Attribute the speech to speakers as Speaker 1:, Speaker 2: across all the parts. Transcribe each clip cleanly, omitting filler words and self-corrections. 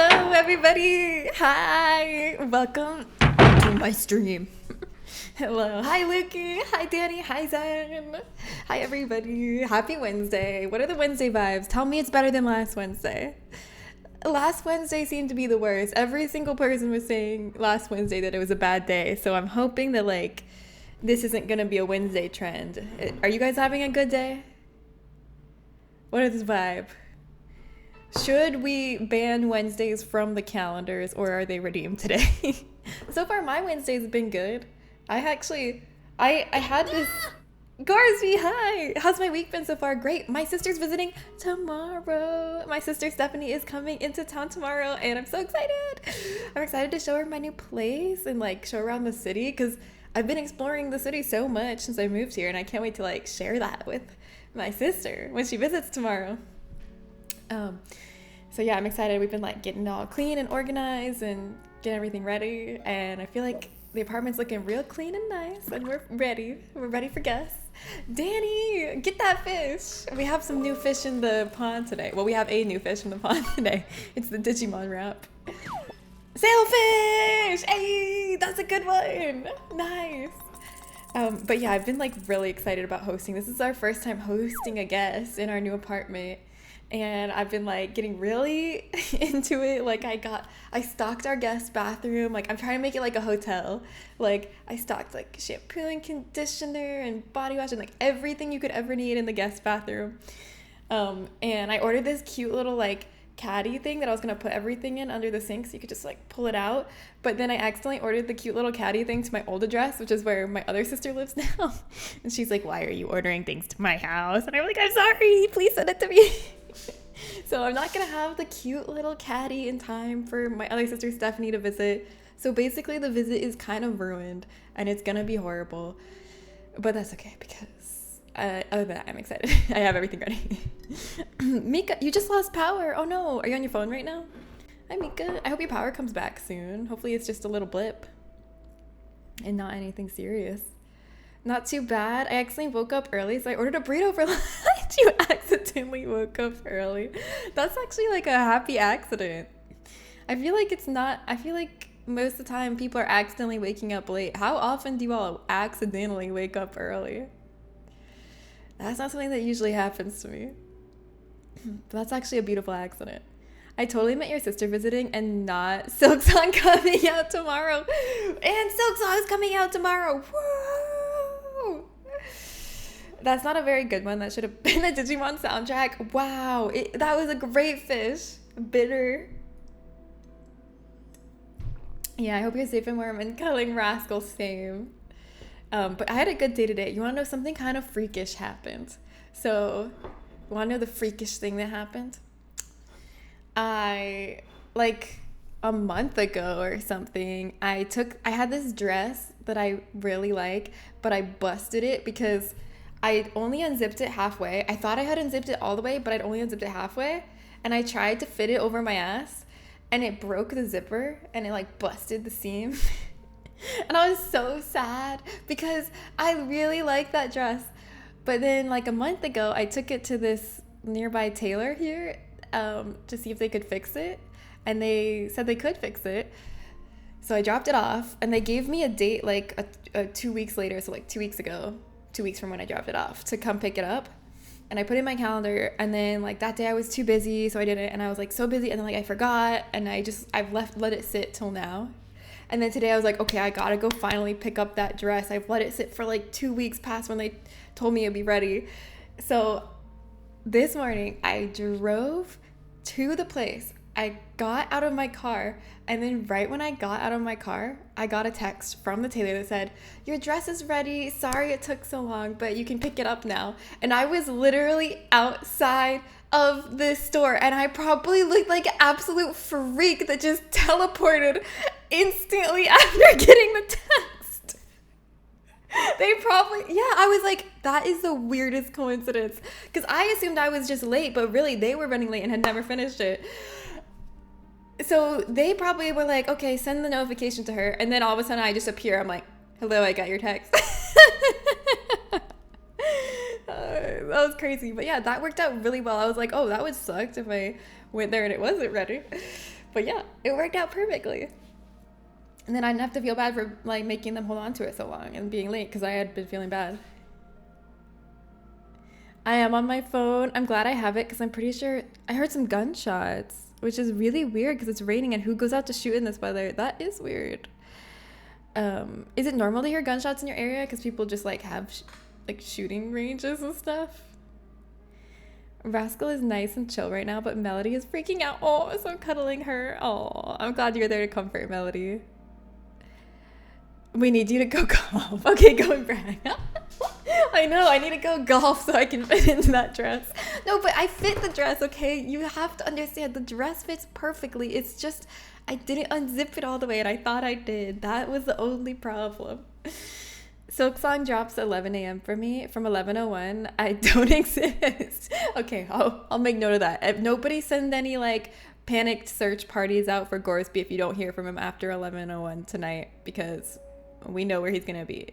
Speaker 1: Hello, everybody. Hi. Welcome to my stream. Hello. Hi, Lukey. Hi, Danny. Hi, Zen. Hi, everybody. Happy Wednesday. What are the Wednesday vibes? Tell me it's better than last Wednesday. Last Wednesday seemed to be the worst. Every single person was saying last Wednesday that it was a bad day. So I'm hoping that, this isn't going to be a Wednesday trend. Are you guys having a good day? What is this vibe? Should we ban Wednesdays from the calendars, or are they redeemed today? So far, my Wednesday's been good. I had this... Garsby, hi! How's my week been so far? Great. My sister's visiting tomorrow. My sister Stephanie is coming into town tomorrow, and I'm so excited. I'm excited to show her my new place and, show around the city, because I've been exploring the city so much since I moved here, and I can't wait to, share that with my sister when she visits tomorrow. So yeah, I'm excited. We've been getting all clean and organized and getting everything ready, and I feel like the apartment's looking real clean and nice, and we're ready for guests. Danny, get that fish. We have some new fish in the pond today. Well, we have a new fish in the pond today. It's the Digimon wrap. Sailfish! Hey, that's a good one. Nice. But yeah, I've been really excited about hosting. This is our first time hosting a guest in our new apartment. And I've been getting really into it. I stocked our guest bathroom. I'm trying to make it like a hotel. I stocked shampoo and conditioner and body wash and everything you could ever need in the guest bathroom. And I ordered this cute little caddy thing that I was gonna put everything in under the sink so you could just pull it out. But then I accidentally ordered the cute little caddy thing to my old address, which is where my other sister lives now. And she's like, "Why are you ordering things to my house?" And I'm like, "I'm sorry, please send it to me." So I'm not gonna have the cute little caddy in time for my other sister Stephanie to visit. So basically the visit is kind of ruined and it's gonna be horrible, but that's okay because other than that, I'm excited. I have everything ready. Mika, you just lost power. Oh no, are you on your phone right now? Hi Mika, I hope your power comes back soon. Hopefully it's just a little blip and not anything serious. Not too bad. I accidentally woke up early, so I ordered a burrito for lunch. You accidentally woke up early. That's actually a happy accident. I feel like most of the time people are accidentally waking up late. How often do you all accidentally wake up early? That's not something that usually happens to me. But that's actually a beautiful accident. I totally meant your sister visiting and not Silk Song coming out tomorrow. And Silk Song is coming out tomorrow. Woo! That's not a very good one. That should have been the Digimon soundtrack. Wow, that was a great fish. Bitter. Yeah, I hope you're safe and warm and Culling Rascal same. But I had a good day today. You want to know something kind of freakish happened? So, you want to know the freakish thing that happened? A month ago or something, I had this dress that I really like, but I busted it because I only unzipped it halfway. I thought I had unzipped it all the way, but I'd only unzipped it halfway. And I tried to fit it over my ass, and it broke the zipper, and it busted the seam. And I was so sad because I really like that dress. But then a month ago, I took it to this nearby tailor here to see if they could fix it. And they said they could fix it. So I dropped it off, and they gave me a date 2 weeks later, so 2 weeks ago, 2 weeks from when I dropped it off, to come pick it up. And I put it in my calendar, and then that day I was too busy, so I didn't, and I was so busy, and then I forgot, and I've let it sit till now. And then today I was okay, I gotta go finally pick up that dress. I've let it sit for 2 weeks past when they told me it'd be ready. So this morning I drove to the place. I got out of my car, and then right when I got out of my car, I got a text from the tailor that said, "Your dress is ready. Sorry it took so long, but you can pick it up now." And I was literally outside of this store, and I probably looked like an absolute freak that just teleported instantly after getting the text. I was that is the weirdest coincidence, because I assumed I was just late, but really they were running late and had never finished it. So they probably were okay, send the notification to her. And then all of a sudden I just appear. I'm "Hello, I got your text." That was crazy. But yeah, that worked out really well. I was oh, that would suck if I went there and it wasn't ready. But yeah, it worked out perfectly. And then I didn't have to feel bad for like making them hold on to it so long and being late because I had been feeling bad. I am on my phone. I'm glad I have it because I'm pretty sure I heard some gunshots, which is really weird because it's raining and who goes out to shoot in this weather? That is weird. Is it normal to hear gunshots in your area because people just like have like shooting ranges and stuff? Rascal is nice and chill right now, but Melody is freaking out. Oh, so I'm cuddling her. Oh, I'm glad you're there to comfort Melody. We need you to go golf. Okay, go and brag. I know, I need to go golf so I can fit into that dress. No, but I fit the dress, okay? You have to understand, the dress fits perfectly. It's just, I didn't unzip it all the way, and I thought I did. That was the only problem. Silk Song drops at 11 a.m. for me. From 11:01, I don't exist. Okay, I'll make note of that. If nobody send any, like, panicked search parties out for Gorsby if you don't hear from him after 11:01 tonight, because we know where he's gonna be.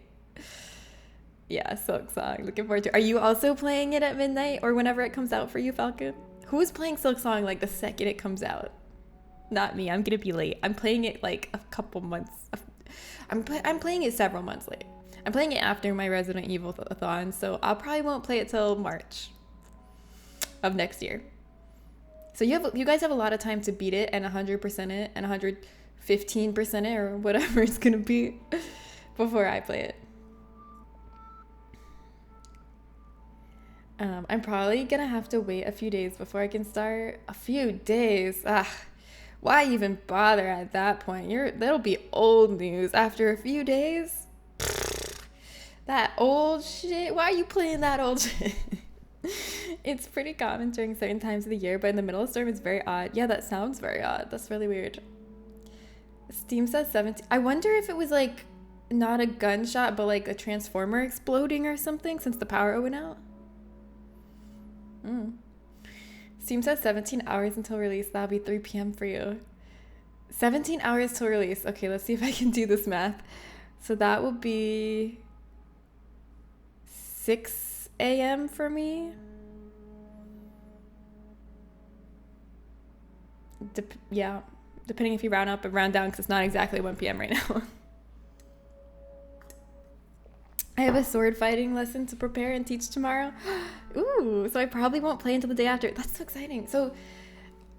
Speaker 1: Yeah, Silk Song. Looking forward to it. Are you also playing it at midnight or whenever it comes out for you, Falcon? Who's playing Silk Song like the second it comes out? Not me. I'm gonna be late. I'm playing it like a couple months. I'm playing it several months late. I'm playing it after my Resident Evil-a-thon, so I probably won't play it till March of next year. So you guys have a lot of time to beat it and 100% it and 115% it or whatever it's gonna be before I play it. I'm probably gonna have to wait a few days before I can start. A few days? Why even bother at that point? That'll be old news after a few days. That old shit. Why are you playing that old shit? It's pretty common during certain times of the year, but in the middle of storm it's very odd. Yeah, that sounds very odd. That's really weird. Steam says 17. I wonder if it was like not a gunshot, but like a transformer exploding or something since the power went out. Steam says 17 hours until release. That'll be 3 p.m. for you. 17 hours till release. Okay, let's see if I can do this math. So that will be 6 a.m. for me. Yeah, depending if you round up or round down, because it's not exactly 1 p.m. right now. I have a sword fighting lesson to prepare and teach tomorrow. Ooh, so I probably won't play until the day after. That's so exciting. So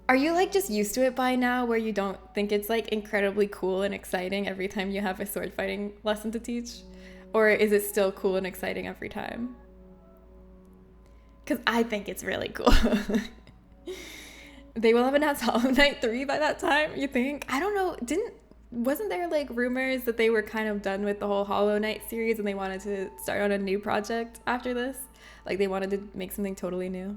Speaker 1: are you like just used to it by now where you don't think it's like incredibly cool and exciting every time you have a sword fighting lesson to teach? Or is it still cool and exciting every time? Because I think it's really cool. They will have announced Hollow Knight 3 by that time, you think? I don't know. Wasn't there like rumors that they were kind of done with the whole Hollow Knight series and they wanted to start on a new project after this? Like they wanted to make something totally new.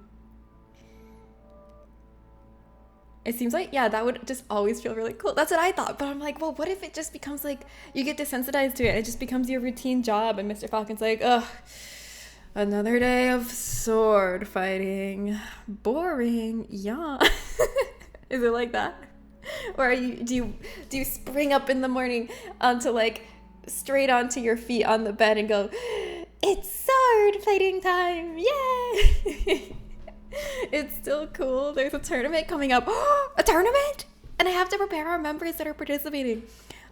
Speaker 1: It seems like, yeah, that would just always feel really cool. That's what I thought. But I'm like, well, what if it just becomes like, you get desensitized to it and it just becomes your routine job and Mr. Falcon's like, ugh, another day of sword fighting. Boring. Yeah. Is it like that? Or do you spring up in the morning onto like straight onto your feet on the bed and go, it's sword fighting time, yay! It's still cool. There's a tournament coming up. A tournament? And I have to prepare our members that are participating.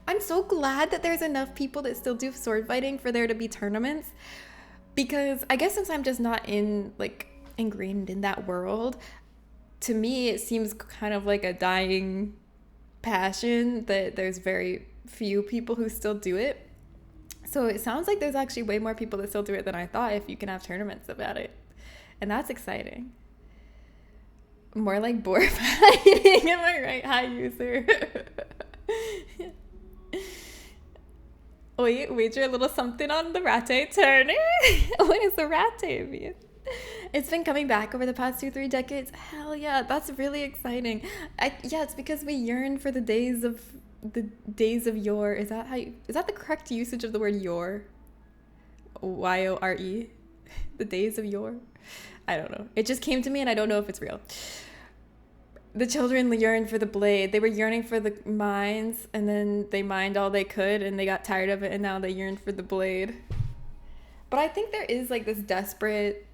Speaker 1: I'm so glad that there's enough people that still do sword fighting for there to be tournaments, because I guess since I'm just not ingrained in that world, to me it seems kind of like a dying passion that there's very few people who still do it. So it sounds like there's actually way more people that still do it than I thought if you can have tournaments about it. And that's exciting. More like boar fighting, am I right? Hi, user. Wait, wager a little something on the Ratte tourney. What does the Ratte mean? It's been coming back over the past 2-3 decades. Hell yeah, that's really exciting. Yeah, it's because we yearn for the days of yore. Is that the correct usage of the word yore? Y-O-R-E? The days of yore? I don't know. It just came to me and I don't know if it's real. The children yearned for the blade. They were yearning for the mines and then they mined all they could and they got tired of it and now they yearn for the blade. But I think there is like this desperate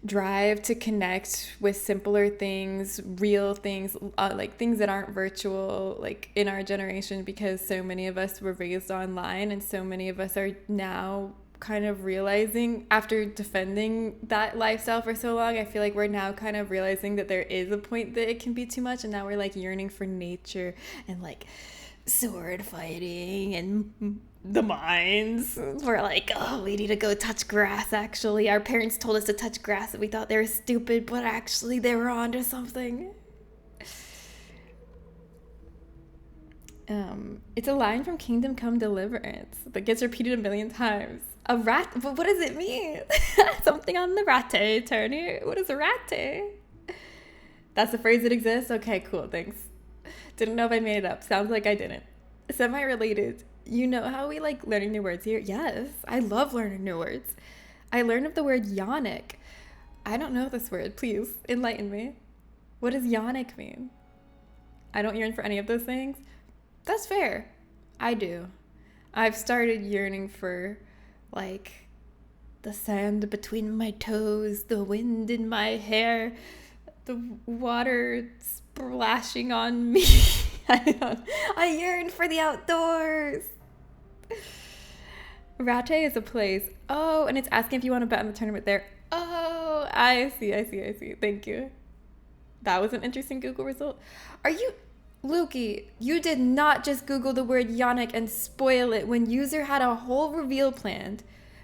Speaker 1: drive to connect with simpler things, real things, like things that aren't virtual, like in our generation, because so many of us were raised online and so many of us are now kind of realizing, after defending that lifestyle for so long, I feel like we're now kind of realizing that there is a point that it can be too much, and now we're like yearning for nature and like sword fighting and the mines. We're like, oh, we need to go touch grass. Actually, our parents told us to touch grass and we thought they were stupid, but actually they were onto something. It's a line from Kingdom Come Deliverance that gets repeated a million times. A rat, but what does it mean? Something on the ratte, Tony. What is a ratte? That's the phrase that exists? Okay, cool, thanks. Didn't know if I made it up. Sounds like I didn't. Semi-related. You know how we like learning new words here? Yes, I love learning new words. I learned of the word yonic. I don't know this word. Please enlighten me. What does yonic mean? I don't yearn for any of those things. That's fair. I do. I've started yearning for like the sand between my toes, the wind in my hair, the water splashing on me. I yearn for the outdoors. Ratte is a place. Oh, and it's asking if you want to bet on the tournament there. Oh, I see. Thank you. That was an interesting Google result. Are you... Lukey, you did not just Google the word yonic and spoil it when user had a whole reveal planned.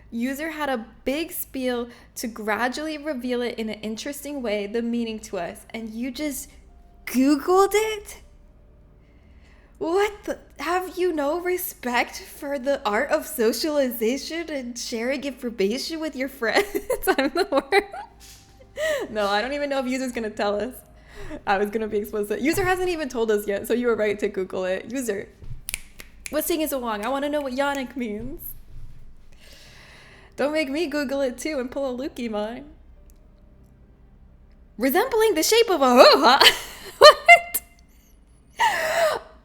Speaker 1: User had a big spiel to gradually reveal it in an interesting way, the meaning to us, and you just Googled it? What the? Have you no respect for the art of socialization and sharing information with your friends? I'm the worst. No, I don't even know if user's gonna tell us. I was gonna be explicit. User hasn't even told us yet, so you were right to Google it. User, what's taking so long? I want to know what yonic means. Don't make me Google it too and pull a Lukey mine. Resembling the shape of a hoo-ha? What?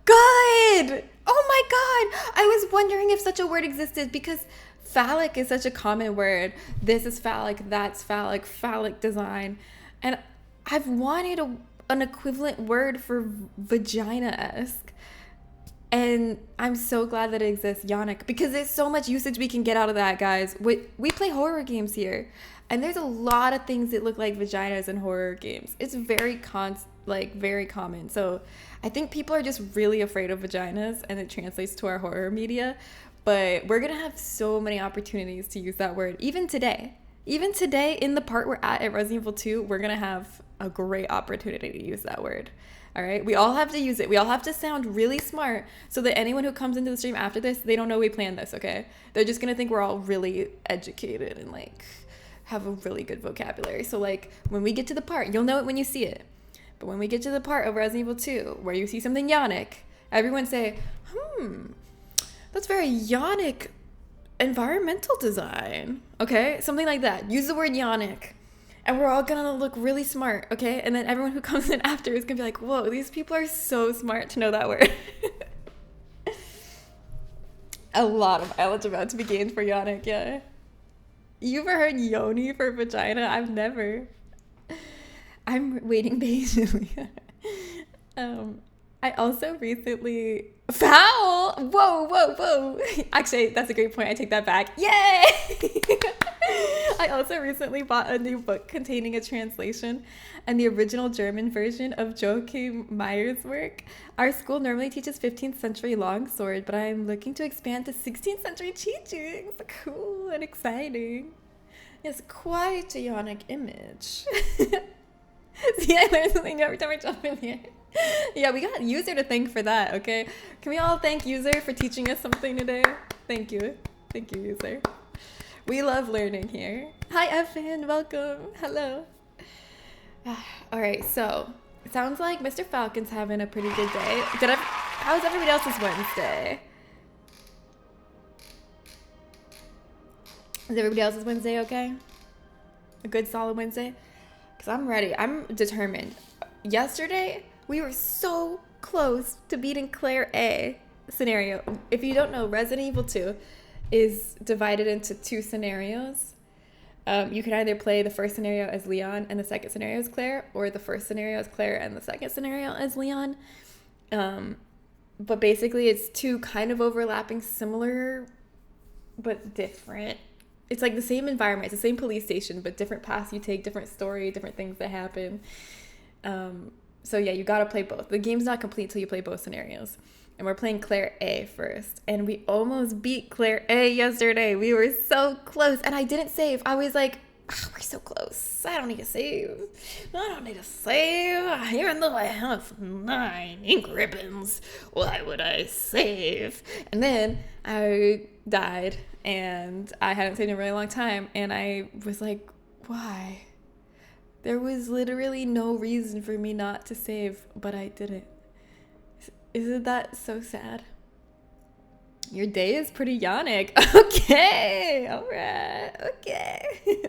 Speaker 1: Good! Oh my god! I was wondering if such a word existed because phallic is such a common word. This is phallic, that's phallic, phallic design. And I've wanted an equivalent word for vagina-esque. And I'm so glad that it exists, yonic, because there's so much usage we can get out of that, guys. We play horror games here, and there's a lot of things that look like vaginas in horror games. It's very very common. So I think people are just really afraid of vaginas, and it translates to our horror media. But we're gonna have so many opportunities to use that word, even today. Even today, in the part we're at Resident Evil 2, we're gonna have a great opportunity to use that word. All right, we all have to use it. We all have to sound really smart so that anyone who comes into the stream after this, they don't know we planned this, okay? They're just gonna think we're all really educated and like have a really good vocabulary. So like when we get to the part, you'll know it when you see it. But when we get to the part of Resident Evil 2 where you see something yonic, everyone say, that's very yonic environmental design. Okay, something like that. Use the word yonic. And we're all gonna look really smart, okay? And then everyone who comes in after is gonna be like, whoa, these people are so smart to know that word. A lot of mileage about to be gained for yonic, yeah. You ever heard yoni for vagina? I've never. I'm waiting patiently. I also recently... Foul! Whoa. Actually, that's a great point. I take that back. Yay! I also recently bought a new book containing a translation and the original German version of Joachim Meyer's work. Our school normally teaches 15th century longsword, but I'm looking to expand to 16th century teachings. Cool and exciting. Yes, quite a yonic image. See, I learn something new every time I jump in here. Yeah, we got User to thank for that, okay? Can we all thank User for teaching us something today? Thank you. Thank you, User. We love learning here. Hi, Evan. Welcome. Hello. All right, so it sounds like Mr. Falcon's having a pretty good day. How's everybody else's Wednesday? Is everybody else's Wednesday okay? A good solid Wednesday? Because I'm ready. I'm determined. Yesterday, we were so close to beating Claire A scenario. If you don't know, Resident Evil 2 is divided into 2 scenarios. You can either play the first scenario as Leon and the second scenario as Claire, or the first scenario as Claire and the second scenario as Leon. But basically it's two kind of overlapping, similar, but different. It's like the same environment, it's the same police station, but different paths you take, different story, different things that happen. So yeah, you gotta play both. The game's not complete till you play both scenarios. And we're playing Claire A first. And we almost beat Claire A yesterday. We were so close. And I didn't save. I was like, we're so close. I don't need to save. I don't need to save. Even though I have 9 ink ribbons, why would I save? And then I died. And I hadn't saved in a really long time. And I was like, why? There was literally no reason for me not to save, but I didn't. Isn't that so sad? Your day is pretty yonic. Okay, all right, okay.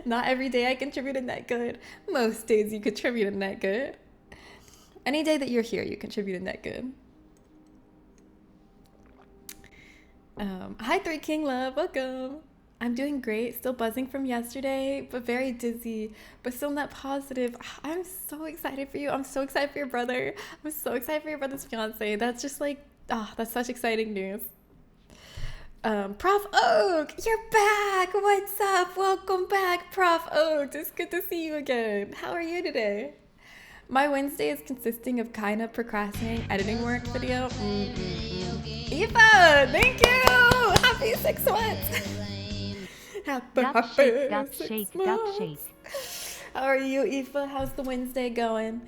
Speaker 1: Not every day I contributed that good. Most days you contributed that good. Any day that you're here, you contributed that good. Hi, 3 King Love, welcome. I'm doing great, still buzzing from yesterday, but very dizzy, but still not positive. I'm so excited for you. I'm so excited for your brother. I'm so excited for your brother's fiance. That's just like, that's such exciting news. Prof Oak, you're back. What's up? Welcome back, Prof Oak. It's good to see you again. How are you today? My Wednesday is consisting of kind of procrastinating editing work video. Eva, thank you. Happy 6 months. Happy 6 months. How are you, Aoife? How's the Wednesday going?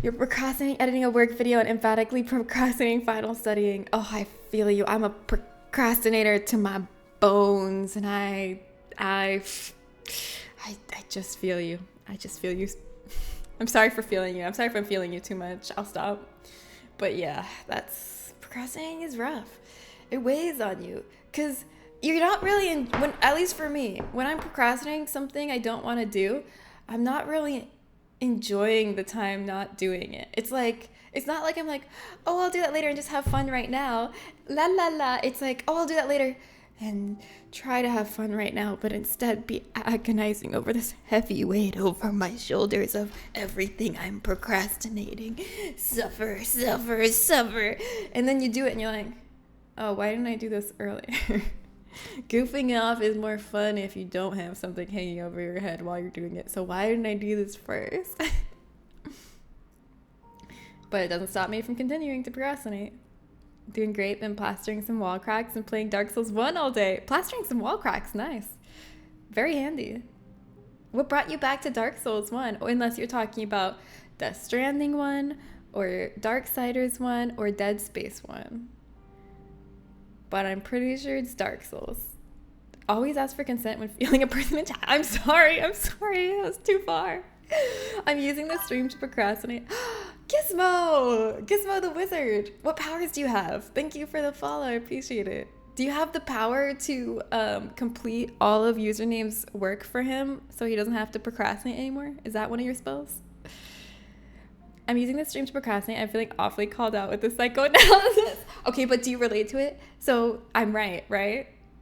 Speaker 1: You're procrastinating editing a work video and emphatically procrastinating final studying. Oh, I feel you. I'm a procrastinator to my bones, and I just feel you. I just feel you. I'm sorry for feeling you. I'm sorry if I'm feeling you too much. I'll stop. But yeah, procrastinating is rough. It weighs on you because you're not really at least for me, when I'm procrastinating something I don't want to do, I'm not really enjoying the time not doing it. It's not like I'm like, oh, I'll do that later and just have fun right now. La la la. It's like, oh, I'll do that later and try to have fun right now, but instead be agonizing over this heavy weight over my shoulders of everything I'm procrastinating. Suffer. And then you do it and you're like, oh, why didn't I do this earlier? Goofing off is more fun if you don't have something hanging over your head while you're doing it. So why didn't I do this first? But it doesn't stop me from continuing to procrastinate. Doing great, then plastering some wall cracks and playing Dark Souls 1 all day. Plastering some wall cracks, nice. Very handy. What brought you back to Dark Souls 1? Oh, unless you're talking about Death Stranding 1, or Darksiders 1, or Dead Space 1. But I'm pretty sure it's Dark Souls. Always ask for consent when feeling a person in chat. I'm sorry. That was too far. I'm using the stream to procrastinate. Gizmo the wizard. What powers do you have? Thank you for the follow. I appreciate it. Do you have the power to complete all of Username's work for him so he doesn't have to procrastinate anymore? Is that one of your spells? I'm using the stream to procrastinate. I'm feeling awfully called out with the psychoanalysis. Okay, but do you relate to it? So I'm right?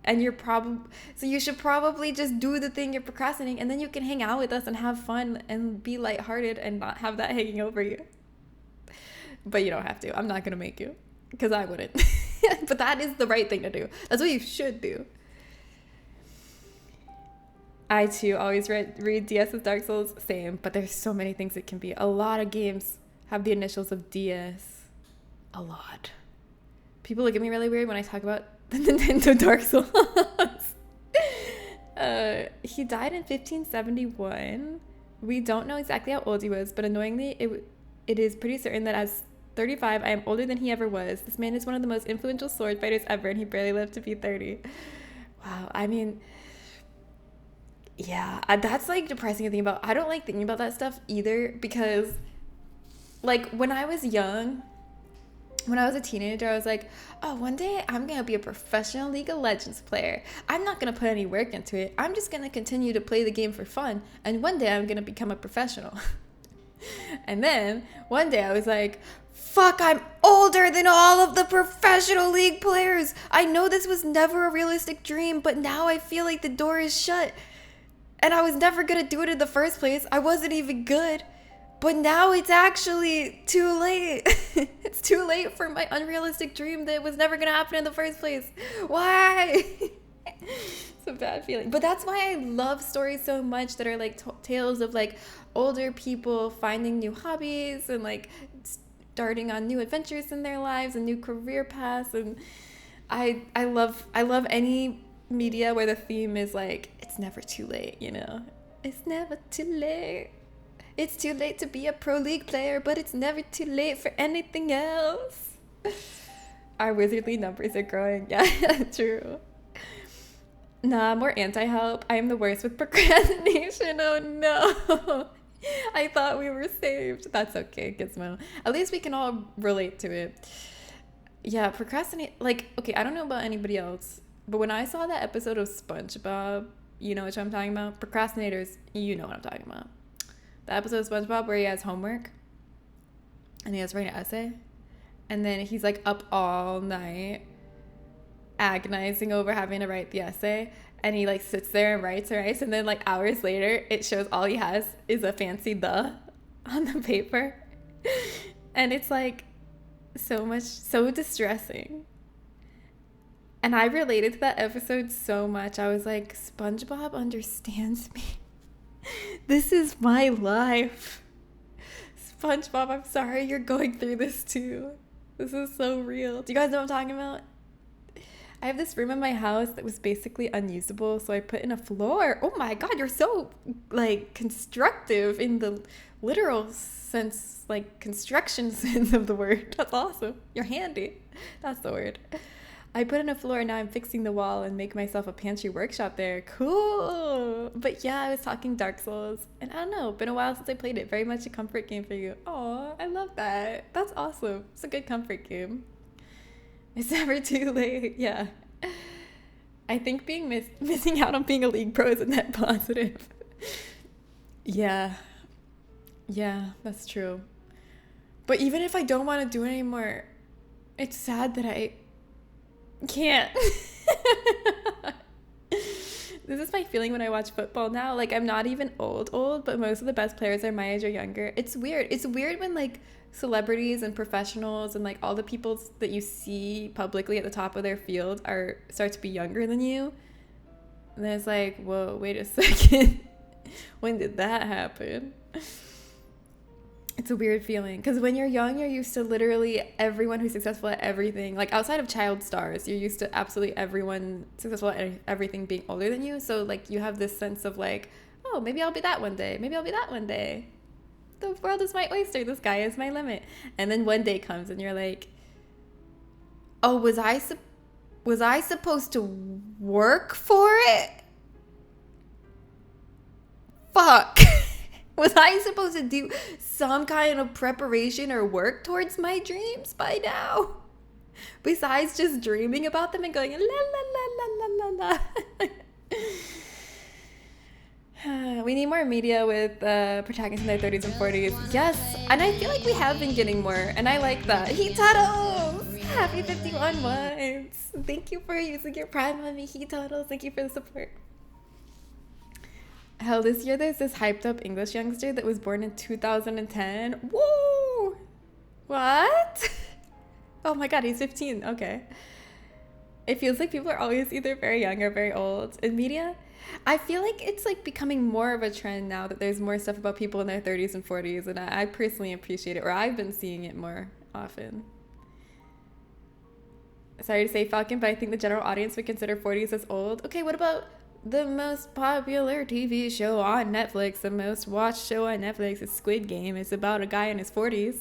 Speaker 1: And so you should probably just do the thing you're procrastinating, and then you can hang out with us and have fun and be lighthearted and not have that hanging over you. But you don't have to. I'm not going to make you, because I wouldn't. But that is the right thing to do. That's what you should do. I too always read DS as Dark Souls, same, but there's so many things it can be. A lot of games have the initials of DS. A lot. People look at me really weird when I talk about the Nintendo Dark Souls. He died in 1571. We don't know exactly how old he was, but annoyingly, it is pretty certain that as 35, I am older than he ever was. This man is one of the most influential sword fighters ever, and he barely lived to be 30. Wow, I mean... Yeah, that's like depressing to think about. I don't like thinking about that stuff either because like when I was young, when I was a teenager, I was like, oh, one day I'm going to be a professional League of Legends player. I'm not going to put any work into it. I'm just going to continue to play the game for fun. And one day I'm going to become a professional. And then one day I was like, fuck, I'm older than all of the professional league players. I know this was never a realistic dream, but now I feel like the door is shut. And I was never gonna do it in the first place. I wasn't even good. But now it's actually too late. It's too late for my unrealistic dream that was never gonna happen in the first place. Why? It's a bad feeling. But that's why I love stories so much that are like tales of like older people finding new hobbies and like starting on new adventures in their lives and new career paths. And I love any media where the theme is like, it's never too late, you know? It's never too late. It's too late to be a pro league player, but it's never too late for anything else. Our wizardly numbers are growing. Yeah, true. Nah, more anti-help. I am the worst with procrastination. Oh no. I thought we were saved. That's okay, Gizmo. At least we can all relate to it. Yeah, procrastinate. Like, okay, I don't know about anybody else, but when I saw that episode of SpongeBob, you know what I'm talking about? Procrastinators, you know what I'm talking about. The episode of SpongeBob where he has homework and he has to write an essay, and then he's like up all night agonizing over having to write the essay, and he like sits there and writes, and then like hours later it shows all he has is a fancy "the" on the paper. And it's like so distressing. And I related to that episode so much. I was like, SpongeBob understands me. This is my life. SpongeBob, I'm sorry you're going through this too. This is so real. Do you guys know what I'm talking about? I have this room in my house that was basically unusable, so I put in a floor. Oh my god, you're so like constructive in the literal sense, like construction sense of the word. That's awesome. You're handy. That's the word. I put in a floor, and now I'm fixing the wall and make myself a pantry workshop there. Cool. But yeah, I was talking Dark Souls, and I don't know, been a while since I played it. Very much a comfort game for you. Aw, I love that. That's awesome. It's a good comfort game. It's never too late. Yeah. I think being missing out on being a league pro is a net positive. Yeah. Yeah, that's true. But even if I don't want to do it anymore, it's sad that I can't. This is my feeling when I watch football now. Like, I'm not even old, but most of the best players are my age or younger. It's weird. It's weird when like celebrities and professionals and like all the people that you see publicly at the top of their field start to be younger than you. And then it's like, whoa, wait a second. When did that happen? It's a weird feeling, because when you're young, you're used to literally everyone who's successful at everything. Like, outside of child stars, you're used to absolutely everyone successful at everything being older than you. So, like, you have this sense of, like, oh, maybe I'll be that one day. Maybe I'll be that one day. The world is my oyster. The sky is my limit. And then one day comes, and you're like, oh, was I supposed to work for it? Fuck. Was I supposed to do some kind of preparation or work towards my dreams by now? Besides just dreaming about them and going, la, la, la, la, la, la. We need more media with protagonists in their 30s and 40s. Yes, and I feel like we have been getting more, and I like that. Hitaros! Happy 51 months! Thank you for using your Prime on me, Hitaros. Thank you for the support. Hell, this year there's this hyped up English youngster that was born in 2010. Woo! What? Oh my god, he's 15. Okay. It feels like people are always either very young or very old. In media, I feel like it's like becoming more of a trend now that there's more stuff about people in their 30s and 40s, and I personally appreciate it, or I've been seeing it more often. Sorry to say, Falcon, but I think the general audience would consider 40s as old. Okay, what about the most popular TV show on Netflix, the most watched show on Netflix is Squid Game. It's about a guy in his 40s.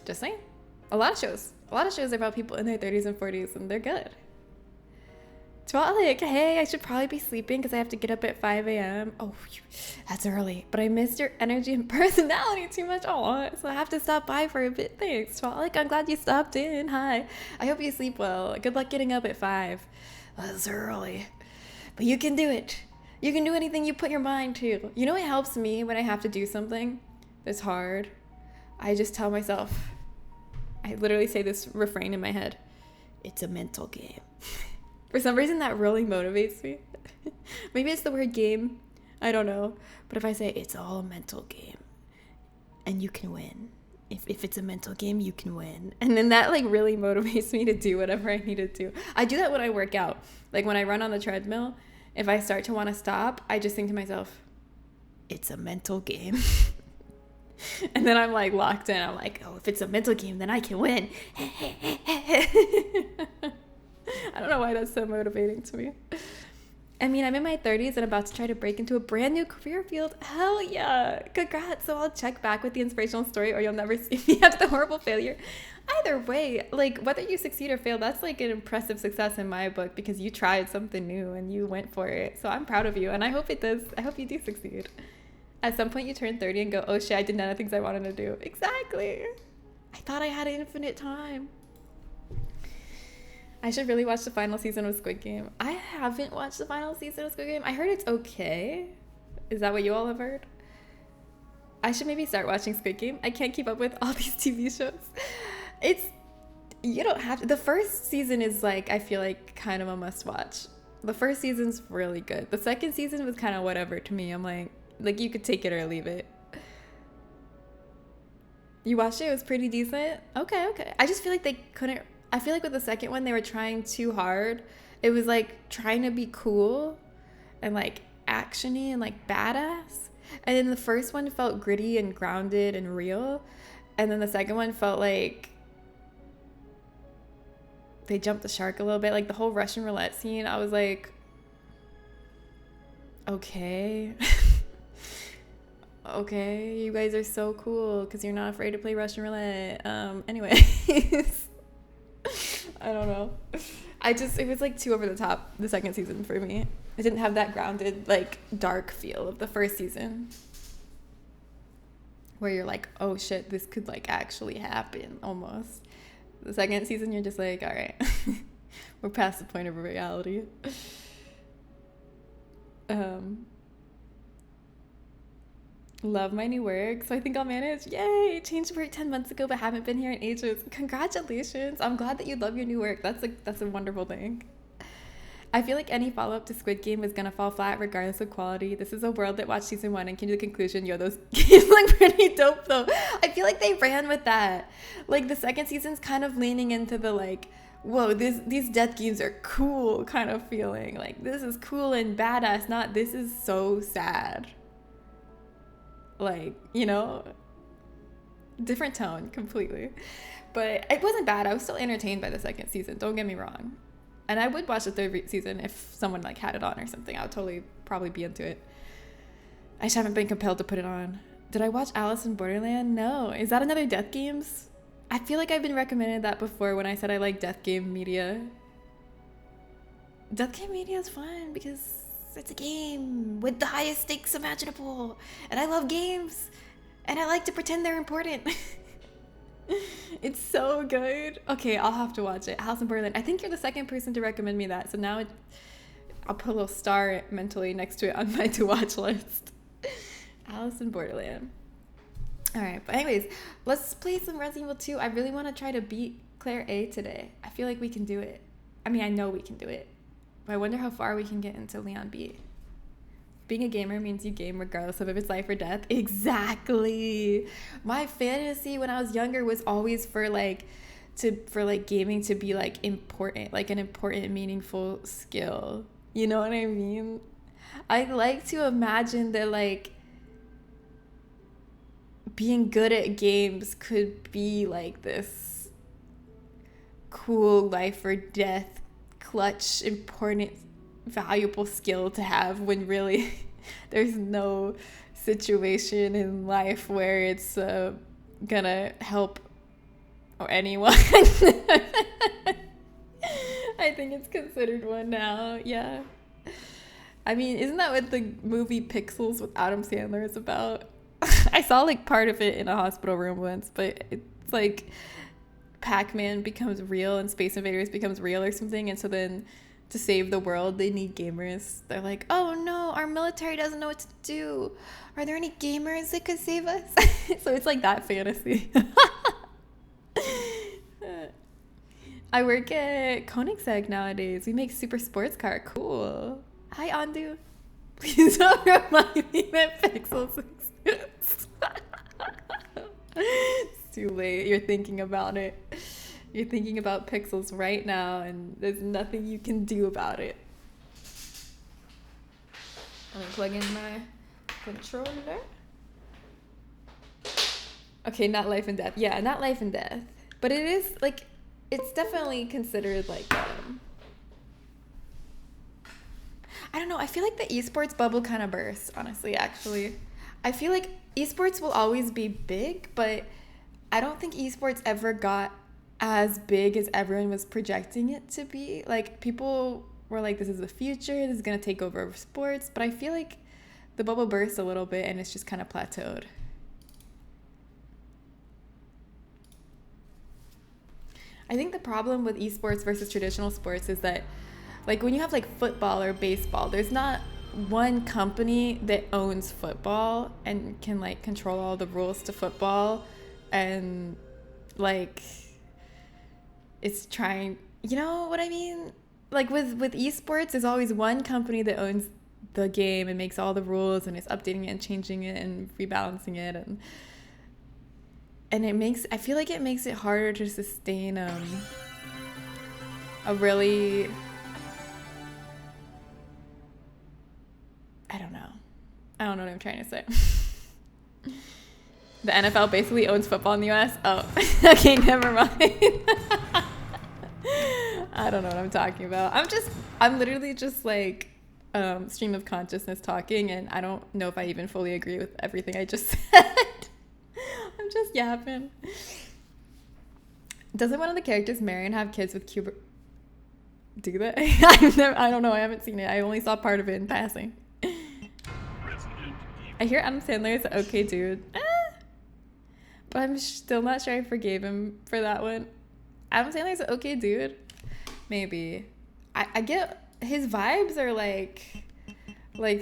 Speaker 1: Just saying. A lot of shows are about people in their 30s and 40s, and they're good. Twilight, hey, I should probably be sleeping because I have to get up at 5 a.m. Oh, that's early. But I missed your energy and personality too much. Oh, so I have to stop by for a bit. Thanks, Twilight. I'm glad you stopped in. Hi. I hope you sleep well. Good luck getting up at 5. That's early. But you can do it. You can do anything you put your mind to. You know what helps me when I have to do something that's hard? I just tell myself, I literally say this refrain in my head. It's a mental game. For some reason that really motivates me. Maybe it's the word game. I don't know. But if I say it's all a mental game and you can win. If it's a mental game, you can win. And then that like really motivates me to do whatever I need to do. I do that when I work out. Like when I run on the treadmill, if I start to want to stop, I just think to myself, it's a mental game. And then I'm like locked in. I'm like, oh, if it's a mental game, then I can win. I don't know why that's so motivating to me. I mean, I'm in my 30s and about to try to break into a brand new career field. Hell yeah. Congrats. So I'll check back with the inspirational story or you'll never see me after the horrible failure. Either way, like whether you succeed or fail, that's like an impressive success in my book because you tried something new and you went for it. So I'm proud of you and I hope it does. I hope you do succeed. At some point you turn 30 and go, oh shit, I did none of the things I wanted to do. Exactly. I thought I had infinite time. I should really watch the final season of Squid Game. I haven't watched the final season of Squid Game. I heard it's okay. Is that what you all have heard? I should maybe start watching Squid Game. I can't keep up with all these TV shows. You don't have to. The first season is like, I feel like kind of a must watch. The first season's really good. The second season was kind of whatever to me. I'm like you could take it or leave it. You watched it? It was pretty decent? Okay. I just feel like they couldn't. I feel like with the second one, they were trying too hard. It was like trying to be cool and like actiony and like badass. And then the first one felt gritty and grounded and real. And then the second one felt like they jumped the shark a little bit. Like the whole Russian roulette scene, I was like, okay. Okay, you guys are so cool because you're not afraid to play Russian roulette. Anyways. I don't know. It was like too over the top, the second season for me. It didn't have that grounded, like dark feel of the first season. Where you're like, oh shit, this could like actually happen almost. The second season, you're just like, all right, we're past the point of reality. Love my new work, so I think I'll manage. Yay! Changed work 10 months ago, but haven't been here in ages. Congratulations! I'm glad that you love your new work. That's a wonderful thing. I feel like any follow-up to Squid Game is gonna fall flat regardless of quality. This is a world that watched season 1 and came to the conclusion, yo, those games look pretty dope though. I feel like they ran with that. Like the second season's kind of leaning into the like, whoa, these death games are cool kind of feeling. Like this is cool and badass, not this is so sad. Like, you know, different tone completely. But it wasn't bad. I was still entertained by the second season. Don't get me wrong. And I would watch the third season if someone like had it on or something. I would totally probably be into it. I just haven't been compelled to put it on. Did I watch Alice in Borderland? No. Is that another Death Games? I feel like I've been recommended that before when I said I like Death Game media. Death Game media is fun because it's a game with the highest stakes imaginable. And I love games. And I like to pretend they're important. It's so good. Okay, I'll have to watch it. Alice in Borderland. I think you're the second person to recommend me that. So now I'll put a little star mentally next to it on my to-watch list. Alice in Borderland. All right, but anyways, let's play some Resident Evil 2. I really want to try to beat Claire A today. I feel like we can do it. I mean, I know we can do it. But I wonder how far we can get into Leon B. Being a gamer means you game regardless of if it's life or death. Exactly. My fantasy when I was younger was always for gaming to be like important, like an important, meaningful skill. You know what I mean? I like to imagine that like being good at games could be like this cool life or death, clutch, important, valuable skill to have when really there's no situation in life where it's gonna help or anyone. I think it's considered one now. Yeah, I mean, isn't that what the movie Pixels with Adam Sandler is about? I saw like part of it in a hospital room once, but it's like Pac-Man becomes real and Space Invaders becomes real or something, and so then to save the world, they need gamers. They're like, oh no, our military doesn't know what to do. Are there any gamers that could save us? So it's like that fantasy. I work at Koenigsegg nowadays. We make super sports car. Cool. Hi, Andu. Please don't remind me that Pixels exists. It's too late. You're thinking about it. You're thinking about Pixels right now, and there's nothing you can do about it. Let me plug in my controller. Okay, not life and death. Yeah, not life and death. But it is, like, it's definitely considered, like, I don't know. I feel like the esports bubble kind of burst, honestly, actually. I feel like esports will always be big, but I don't think esports ever got as big as everyone was projecting it to be. Like, people were like, this is the future, this is going to take over sports. But I feel like the bubble burst a little bit and it's just kind of plateaued. I think the problem with esports versus traditional sports is that, like, when you have, like, football or baseball, there's not one company that owns football and can, like, control all the rules to football and, like, it's trying, you know what I mean? Like, with esports, there's always one company that owns the game and makes all the rules and is updating it and changing it and rebalancing it, and it makes, I feel like it makes it harder to sustain a really, I don't know what I'm trying to say. The NFL basically owns football in the US. Oh, okay, never mind. I don't know what I'm talking about. I'm literally just like stream of consciousness talking, and I don't know if I even fully agree with everything I just said. I'm just yapping. Doesn't one of the characters marry and have kids with Cuba? Do they? I don't know. I haven't seen it. I only saw part of it in passing. I hear Adam Sandler is an okay dude. But I'm still not sure I forgave him for that one. Adam Sandler's an okay dude. Maybe. I get his vibes are like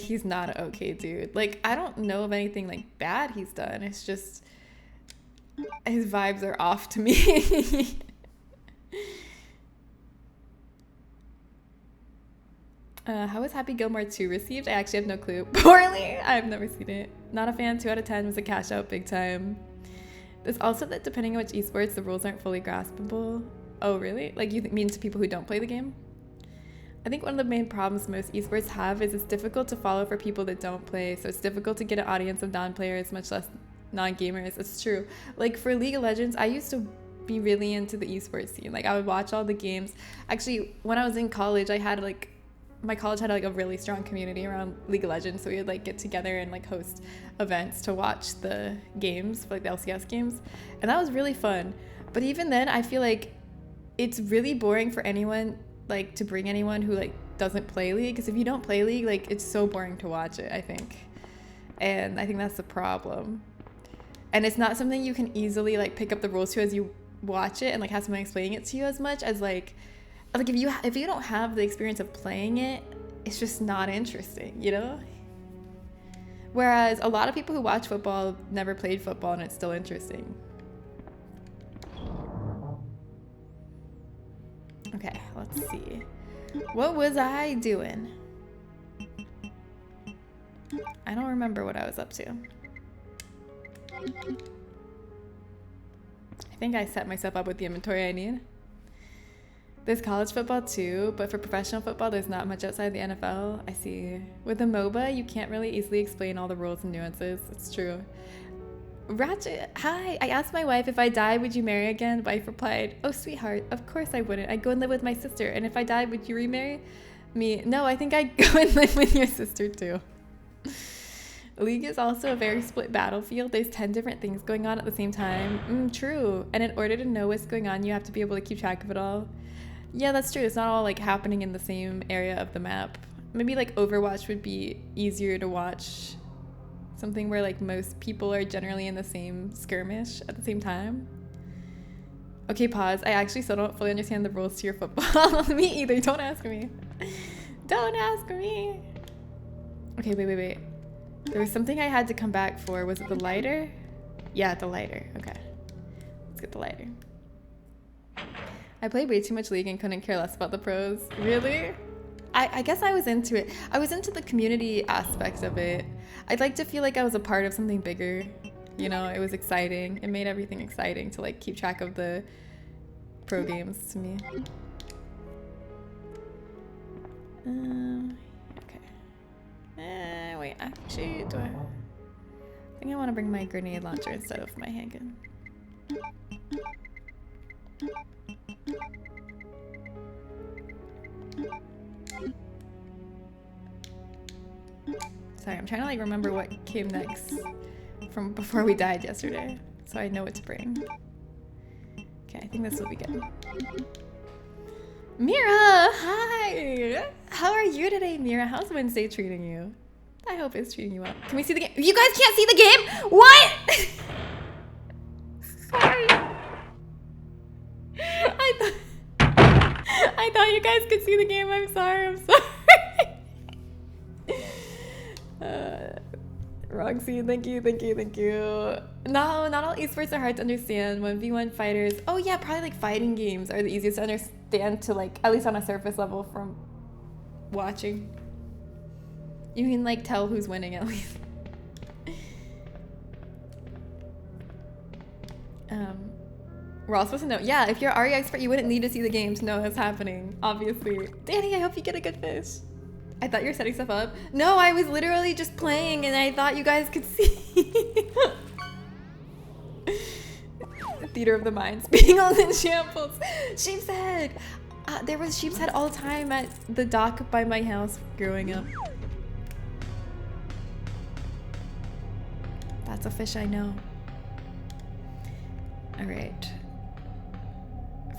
Speaker 1: he's not an okay dude. Like, I don't know of anything like bad he's done. It's just his vibes are off to me. How was Happy Gilmore 2 received? I actually have no clue. Poorly. I've never seen it. Not a fan. 2 out of 10 was a cash out big time. There's also that depending on which esports, the rules aren't fully graspable. Oh, really? Like, you mean to people who don't play the game? I think one of the main problems most esports have is it's difficult to follow for people that don't play. So it's difficult to get an audience of non-players, much less non-gamers. It's true. Like, for League of Legends, I used to be really into the esports scene. Like, I would watch all the games. Actually, when I was in college, my college had like a really strong community around League of Legends, so we would like get together and like host events to watch the games, like the LCS games, and that was really fun. But even then, I feel like it's really boring for anyone, like, to bring anyone who like doesn't play League, because if you don't play League, like, it's so boring to watch it, I think. And I think that's the problem. And it's not something you can easily like pick up the rules to as you watch it and like have someone explaining it to you as much as like if you don't have the experience of playing it, it's just not interesting, you know? Whereas a lot of people who watch football never played football and it's still interesting. Okay, let's see. What was I doing? I don't remember what I was up to. I think I set myself up with the inventory I need. There's college football too, but for professional football, there's not much outside the NFL. I see. With a MOBA, you can't really easily explain all the rules and nuances. It's true. Ratchet, hi. I asked my wife, if I died, would you marry again? Wife replied, oh, sweetheart, of course I wouldn't. I'd go and live with my sister. And if I died, would you remarry me? No, I think I'd go and live with your sister too. League is also a very split battlefield. There's 10 different things going on at the same time. True. And in order to know what's going on, you have to be able to keep track of it all. Yeah, that's true. It's not all like happening in the same area of the map. Maybe like Overwatch would be easier to watch. Something where like most people are generally in the same skirmish at the same time. Okay, pause. I actually still don't fully understand the rules to your football. Me either. Don't ask me. Don't ask me. Okay, wait. There was something I had to come back for. Was it the lighter? Yeah, the lighter. Okay. Let's get the lighter. I played way too much League and couldn't care less about the pros. Really? I guess I was into it. I was into the community aspect of it. I'd like to feel like I was a part of something bigger. You know, it was exciting. It made everything exciting to like keep track of the pro games to me. Okay. Wait, actually, I think I want to bring my grenade launcher instead of my handgun. Sorry, I'm trying to like remember what came next from before we died yesterday, so I know what to bring. Okay, I think this will be good. Mira, hi! How are you today, Mira? How's Wednesday treating you? I hope it's treating you well. Can we see the game? You guys can't see the game? What? Sorry. I thought you guys could see the game. I'm sorry. Roxy, thank you. No, not all esports are hard to understand. 1v1 fighters. Oh yeah, probably like fighting games are the easiest to understand to like, at least on a surface level from watching. You can like tell who's winning at least. We're all supposed to know. Yeah, if you're Ari expert, you wouldn't need to see the game to know what's happening, obviously. Danny, I hope you get a good fish. I thought you were setting stuff up. No, I was literally just playing and I thought you guys could see. Theater of the Minds. Being all in shambles. Sheep's head. There was sheep's head all the time at the dock by my house growing up. That's a fish I know. All right.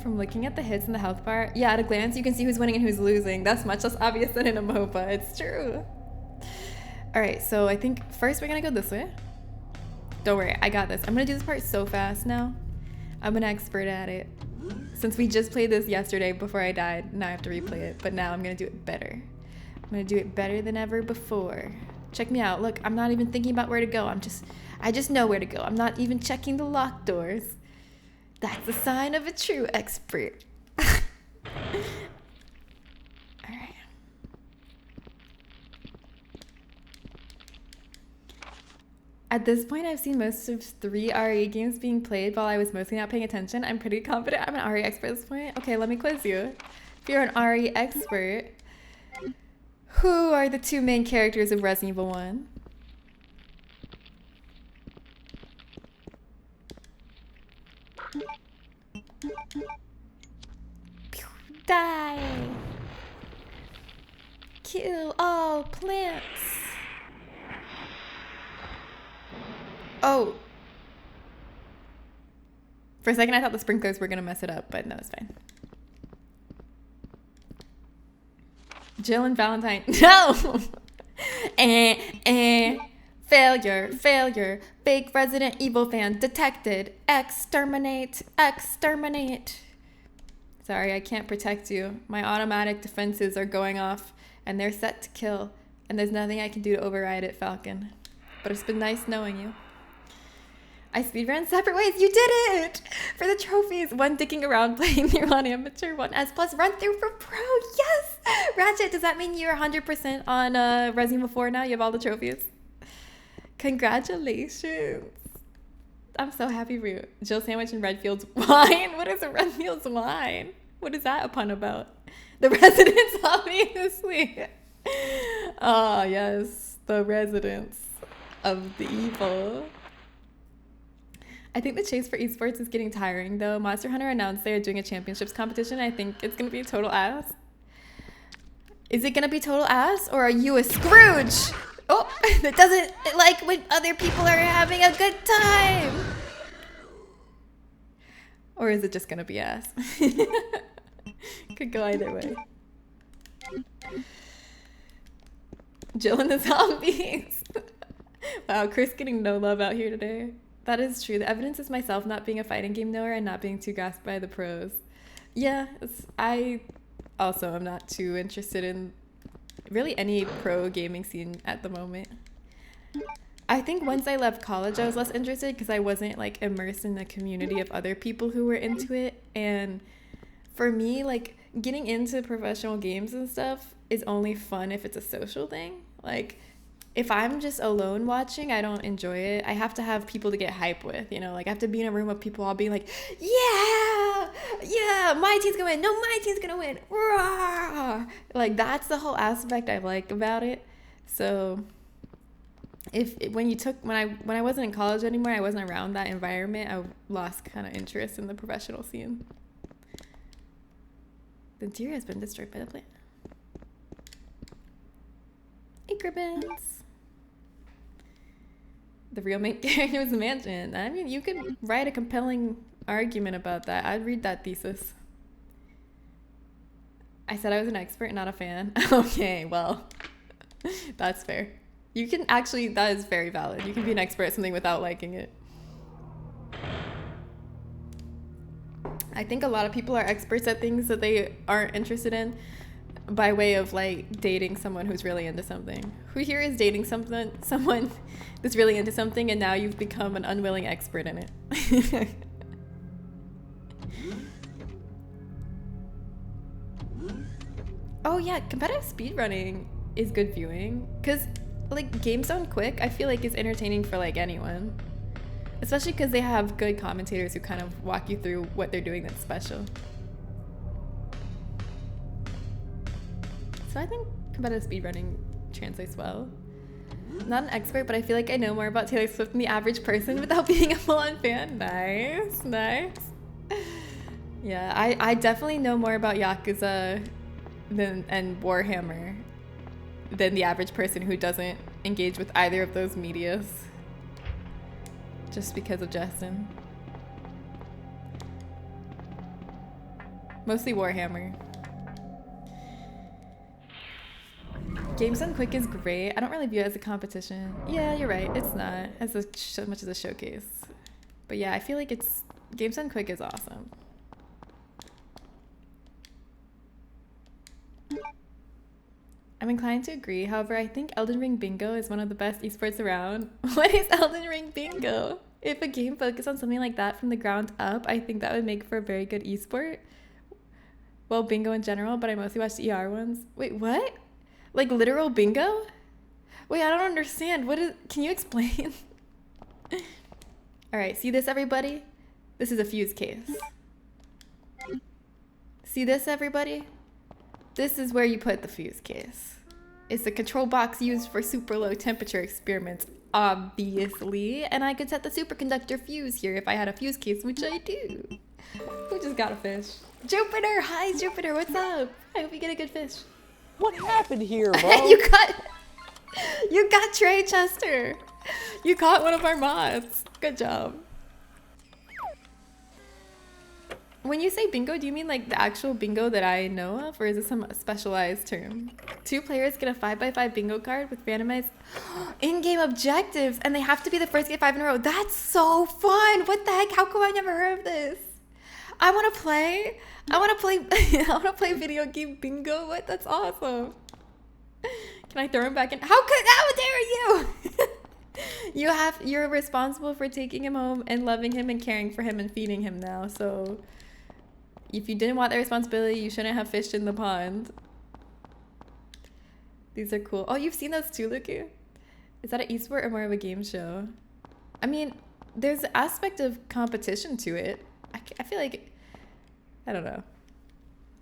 Speaker 1: From looking at the hits in the health bar, yeah, at a glance you can see who's winning and who's losing. That's much less obvious than in a MOBA. It's true. All right, so I think first we're gonna go this way. Don't worry, I got this. I'm gonna do this part so fast now. I'm an expert at it. Since we just played this yesterday before I died, now I have to replay it, but now I'm gonna do it better. I'm gonna do it better than ever before. Check me out. Look, I'm not even thinking about where to go. I just know where to go. I'm not even checking the locked doors. That's a sign of a true expert. All right. At this point, I've seen most of 3 RE games being played while I was mostly not paying attention. I'm pretty confident I'm an RE expert at this point. Okay, let me quiz you. If you're an RE expert, who are the 2 main characters of Resident Evil 1? Die! Kill all plants! Oh! For a second I thought the sprinklers were gonna mess it up, but no, it's fine. Jill and Valentine. No! Failure. Big Resident Evil fan detected. Exterminate. Sorry, I can't protect you. My automatic defenses are going off, and they're set to kill. And there's nothing I can do to override it, Falcon. But it's been nice knowing you. I speedran separate ways. You did it! For the trophies. 1 dicking around playing your on amateur, 1 S plus run through for pro. Yes! Ratchet, does that mean you're 100% on Resident Evil 4 now? You have all the trophies? Congratulations. I'm so happy for you. Jill Sandwich and Redfield's wine? What is a Redfield's wine? What is that a pun about? The residents, obviously. Oh, yes. The residents of the evil. I think the chase for esports is getting tiring, though. Monster Hunter announced they are doing a championships competition. I think it's going to be total ass. Is it going to be total ass, or are you a Scrooge? Oh, that doesn't like when other people are having a good time. Or is it just going to be ass? Could go either way. Jill and the zombies. Wow, Chris getting no love out here today. That is true. The evidence is myself not being a fighting game knower and not being too grasped by the pros. Yeah, also I'm not too interested in really any pro gaming scene at the moment. I think once I left college, I was less interested because I wasn't like immersed in the community of other people who were into it. And for me, like getting into professional games and stuff is only fun if it's a social thing. Like if I'm just alone watching, I don't enjoy it. I have to have people to get hype with, you know, like I have to be in a room of people all being like, yeah, my team's gonna win. No, my team's gonna win. Rah! Like that's the whole aspect I like about it. So when I wasn't in college anymore, I wasn't around that environment, I lost kind of interest in the professional scene. The deer has been destroyed by the plant. Increments. The real main character was the mansion. I mean, you could write a compelling argument about that. I'd read that thesis. I said I was an expert, not a fan. Okay, well, that's fair. You can actually, that is very valid. You can be an expert at something without liking it. I think a lot of people are experts at things that they aren't interested in by way of like dating someone who's really into something. Who here is dating someone that's really into something and now you've become an unwilling expert in it? Oh yeah, competitive speedrunning is good viewing because like games done quick I feel like is entertaining for like anyone, especially because they have good commentators who kind of walk you through what they're doing that's special. So I think competitive speedrunning translates well. Not an expert, but I feel like I know more about Taylor Swift than the average person without being a full-on fan. Nice. Yeah, I definitely know more about Yakuza and Warhammer than the average person who doesn't engage with either of those medias. Just because of Justin. Mostly Warhammer. Games Done Quick is great. I don't really view it as a competition. Yeah, you're right. It's not as much as a showcase. But yeah, I feel like Games Done Quick is awesome. I'm inclined to agree. However, I think Elden Ring Bingo is one of the best esports around. What is Elden Ring Bingo? If a game focused on something like that from the ground up, I think that would make for a very good esport. Well, bingo in general, but I mostly watch the ER ones. Wait, what? Like literal bingo? Wait, I don't understand. Can you explain? All right, see this, everybody? This is a fuse case. See this, everybody? This is where you put the fuse case. It's a control box used for super low temperature experiments, obviously. And I could set the superconductor fuse here if I had a fuse case, which I do. Who just got a fish? Jupiter! Hi, Jupiter, what's up? I hope you get a good fish.
Speaker 2: What happened here, bro?
Speaker 1: You got Trey Chester. You caught one of our mods. Good job. When you say bingo, do you mean like the actual bingo that I know of, or is it some specialized term? 2 players get a 5x5 bingo card with randomized in-game objectives, and they have to be the first to get 5 in a row. That's so fun. What the heck? How come I never heard of this? I want to play. I want to play video game bingo. What? That's awesome. Can I throw him back in? How dare you? You're responsible for taking him home and loving him and caring for him and feeding him now. So if you didn't want that responsibility, you shouldn't have fished in the pond. These are cool. Oh, you've seen those too, Luku? Is that an esport or more of a game show? I mean, there's an aspect of competition to it. I feel like, I don't know.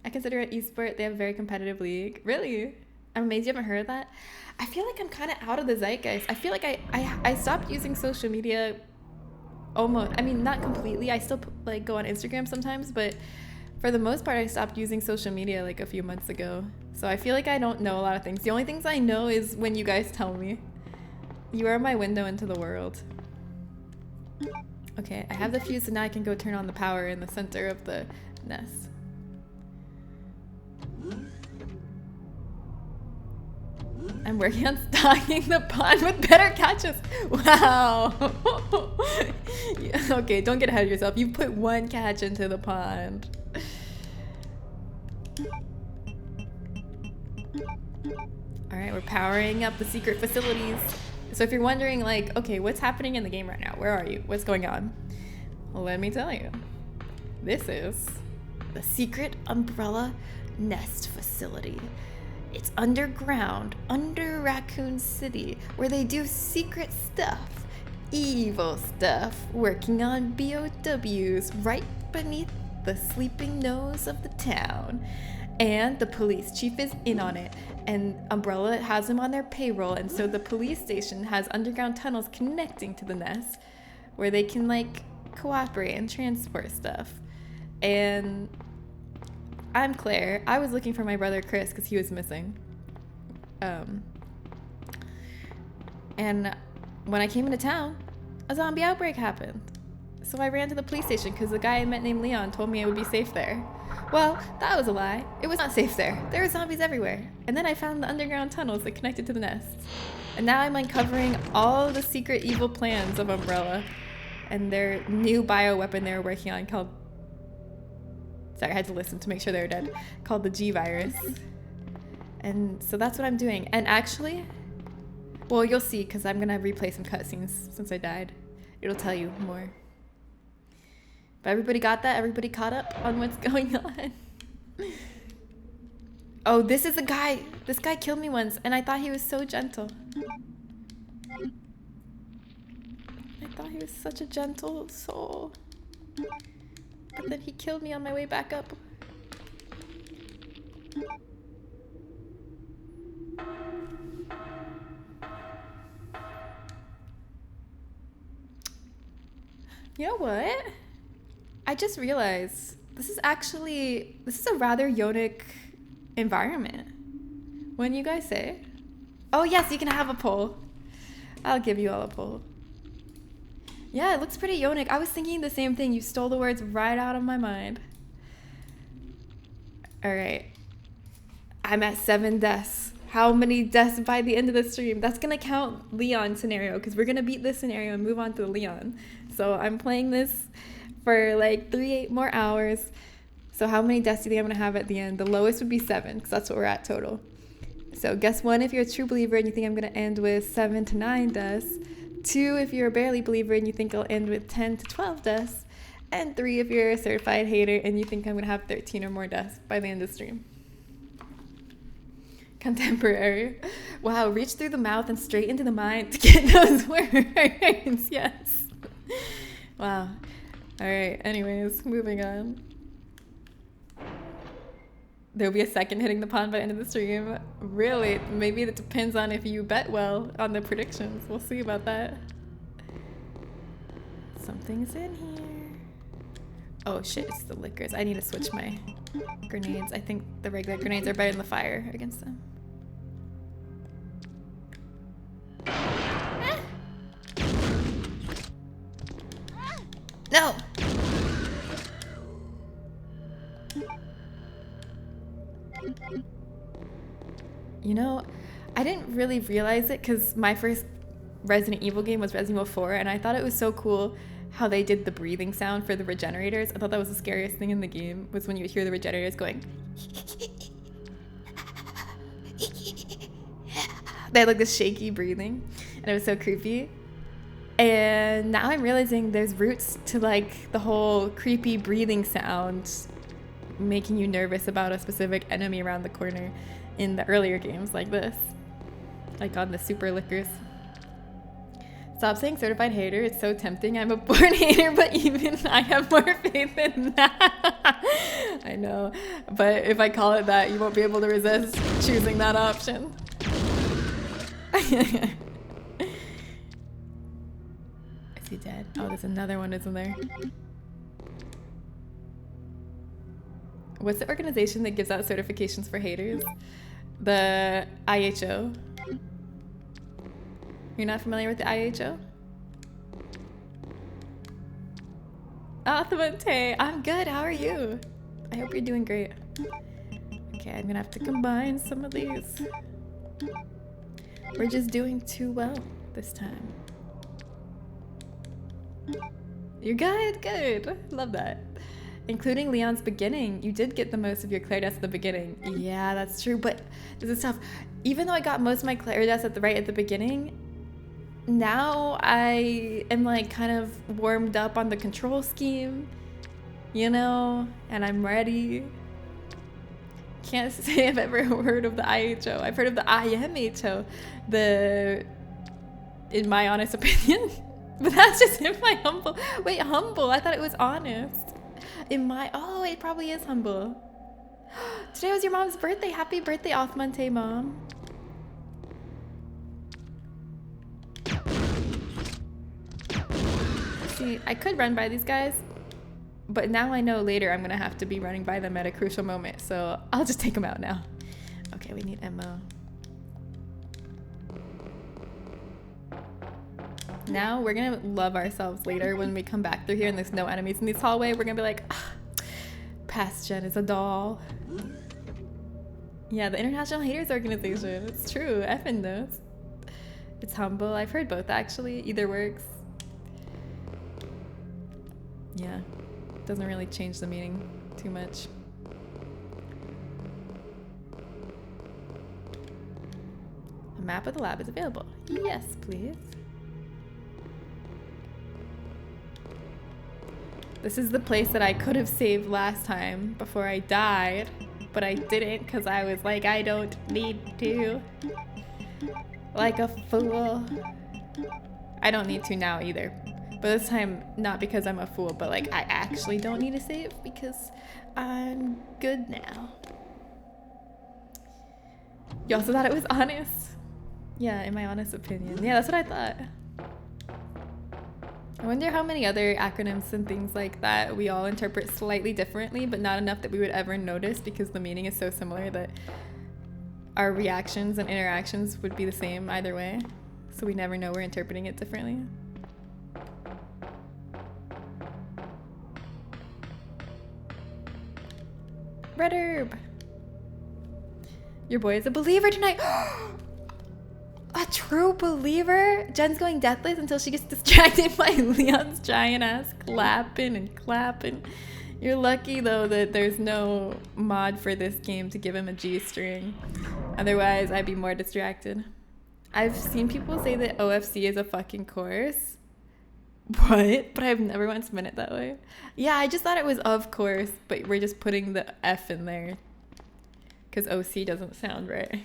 Speaker 1: I consider it esport. They have a very competitive league. Really? I'm amazed you haven't heard of that. I feel like I'm kind of out of the zeitgeist. I feel like I stopped using social media almost. I mean, not completely. I still like go on Instagram sometimes, but for the most part, I stopped using social media like a few months ago. So I feel like I don't know a lot of things. The only things I know is when you guys tell me. You are my window into the world. Okay, I have the fuse, so now I can go turn on the power in the center of the nest. I'm working on stocking the pond with better catches. Wow. Yeah, okay, don't get ahead of yourself. You put 1 catch into the pond. All right, we're powering up the secret facilities. So if you're wondering, like, okay, what's happening in the game right now? Where are you? What's going on? Well, let me tell you. This is the secret Umbrella Nest facility. It's underground, under Raccoon City, where they do secret stuff, evil stuff, working on BOWs right beneath the sleeping nose of the town. And the police chief is in on it, and Umbrella has him on their payroll, and so the police station has underground tunnels connecting to the nest where they can, like, cooperate and transport stuff. And I'm Claire. I was looking for my brother Chris because he was missing. And when I came into town, a zombie outbreak happened. So I ran to the police station because the guy I met named Leon told me it would be safe there. Well, that was a lie. It was not safe there. There were zombies everywhere. And then I found the underground tunnels that connected to the nest. And now I'm uncovering all the secret evil plans of Umbrella and their new bioweapon they were working on called... Sorry, I had to listen to make sure they were dead. Called the G virus. And so that's what I'm doing. And actually, well, you'll see because I'm going to replay some cutscenes since I died. It'll tell you more. But everybody got that? Everybody caught up on what's going on? Oh, this is a guy. This guy killed me once, and I thought he was so gentle. I thought he was such a gentle soul. But then he killed me on my way back up. You know what? I just realized this is a rather Yonic environment. Wouldn't you guys say? Oh yes, you can have a poll. I'll give you all a poll. Yeah, it looks pretty Yonic. I was thinking the same thing. You stole the words right out of my mind. All right. I'm at 7 deaths. How many deaths by the end of the stream? That's going to count Leon scenario because we're going to beat this scenario and move on to the Leon. So I'm playing this for like 3 more hours. So how many deaths do you think I'm going to have at the end? The lowest would be 7 because that's what we're at total. So guess 1 if you're a true believer and you think I'm going to end with 7 to 9 deaths. 2 if you're a barely believer and you think I'll end with 10 to 12 deaths. And 3 if you're a certified hater and you think I'm going to have 13 or more deaths by the end of the stream. Contemporary. Wow, reach through the mouth and straight into the mind to get those words. Yes. Wow. All right, anyways, moving on. There'll be a second hitting the pond by the end of the stream. Really, maybe it depends on if you bet well on the predictions. We'll see about that. Something's in here. Oh shit, it's the liquors. I need to switch my grenades. I think the regular grenades are better than the fire against them. Ah! No! You know, I didn't really realize it because my first Resident Evil game was Resident Evil 4, and I thought it was so cool how they did the breathing sound for the regenerators. I thought that was the scariest thing in the game, was when you would hear the regenerators going. They had like this shaky breathing, and it was so creepy. And now I'm realizing there's roots to like the whole creepy breathing sound making you nervous about a specific enemy around the corner in the earlier games like this, like on the super liquors. Stop saying certified hater. It's so tempting. I'm a born hater, but even I have more faith in that. I know, but if I call it that, you won't be able to resist choosing that option. Is he dead? Oh, there's another one, isn't there? What's the organization that gives out certifications for haters? The IHO. You're not familiar with the IHO? Athamante, I'm good. How are you? I hope you're doing great. Okay, I'm gonna have to combine some of these. We're just doing too well this time. You're good, good. Love that. Including Leon's beginning. You did get the most of your Claritas at the beginning. Yeah, that's true. But this is tough. Even though I got most of my Claritas right at the beginning, now I am like kind of warmed up on the control scheme, you know, and I'm ready. Can't say I've ever heard of the IHO. I've heard of the IMHO, in my honest opinion. But that's just in my humble. Wait, humble. I thought it was honest. Oh, it probably is humble. Today was your mom's birthday. Happy birthday, Othmonte, Mom. See, I could run by these guys, but now I know later I'm gonna have to be running by them at a crucial moment, so I'll just take them out now. Okay, we need ammo. Now we're gonna love ourselves later when we come back through here and there's no enemies in this hallway. We're gonna be like, ah, past gen is a doll. Yeah, the International Haters Organization. It's true. Effing knows. It's humble. I've heard both actually. Either works. Yeah. Doesn't really change the meaning too much. A map of the lab is available. Yes, please. This is the place that I could have saved last time before I died, but I didn't because I was like, I don't need to. Like a fool. I don't need to now either. But this time, not because I'm a fool, but like I actually don't need to save because I'm good now. You also thought it was honest? Yeah, in my honest opinion. Yeah, that's what I thought. I wonder how many other acronyms and things like that we all interpret slightly differently, but not enough that we would ever notice because the meaning is so similar that our reactions and interactions would be the same either way. So we never know we're interpreting it differently. Red herb. Your boy is a believer tonight. A true believer? Jen's going deathless until she gets distracted by Leon's giant ass clapping and clapping. You're lucky though that there's no mod for this game to give him a G-string. Otherwise, I'd be more distracted. I've seen people say that OFC is a fucking course. What? But I've never once meant it that way. Yeah, I just thought it was of course, but we're just putting the F in there. Because OC doesn't sound right.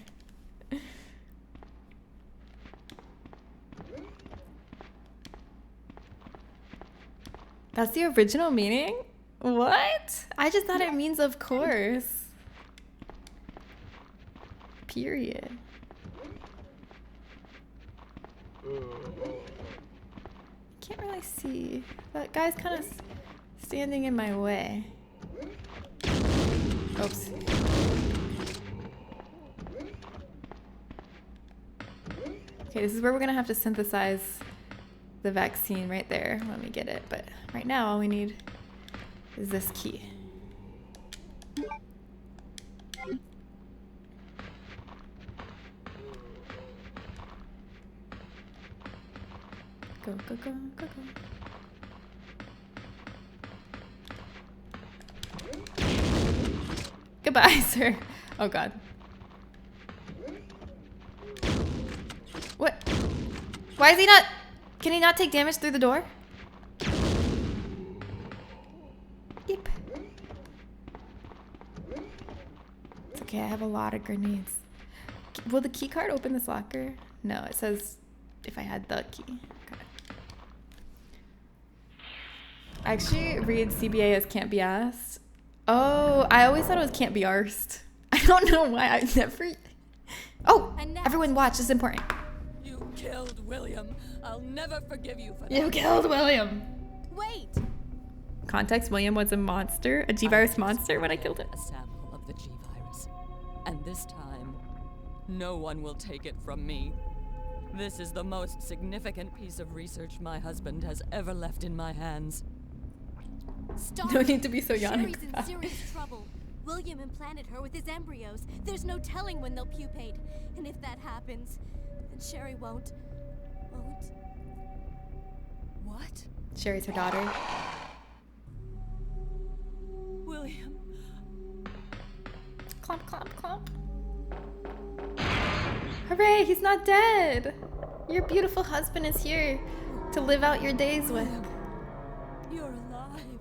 Speaker 1: That's the original meaning? What? I just thought it means of course. Period. Can't really see. That guy's kind of standing in my way. Oops. Okay, this is where we're gonna have to synthesize the vaccine right there. Let me get it, but right now all we need is this key. Go, go, go, go, go. Goodbye, sir. Oh god. What? Why is he not? Can he not take damage through the door? Yep. It's okay, I have a lot of grenades. Will the key card open this locker? No, it says if I had the key. Okay. I actually read CBA as can't be asked. Oh, I always thought it was can't be arsed. I don't know why I never... Oh, everyone watch, this is important.
Speaker 3: You killed William. I'll never forgive you for that.
Speaker 1: You killed William.
Speaker 3: Wait.
Speaker 1: Context, William was a monster, a G-virus monster when I killed it.
Speaker 3: A sample of the G-virus. And this time, no one will take it from me. This is the most significant piece of research my husband has ever left in my hands.
Speaker 4: Stop.
Speaker 1: No need to be so young.
Speaker 4: Sherry's in serious trouble. William implanted her with his embryos. There's no telling when they'll pupate. And if that happens, then Sherry won't.
Speaker 3: What?
Speaker 1: Sherry's her daughter. clomp, clomp, clomp. Hooray, he's not dead. Your beautiful husband is here to live out your days with.
Speaker 3: You're alive.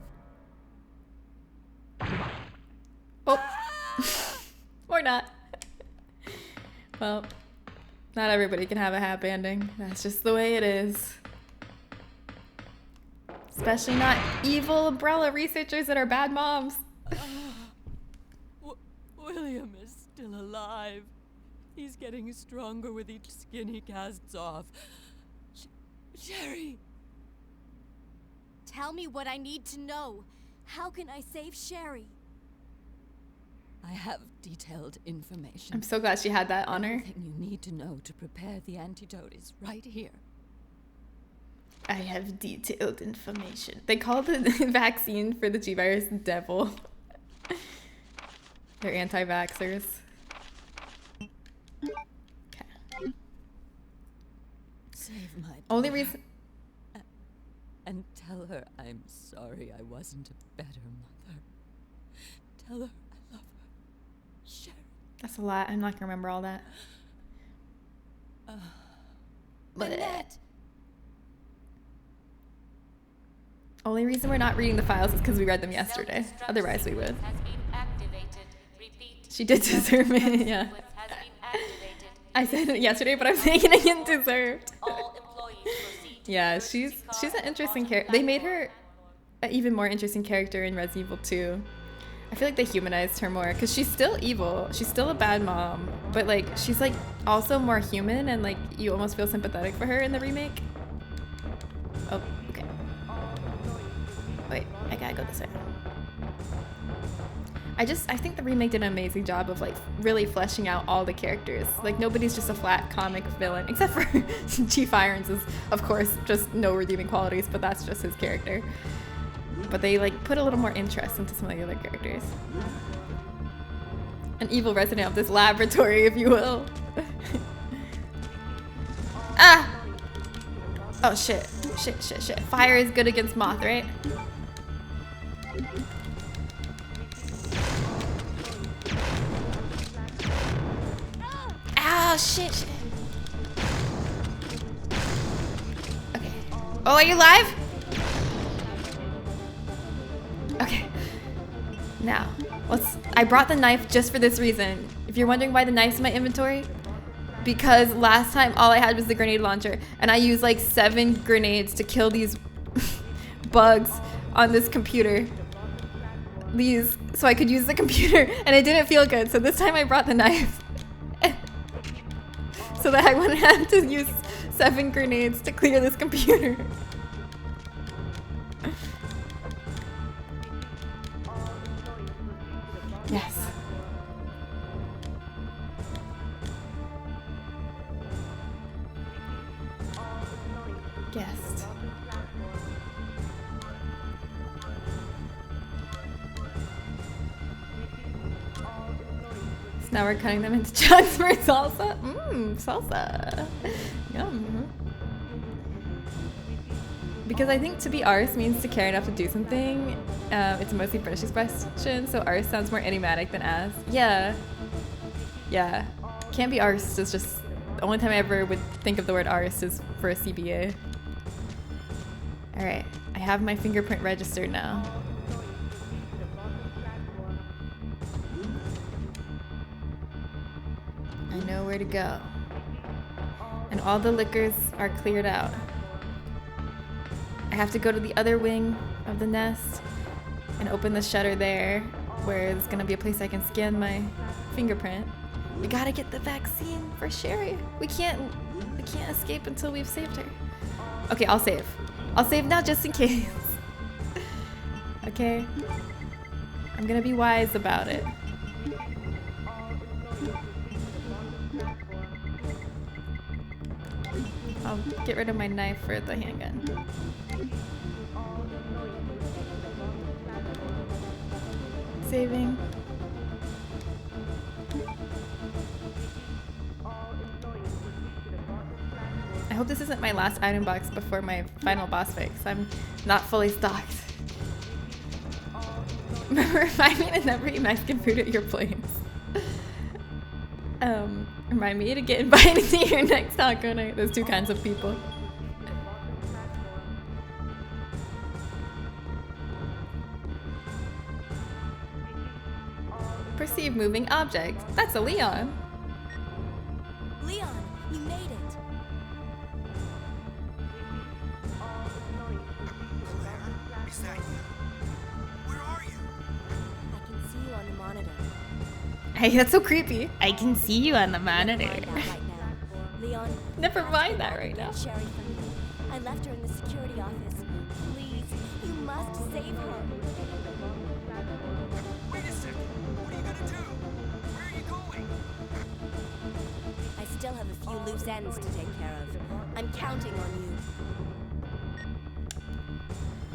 Speaker 1: Oh. Or not. Well, not everybody can have a happy ending. That's just the way it is. Especially not evil umbrella researchers that are bad moms.
Speaker 3: William is still alive. He's getting stronger with each skin he casts off. Sherry!
Speaker 4: Tell me what I need to know. How can I save Sherry?
Speaker 3: I have detailed information.
Speaker 1: I'm so glad she had that on her.
Speaker 3: Everything you need to know to prepare the antidote is right here.
Speaker 1: I have detailed information. They call the vaccine for the G virus devil. They're anti-vaxxers. Okay.
Speaker 3: Save my
Speaker 1: Only
Speaker 3: daughter.
Speaker 1: reason...
Speaker 3: And tell her I'm sorry I wasn't a better mother. Tell her I love her. Sherry.
Speaker 1: That's a lot. I'm not gonna remember all that.
Speaker 4: Annette!
Speaker 1: Only reason we're not reading the files is because we read them yesterday. Otherwise we would. She did deserve it, yeah. I said it yesterday, but I'm saying it again, deserved. Yeah, she's an interesting character. They made her an even more interesting character in Resident Evil 2. I feel like they humanized her more because she's still evil. She's still a bad mom, but like she's like also more human and like you almost feel sympathetic for her in the remake. Oh, okay. Wait, I gotta go this way. I think the remake did an amazing job of like really fleshing out all the characters. Like nobody's just a flat comic villain, except for Chief Irons is of course just no redeeming qualities, but that's just his character. But they like put a little more interest into some of the other characters. An evil resident of this laboratory, if you will. Ah! Oh shit. Shit, shit, shit. Fire is good against moth, right? Oh shit, shit. Okay. Oh, are you live? Okay. Now, I brought the knife just for this reason. If you're wondering why the knife's in my inventory, because last time all I had was the grenade launcher, and I used like 7 grenades to kill these bugs on this computer. So I could use the computer, and it didn't feel good. So this time I brought the knife. So that I wouldn't have to use 7 grenades to clear this computer. Yes. Guest. So now we're cutting them into chunks for salsa. Mmm, salsa. Yum. Because I think to be arse means to care enough to do something. It's a mostly British expression, so arse sounds more enigmatic than as. Yeah. Yeah. Can't be arse is just... The only time I ever would think of the word arse is for a CBA. Alright. I have my fingerprint registered now. I know where to go. And all the liquors are cleared out. I have to go to the other wing of the nest and open the shutter there, where there's gonna be a place I can scan my fingerprint. We gotta get the vaccine for Sherry. We can't escape until we've saved her. Okay, I'll save. I'll save now just in case. Okay? I'm gonna be wise about it. I'll get rid of my knife for the handgun. Saving. I hope this isn't my last item box before my final boss fight, 'cause I'm not fully stocked. Remember, remind me to never eat Mexican food at your place. Remind me to get invited to your next taco night. There's two kinds of people. Perceive moving object. That's a Leon.
Speaker 4: Leon, you made it.
Speaker 5: Claire, is that you? Where are you?
Speaker 4: I can see you on the monitor.
Speaker 1: Hey, that's so creepy. I can see you on the monitor.
Speaker 4: Find out right now. Leon,
Speaker 1: Never mind that right now.
Speaker 4: Sherry from me. I left her in the security office. Please, you must save her.
Speaker 5: Wait a second. What are you gonna do? Where are you going?
Speaker 4: I still have a few loose ends to take care of. I'm counting on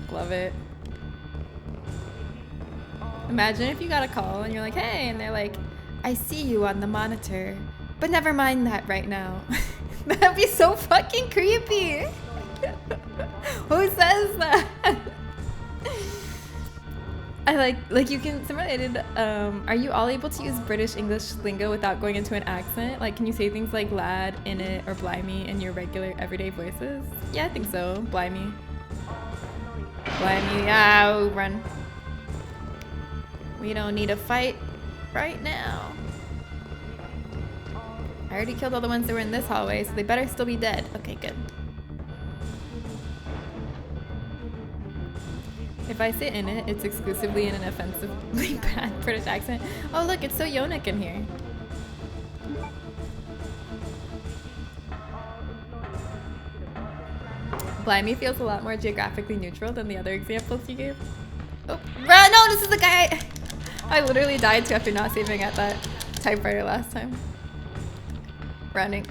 Speaker 4: you.
Speaker 1: Love it. Imagine if you got a call and you're like, hey, and they're like, I see you on the monitor, but never mind that right now. That'd be so fucking creepy. Who says that? I like you can, someone added, are you all able to use British English lingo without going into an accent? Like, can you say things like lad, in it, or blimey in your regular everyday voices? Yeah, I think so. Blimey. Blimey, yeah, run. We don't need a fight right now. I already killed all the ones that were in this hallway, so they better still be dead. Okay, good. If I say in it, it's exclusively in an offensively bad British accent. Oh look, it's so Yonic in here. Blimey feels a lot more geographically neutral than the other examples you gave. Oh, run! No, this is the guy I literally died to after not saving at that typewriter last time. Running.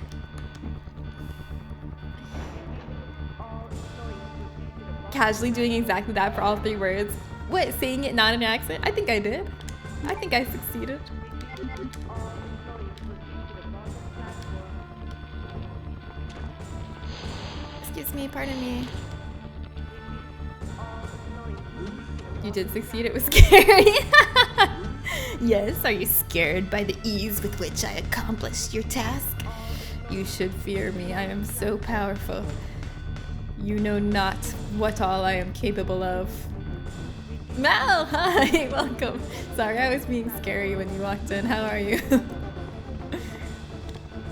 Speaker 1: Casually doing exactly that for all 3 words. What, saying it not in an accent? I think I did. I think I succeeded. Excuse me, pardon me. You did succeed, it was scary. Yes, are you scared by the ease with which I accomplished your task? You should fear me, I am so powerful. You know not what all I am capable of. Mal, hi, welcome. Sorry, I was being scary when you walked in. How are you?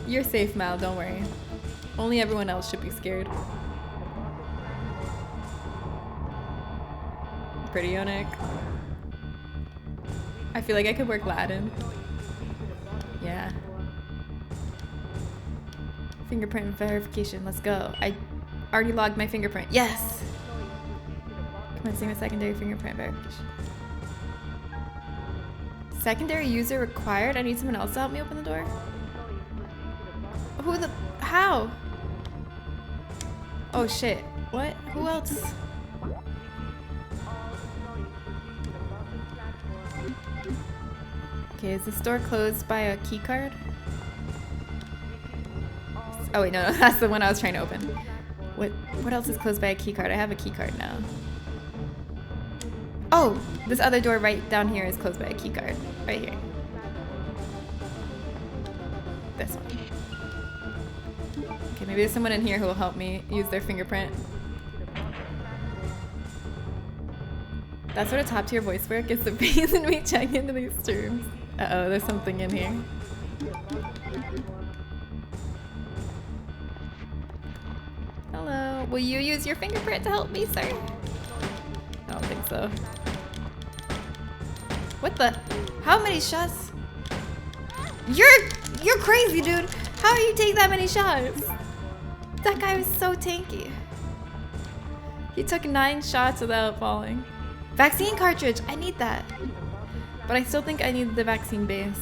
Speaker 1: You're safe, Mal, don't worry. Only everyone else should be scared. Pretty Yonic. I feel like I could work Latin. Yeah. Fingerprint verification, let's go. I already logged my fingerprint. Yes! Commencing with secondary fingerprint verification. Secondary user required? I need someone else to help me open the door? Who the... How? Oh shit. What? Who else? Okay, is the store closed by a key card? Oh wait, no, that's the one I was trying to open. What else is closed by a key card? I have a key card now. Oh, this other door right down here is closed by a key card. Right here. This one. Okay, maybe there's someone in here who will help me use their fingerprint. That sort of top tier voice work is the reason we check into these streams. Uh-oh, there's something in here. Hello, will you use your fingerprint to help me, sir? I don't think so. What the? How many shots? You're crazy, dude. How do you take that many shots? That guy was so tanky. He took 9 shots without falling. Vaccine cartridge, I need that. But I still think I need the vaccine base.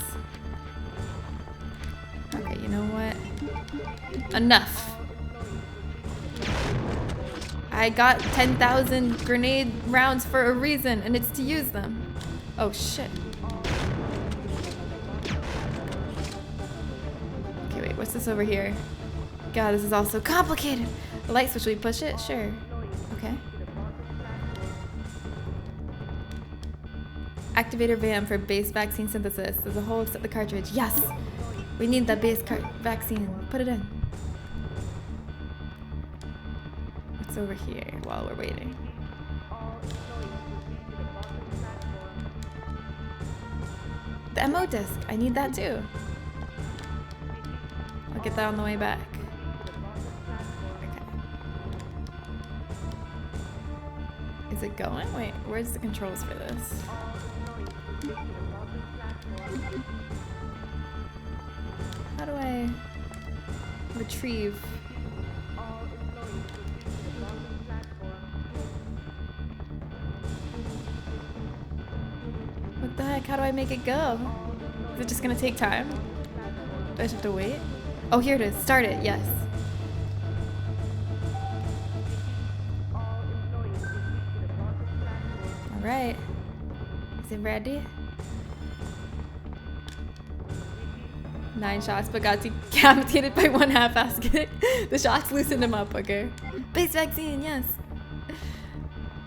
Speaker 1: Okay, you know what? Enough. I got 10,000 grenade rounds for a reason, and it's to use them. Oh shit. Okay, wait, what's this over here? God, this is all so complicated. The light switch, will you push it? Sure. Okay. Activator VAM for base vaccine synthesis. There's a hole except the cartridge. Yes! We need the base vaccine. Put it in. It's over here while we're waiting. The MO disc. I need that too. I'll get that on the way back. Okay. Is it going? Wait, where's the controls for this? How do I retrieve? What the heck? How do I make it go? Is it just gonna take time? Do I just have to wait? Oh, here it is. Start it. Yes. All right. Is it ready? 9 shots, but got decapitated by 1 half-basket. The shots loosened him up, okay? Base vaccine, yes.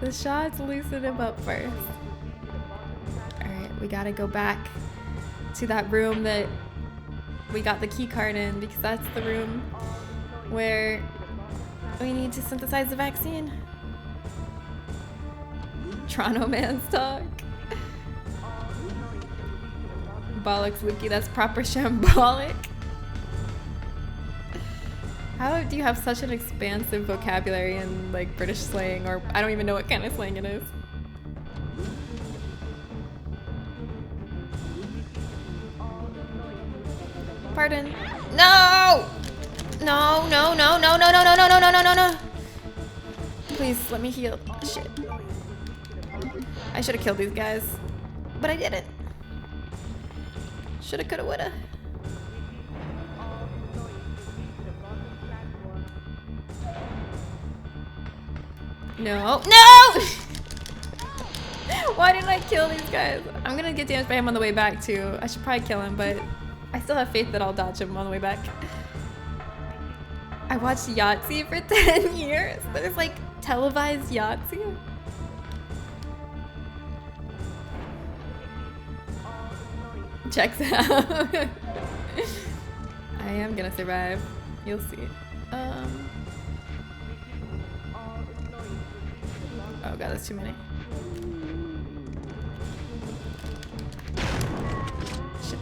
Speaker 1: The shots loosened him up first. Alright, we gotta go back to that room that we got the key card in, because that's the room where we need to synthesize the vaccine. Toronto man's talk. Bollocks, Lukey, that's proper shambolic. How do you have such an expansive vocabulary in like British slang, or I don't even know what kind of slang it is. Pardon. No! No, no, no, no, no, no, no, no, no, no, no, no, no. Please let me heal. Shit. I should have killed these guys, but I didn't. Shoulda, coulda, woulda. No. No! Why didn't I kill these guys? I'm gonna get damaged by him on the way back too. I should probably kill him, but I still have faith that I'll dodge him on the way back. I watched Yahtzee for 10 years. There's like televised Yahtzee. Checks out. I am gonna survive. You'll see. Oh god, that's too many. Shit.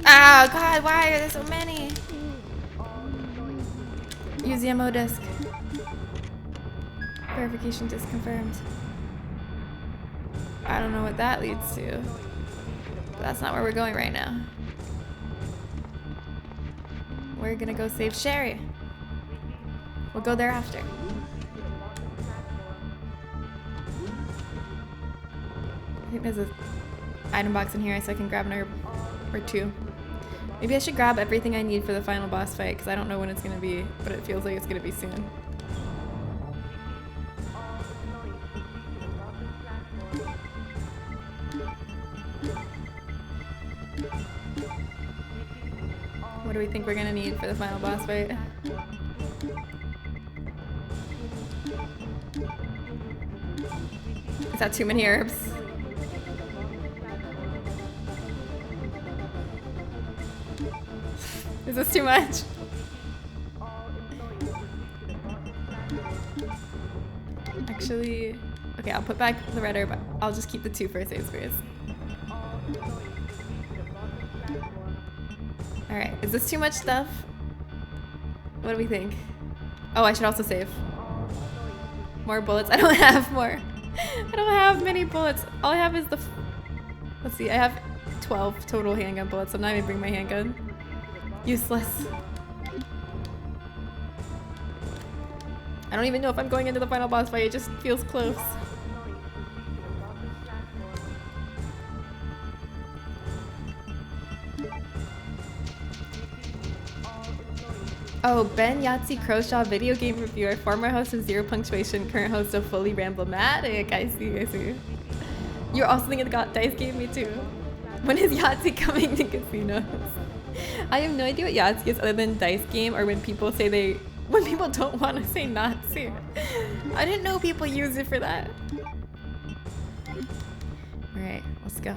Speaker 1: Oh god, why are there so many? Use the MO disc. Verification disconfirmed. I don't know what that leads to. But that's not where we're going right now. We're gonna go save Sherry. We'll go there after. I think there's an item box in here so I can grab an herb or 2. Maybe I should grab everything I need for the final boss fight because I don't know when it's gonna be, but it feels like it's gonna be soon. What do we think we're gonna need for the final boss fight? Is that too many herbs? Is this too much? Actually, okay, I'll put back the red herb. I'll just keep the 2 first aid sprays. Alright, is this too much stuff? What do we think? Oh, I should also save. More bullets. I don't have more. I don't have many bullets. All I have is the... Let's see, I have 12 total handgun bullets. I'm not even bringing my handgun. Useless. I don't even know if I'm going into the final boss fight. It just feels close. Oh, Ben Yahtzee Croshaw, video game reviewer, former host of Zero Punctuation, current host of Fully Ramblematic. I see, I see. You're also thinking of Dice Game? Me too. When is Yahtzee coming to casinos? I have no idea what Yahtzee is other than Dice Game, or when people say when people don't want to say Nazi. I didn't know people use it for that. Alright, let's go.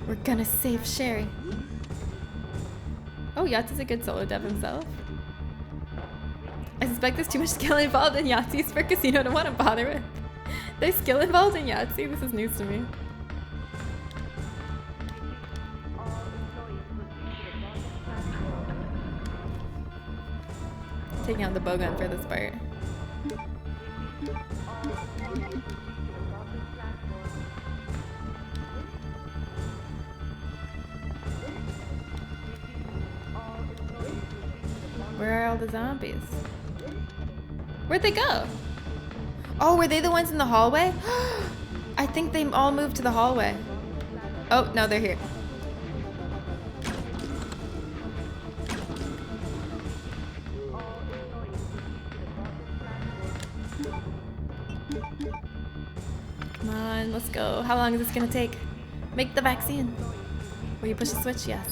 Speaker 1: We're gonna save Sherry. Oh, Yahtzee's a good solo dev himself. I suspect there's too much skill involved in Yahtzee's for Casino to want to bother with. There's skill involved in Yahtzee? This is news to me. Taking out the bowgun for this part. Where are all the zombies? Where'd they go? Oh, were they the ones in the hallway? I think they all moved to the hallway. Oh, no, they're here. Come on, let's go. How long is this gonna take? Make the vaccine. Will you push the switch? Yes.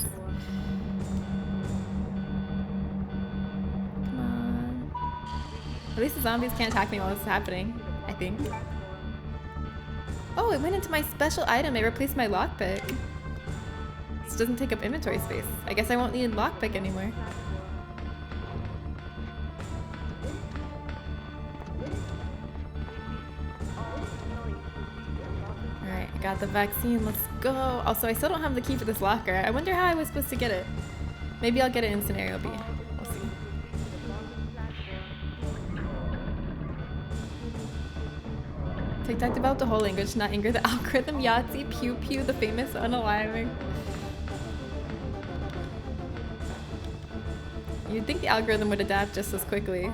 Speaker 1: At least the zombies can't attack me while this is happening, I think. Oh, it went into my special item. It replaced my lockpick. This doesn't take up inventory space. I guess I won't need lockpick anymore. Alright, I got the vaccine. Let's go. Also, I still don't have the key for this locker. I wonder how I was supposed to get it. Maybe I'll get it in scenario B. We'll see. TikTok developed a whole language to not anger the algorithm. Yahtzee, pew pew, the famous unaliving. You'd think the algorithm would adapt just as quickly.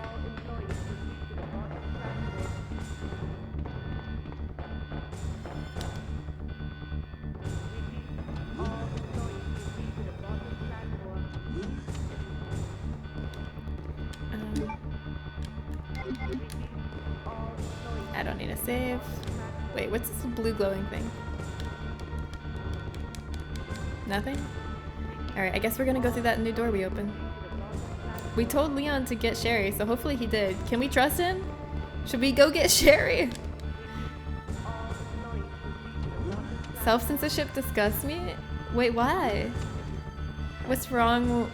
Speaker 1: I don't need a save. Wait, what's this blue glowing thing? Nothing? Alright, I guess we're gonna go through that new door we opened. We told Leon to get Sherry, so hopefully he did. Can we trust him? Should we go get Sherry? Self-censorship disgusts me? Wait, why? What's wrong?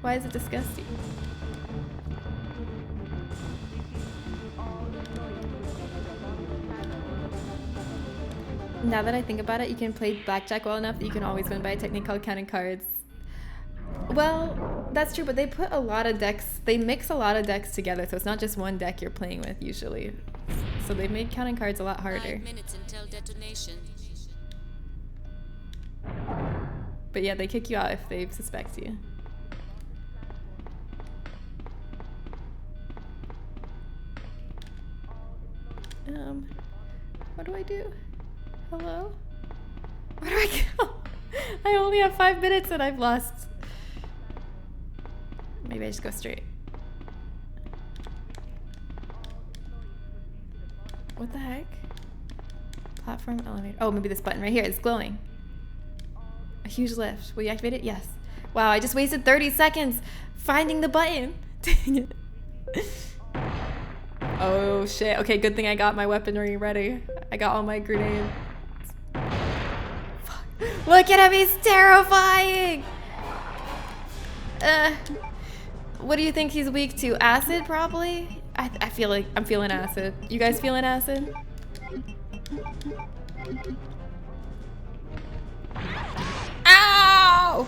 Speaker 1: Why is it disgusting? Now that I think about it, you can play blackjack well enough that you can always win by a technique called counting cards. Well, that's true, but they put a lot of decks, they mix a lot of decks together, so it's not just one deck you're playing with usually. So they made counting cards a lot harder.
Speaker 6: 5 minutes until detonation.
Speaker 1: But yeah, they kick you out if they suspect you. What do I do? Hello? Where do I go? I only have 5 minutes and I've lost. Maybe I just go straight. What the heck? Platform elevator. Oh, maybe this button right here. It's glowing. A huge lift. Will you activate it? Yes. Wow, I just wasted 30 seconds finding the button. Dang it. Oh shit. Okay, good thing I got my weaponry ready. I got all my grenades. Fuck. Look at him, he's terrifying! What do you think he's weak to? Acid, probably? I feel like I'm feeling acid. You guys feeling acid? Ow!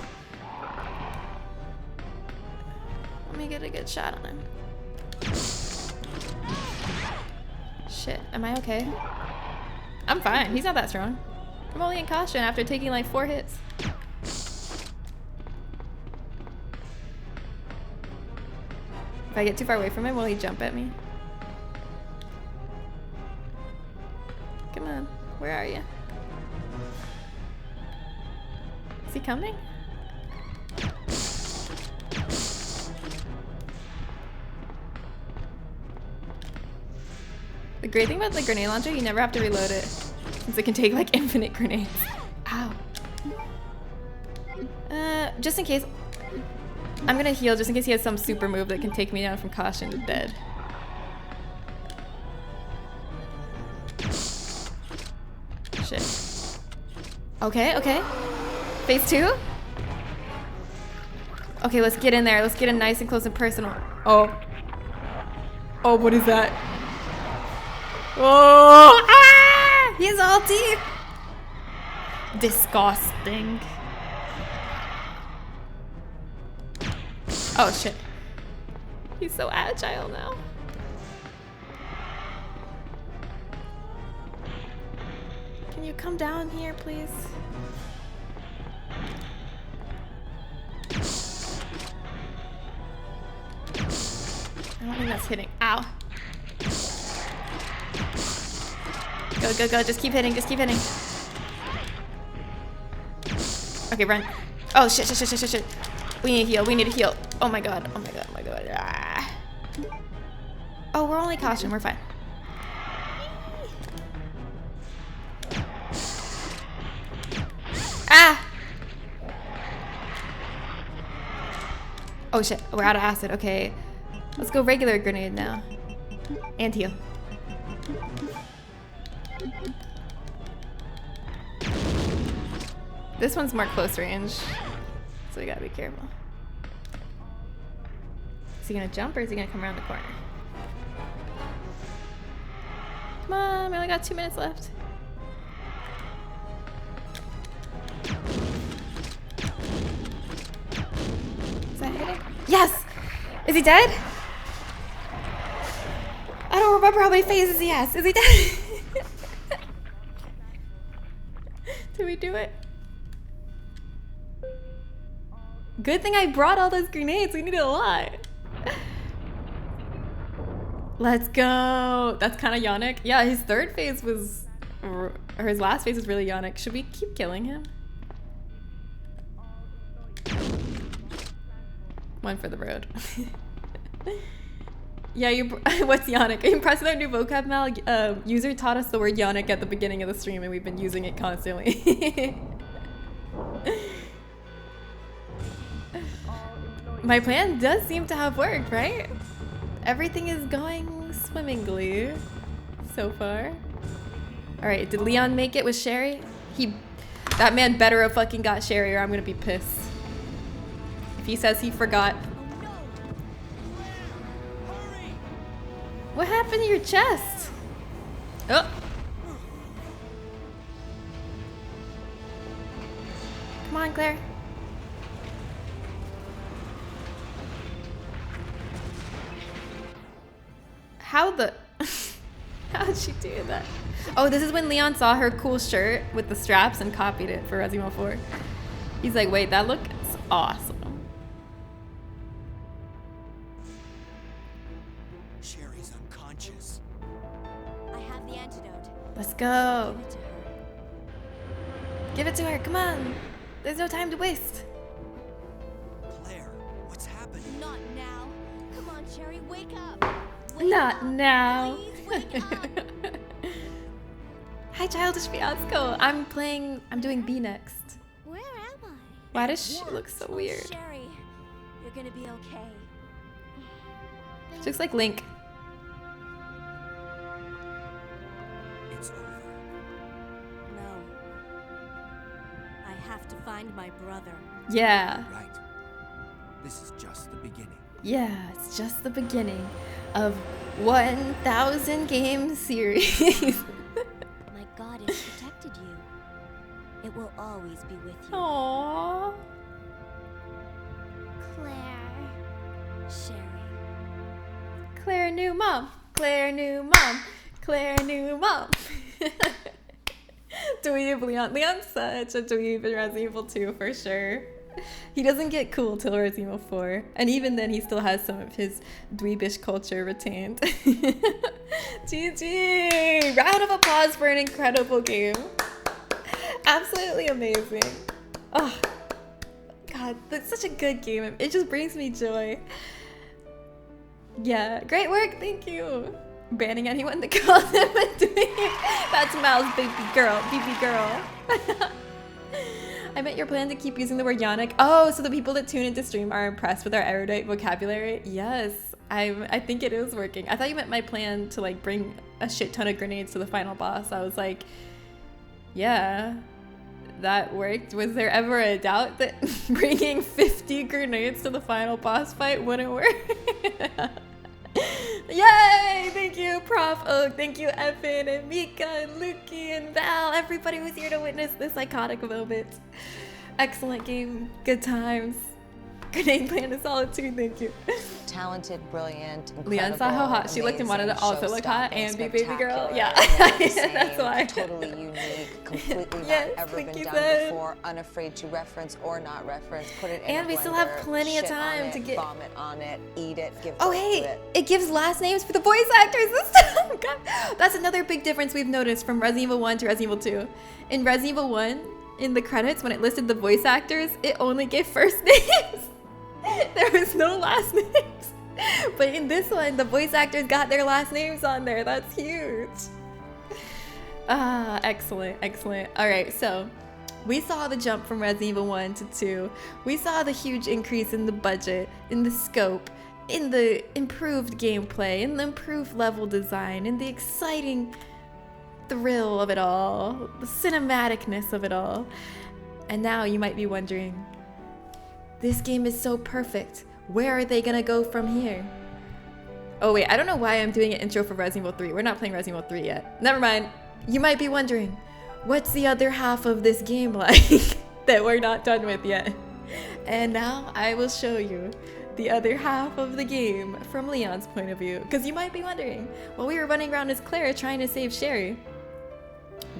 Speaker 1: Let me get a good shot on him. Shit, am I okay? I'm fine, he's not that strong. I'm only in caution after taking like 4 hits. If I get too far away from him, will he jump at me? Come on, where are you? Is he coming? The great thing about the grenade launcher, you never have to reload it, since it can take like infinite grenades. Ow. Just in case. I'm gonna heal just in case he has some super move that can take me down from caution to dead. Shit. Okay, okay. Phase 2? Okay, let's get in there. Let's get in nice and close and personal. Oh. Oh, what is that? Oh! Ah! He's ulti! Disgusting. Oh, shit. He's so agile now. Can you come down here, please? I don't think that's hitting. Ow. Go, go, go. Just keep hitting. Just keep hitting. Okay, run. Oh, shit, shit, shit, shit, shit, shit. We need to heal. We need to heal. Oh my god. Oh my god. Oh my god. Ah. Oh, we're only caution. We're fine. Ah! Oh shit. We're out of acid. Okay. Let's go regular grenade now. And heal. This one's more close range, so we gotta be careful. Is he gonna jump or is he gonna come around the corner? Come on, we only got 2 minutes left. Is that hitting? Yes! Is he dead? I don't remember how many phases he has. Is he dead? Did we do it? Good thing I brought all those grenades. We needed a lot. Let's go. That's kind of Yannick. Yeah, his third phase was, or his last phase was really Yannick. Should we keep killing him? One for the road. Yeah, what's Yannick? Impressed with our new vocab, Mal? User taught us the word Yannick at the beginning of the stream and we've been using it constantly. My plan does seem to have worked, right? Everything is going swimmingly so far. Alright, did Leon make it with Sherry? That man better have fucking got Sherry or I'm gonna be pissed. If he says he forgot. What happened to your chest? Oh. Come on, Claire. How'd she do that? Oh, this is when Leon saw her cool shirt with the straps and copied it for Resident Evil 4. He's like, wait, that looks awesome.
Speaker 5: Sherry's unconscious.
Speaker 4: I have the antidote.
Speaker 1: Let's go.
Speaker 4: Give it to her.
Speaker 1: Give it to her, come on. There's no time to waste.
Speaker 5: Claire, what's happening?
Speaker 4: Not now. Come on, Sherry, wake up. Wake
Speaker 1: Not
Speaker 4: up.
Speaker 1: now.
Speaker 4: Please wake up.
Speaker 1: Hi, Childish Fiasco. I'm doing B next.
Speaker 4: Where am I?
Speaker 1: Why does she look so
Speaker 4: Oh,
Speaker 1: weird?
Speaker 4: Sherry, you're gonna be okay.
Speaker 1: She looks like Link.
Speaker 5: It's over.
Speaker 4: No. I have to find my brother.
Speaker 1: Yeah.
Speaker 5: Right. This is just the beginning.
Speaker 1: Yeah, it's just the beginning of 1,000 game series.
Speaker 4: My God has protected you. It will always be with you.
Speaker 1: Aww.
Speaker 4: Claire. Sherry.
Speaker 1: Claire new mom. Claire new mom. Claire new mom. Dweeb Leon. Leon's such a dweeb in Resident Evil 2 for sure. He doesn't get cool till Resident Evil 4. And even then he still has some of his dweebish culture retained. GG! Round of applause for an incredible game. Absolutely amazing. Oh, God, that's such a good game. It just brings me joy. Yeah, great work, thank you. Banning anyone that calls him a dweeb. That's Mal's baby girl, I meant your plan to keep using the word Yannick. Oh, so the people that tune into stream are impressed with our erudite vocabulary? Yes, I think it is working. I thought you meant my plan to like bring a shit ton of grenades to the final boss. I was like, yeah, that worked. Was there ever a doubt that bringing 50 grenades to the final boss fight wouldn't work? Yay! Thank you, Prof Oak. Thank you, Evan and Mika and Lukey and Val. Everybody was here to witness this iconic moment. Excellent game. Good times. Grenade plan is solitude. Thank you.
Speaker 7: Talented, brilliant, incredible,
Speaker 1: Leon saw how hot she looked and wanted to also look hot and be baby girl. Yeah, that's why.
Speaker 7: Totally unique, completely
Speaker 1: Yes,
Speaker 7: not ever
Speaker 1: like
Speaker 7: been
Speaker 1: you
Speaker 7: done
Speaker 1: said.
Speaker 7: before, unafraid to reference or not reference. Put it in
Speaker 1: And
Speaker 7: a
Speaker 1: we still have
Speaker 7: blender,
Speaker 1: plenty of
Speaker 7: shit on
Speaker 1: time
Speaker 7: it,
Speaker 1: to get-
Speaker 7: vomit on it, eat it, give
Speaker 1: Oh
Speaker 7: birth to
Speaker 1: hey,
Speaker 7: it.
Speaker 1: it gives last names for the voice actors this time. God. That's another big difference we've noticed from Resident Evil 1 to Resident Evil 2. In Resident Evil 1, in the credits, when it listed the voice actors, it only gave first names. There was no last names. But in this one, the voice actors got their last names on there. That's huge. Ah, excellent, excellent. All right, so we saw the jump from Resident Evil 1 to 2. We saw the huge increase in the budget, in the scope, in the improved gameplay, in the improved level design, in the exciting thrill of it all, the cinematicness of it all. And now you might be wondering, this game is so perfect. Where are they gonna go from here? Oh wait, I don't know why I'm doing an intro for Resident Evil 3. We're not playing Resident Evil 3 yet. Never mind. You might be wondering, what's the other half of this game like that we're not done with yet? And now I will show you the other half of the game from Leon's point of view. Because you might be wondering, while we were running around as Claire trying to save Sherry,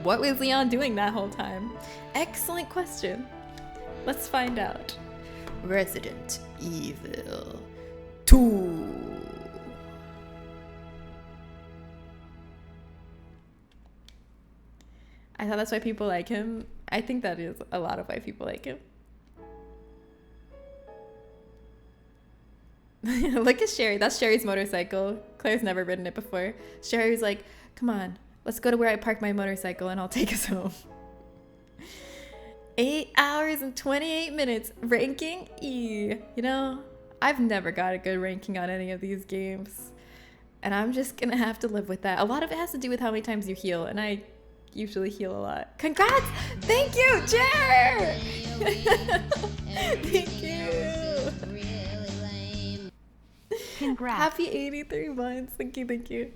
Speaker 1: what was Leon doing that whole time? Excellent question. Let's find out. Resident Evil 2. I thought that's why people like him. I think that is a lot of why people like him. Look at Sherry. That's Sherry's motorcycle. Claire's never ridden it before. Sherry's like, come on, let's go to where I park my motorcycle and I'll take us home. 8 hours and 28 minutes. Ranking E. You know, I've never got a good ranking on any of these games. And I'm just gonna have to live with that. A lot of it has to do with how many times you heal, and I usually heal a lot. Congrats! Thank you, Jer! Thank you!
Speaker 8: Congrats.
Speaker 1: Happy 83 months. Thank you, thank you.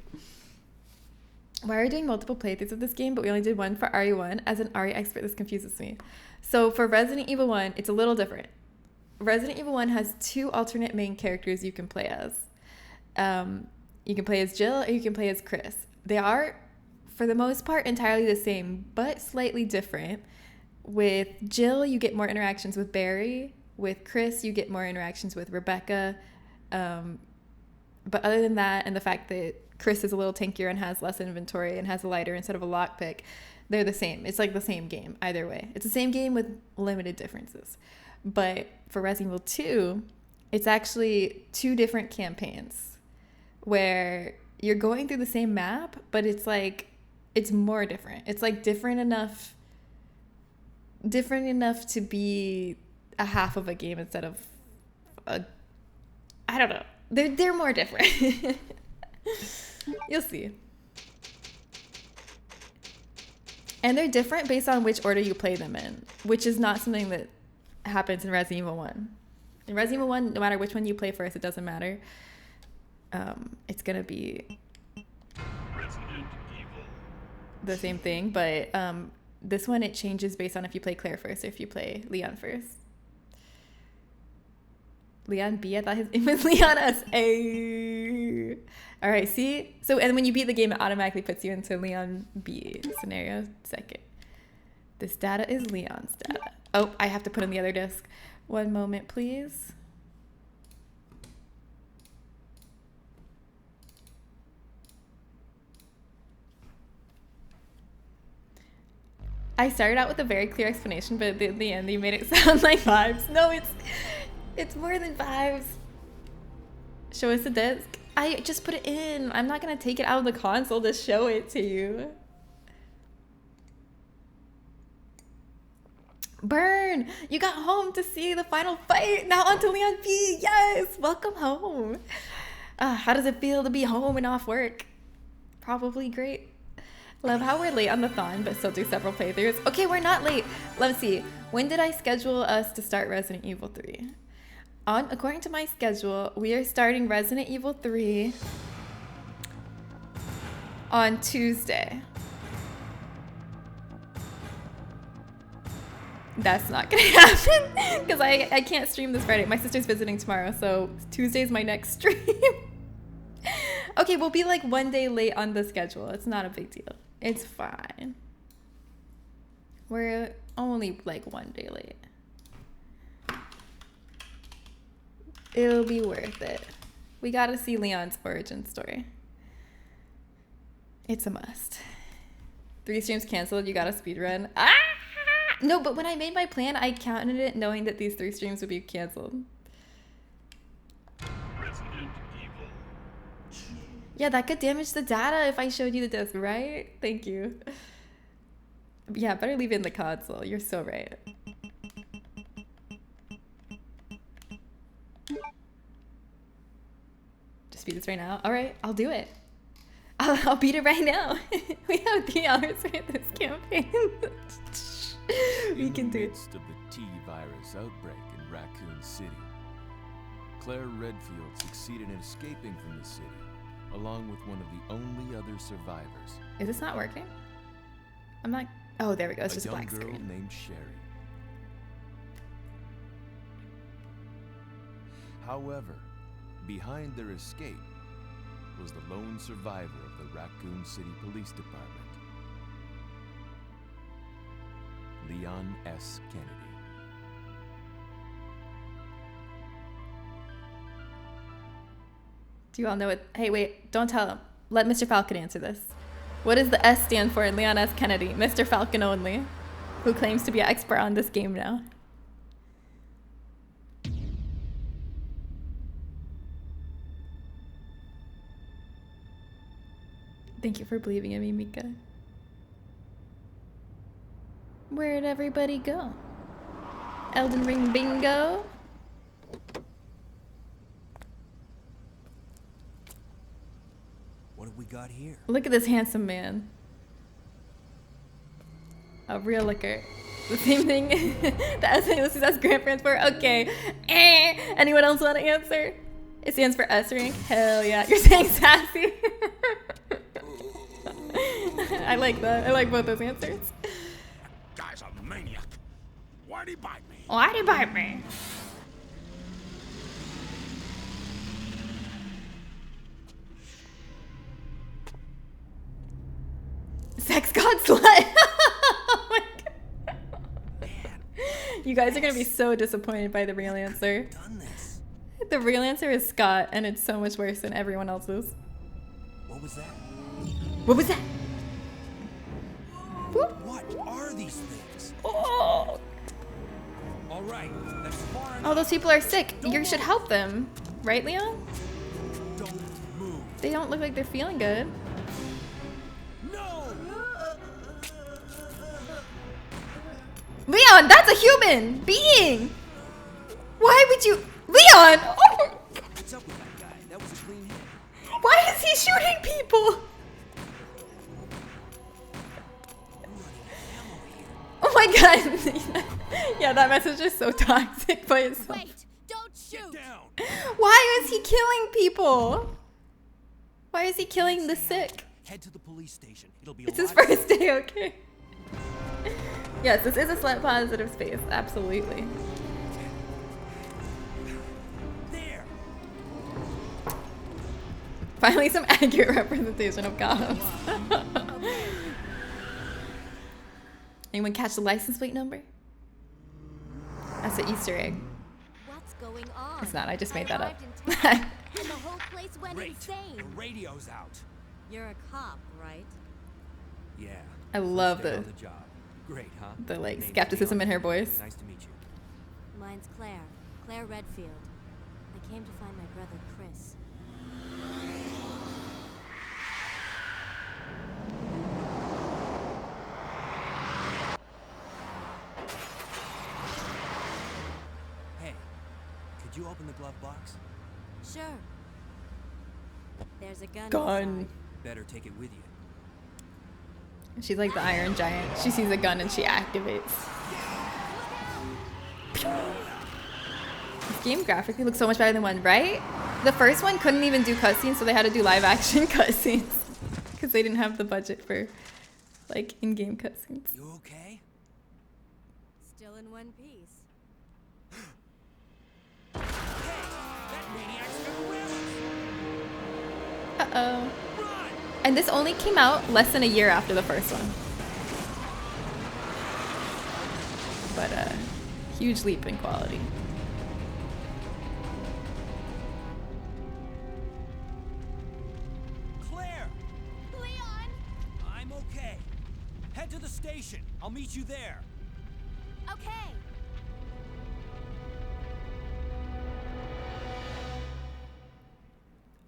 Speaker 1: Why are we doing multiple playthroughs of this game, but we only did one for RE1? As an RE expert, this confuses me. So for Resident Evil 1, it's a little different. Resident Evil 1 has 2 alternate main characters you can play as. You can play as Jill or you can play as Chris. They are, for the most part, entirely the same, but slightly different. With Jill, you get more interactions with Barry. With Chris, you get more interactions with Rebecca. But other than that, and the fact that Chris is a little tankier and has less inventory and has a lighter instead of a lockpick, they're the same. It's like the same game either way. It's the same game with limited differences. But for Resident Evil 2, it's actually 2 different campaigns where you're going through the same map, but it's like, it's more different. It's like different enough to be a half of a game instead of a, I don't know. They're more different. You'll see. And they're different based on which order you play them in, which is not something that happens in Resident Evil 1. In Resident Evil 1, no matter which one you play first, it doesn't matter. It's gonna be the same thing, but this one, it changes based on if you play Claire first or if you play Leon first. Leon B, I thought his name was Leon S. A. All right, see? So, and when you beat the game, it automatically puts you into Leon B scenario second. This data is Leon's data. Oh, I have to put in the other disc. One moment, please. I started out with a very clear explanation, but at the end, they made it sound like vibes. No, it's more than vibes. Show us the disc. I just put it in. I'm not going to take it out of the console to show it to you. Burn! You got home to see the final fight. Now on to Leon B. Yes! Welcome home. How does it feel to be home and off work? Probably great. Love how we're late on the thon, but still do several playthroughs. Okay, we're not late. Let's see. When did I schedule us to start Resident Evil 3? According to my schedule, we are starting Resident Evil 3 on Tuesday. That's not gonna happen because I can't stream this Friday. My sister's visiting tomorrow, so Tuesday's my next stream. Okay, we'll be like 1 day late on the schedule. It's not a big deal. It's fine. We're only like 1 day late. It'll be worth it. We gotta see Leon's origin story. It's a must. 3 streams canceled, you gotta speedrun. Ah! No, but when I made my plan, I counted it knowing that these 3 streams would be canceled.
Speaker 5: Resident Evil.
Speaker 1: Yeah, that could damage the data if I showed you the disc, right? Thank you. Yeah, better leave it in the console. You're so right. Just beat this right now. All right, I'll do it. I'll beat it right now. We have 3 hours for this campaign. We can do it.
Speaker 8: In the midst of the T-virus outbreak in Raccoon City, Claire Redfield succeeded in escaping from the city, along with one of the only other survivors.
Speaker 1: Is this not working? I'm not. Oh, there we go. It's just a
Speaker 8: young
Speaker 1: black
Speaker 8: girl
Speaker 1: screen.
Speaker 8: named Sherry. However, behind their escape was the lone survivor of the Raccoon City Police Department, Leon S. Kennedy.
Speaker 1: Do you all know it? Hey, wait, don't tell him. Let Mr. Falcon answer this. What does the S stand for in Leon S. Kennedy? Mr. Falcon only, who claims to be an expert on this game now. Thank you for believing in me, Mika. Where'd everybody go? Elden Ring bingo?
Speaker 5: What have we got here?
Speaker 1: Look at this handsome man. A real looker. The same thing that this is as grandparents for. Okay. Anyone else want to answer? It stands for S rank. Hell yeah. You're saying sassy. I like that. I like both those answers.
Speaker 5: Guy's a maniac. Why'd he bite me?
Speaker 1: Why'd he bite me? Sex god slut. Oh my God.
Speaker 5: Man,
Speaker 1: You guys are gonna be so disappointed by the real answer.
Speaker 5: done this.
Speaker 1: The real answer is Scott, and it's so much worse than everyone else's.
Speaker 5: What was that?
Speaker 1: What was that? Whoop.
Speaker 5: What are these things?
Speaker 1: Oh.
Speaker 5: All right, that's far enough.
Speaker 1: Oh, those people are sick. You should help them. Right, Leon?
Speaker 5: Don't move.
Speaker 1: They don't look like they're feeling good.
Speaker 5: No!
Speaker 1: Leon, that's a human being! Why would you... Leon! Oh.
Speaker 5: What's up with that guy? That was a clean hit.
Speaker 1: Why is he shooting people? Oh my God. Yeah, that message is so toxic by itself.
Speaker 4: Wait! Don't shoot!
Speaker 5: Get down.
Speaker 1: Why is he killing people? Why is he killing the sick?
Speaker 5: Head to the police station. It'll be a
Speaker 1: It's his
Speaker 5: lot
Speaker 1: first day, okay? Yes, this is a slut positive space, absolutely.
Speaker 5: there.
Speaker 1: Finally, some accurate representation of cops. Anyone catch the license plate number? That's an Easter egg.
Speaker 4: What's going on?
Speaker 1: It's not, I just made that up.
Speaker 4: arrived in town, and the whole place went
Speaker 5: Great.
Speaker 4: insane.
Speaker 5: The radio's out.
Speaker 4: You're a cop, right?
Speaker 5: Yeah.
Speaker 1: I love
Speaker 5: First day
Speaker 1: the
Speaker 5: on the job. Great, huh?
Speaker 1: the like
Speaker 5: Name's
Speaker 1: skepticism
Speaker 5: Leon.
Speaker 1: in her voice.
Speaker 5: Nice to meet you.
Speaker 4: Mine's Claire. Claire Redfield. I came to find my brother, Chris.
Speaker 5: you open the glove box?
Speaker 4: Sure. There's a gun.
Speaker 1: Gun.
Speaker 4: inside.
Speaker 5: Better take it with you.
Speaker 1: She's like the Iron Giant. She sees a gun and she activates. This game graphically looks so much better than one, right? The first one couldn't even do cutscenes, so they had to do live action cutscenes because they didn't have the budget for like in-game cutscenes.
Speaker 5: You okay?
Speaker 4: Still in one piece.
Speaker 5: That maniac's gonna arrest us!
Speaker 1: Uh-oh. And this only came out less than a year after the first one. But huge leap in quality.
Speaker 5: Claire!
Speaker 4: Leon!
Speaker 5: I'm okay. Head to the station. I'll meet you there.
Speaker 4: Okay.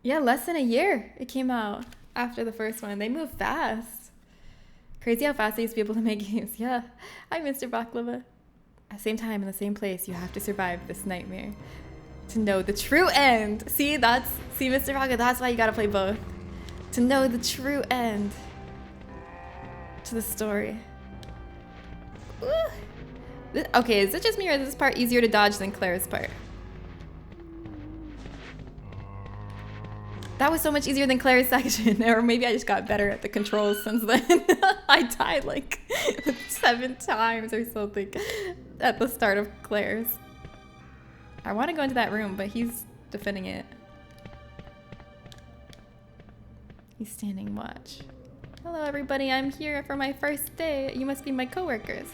Speaker 1: Yeah, less than a year it came out after the first one. They move fast. Crazy how fast they used to be able to make games. Yeah. Hi, Mr. Baklava. At the same time, in the same place, you have to survive this nightmare to know the true end. See, Mr. Baklava, that's why you gotta play both. To know the true end to the story. Ooh. Okay, is it just me or is this part easier to dodge than Claire's part? That was so much easier than Claire's section, or maybe I just got better at the controls since then. I died like 7 times or something at the start of Claire's. I want to go into that room, but he's defending it. He's standing watch. Hello everybody, I'm here for my first day. You must be my coworkers.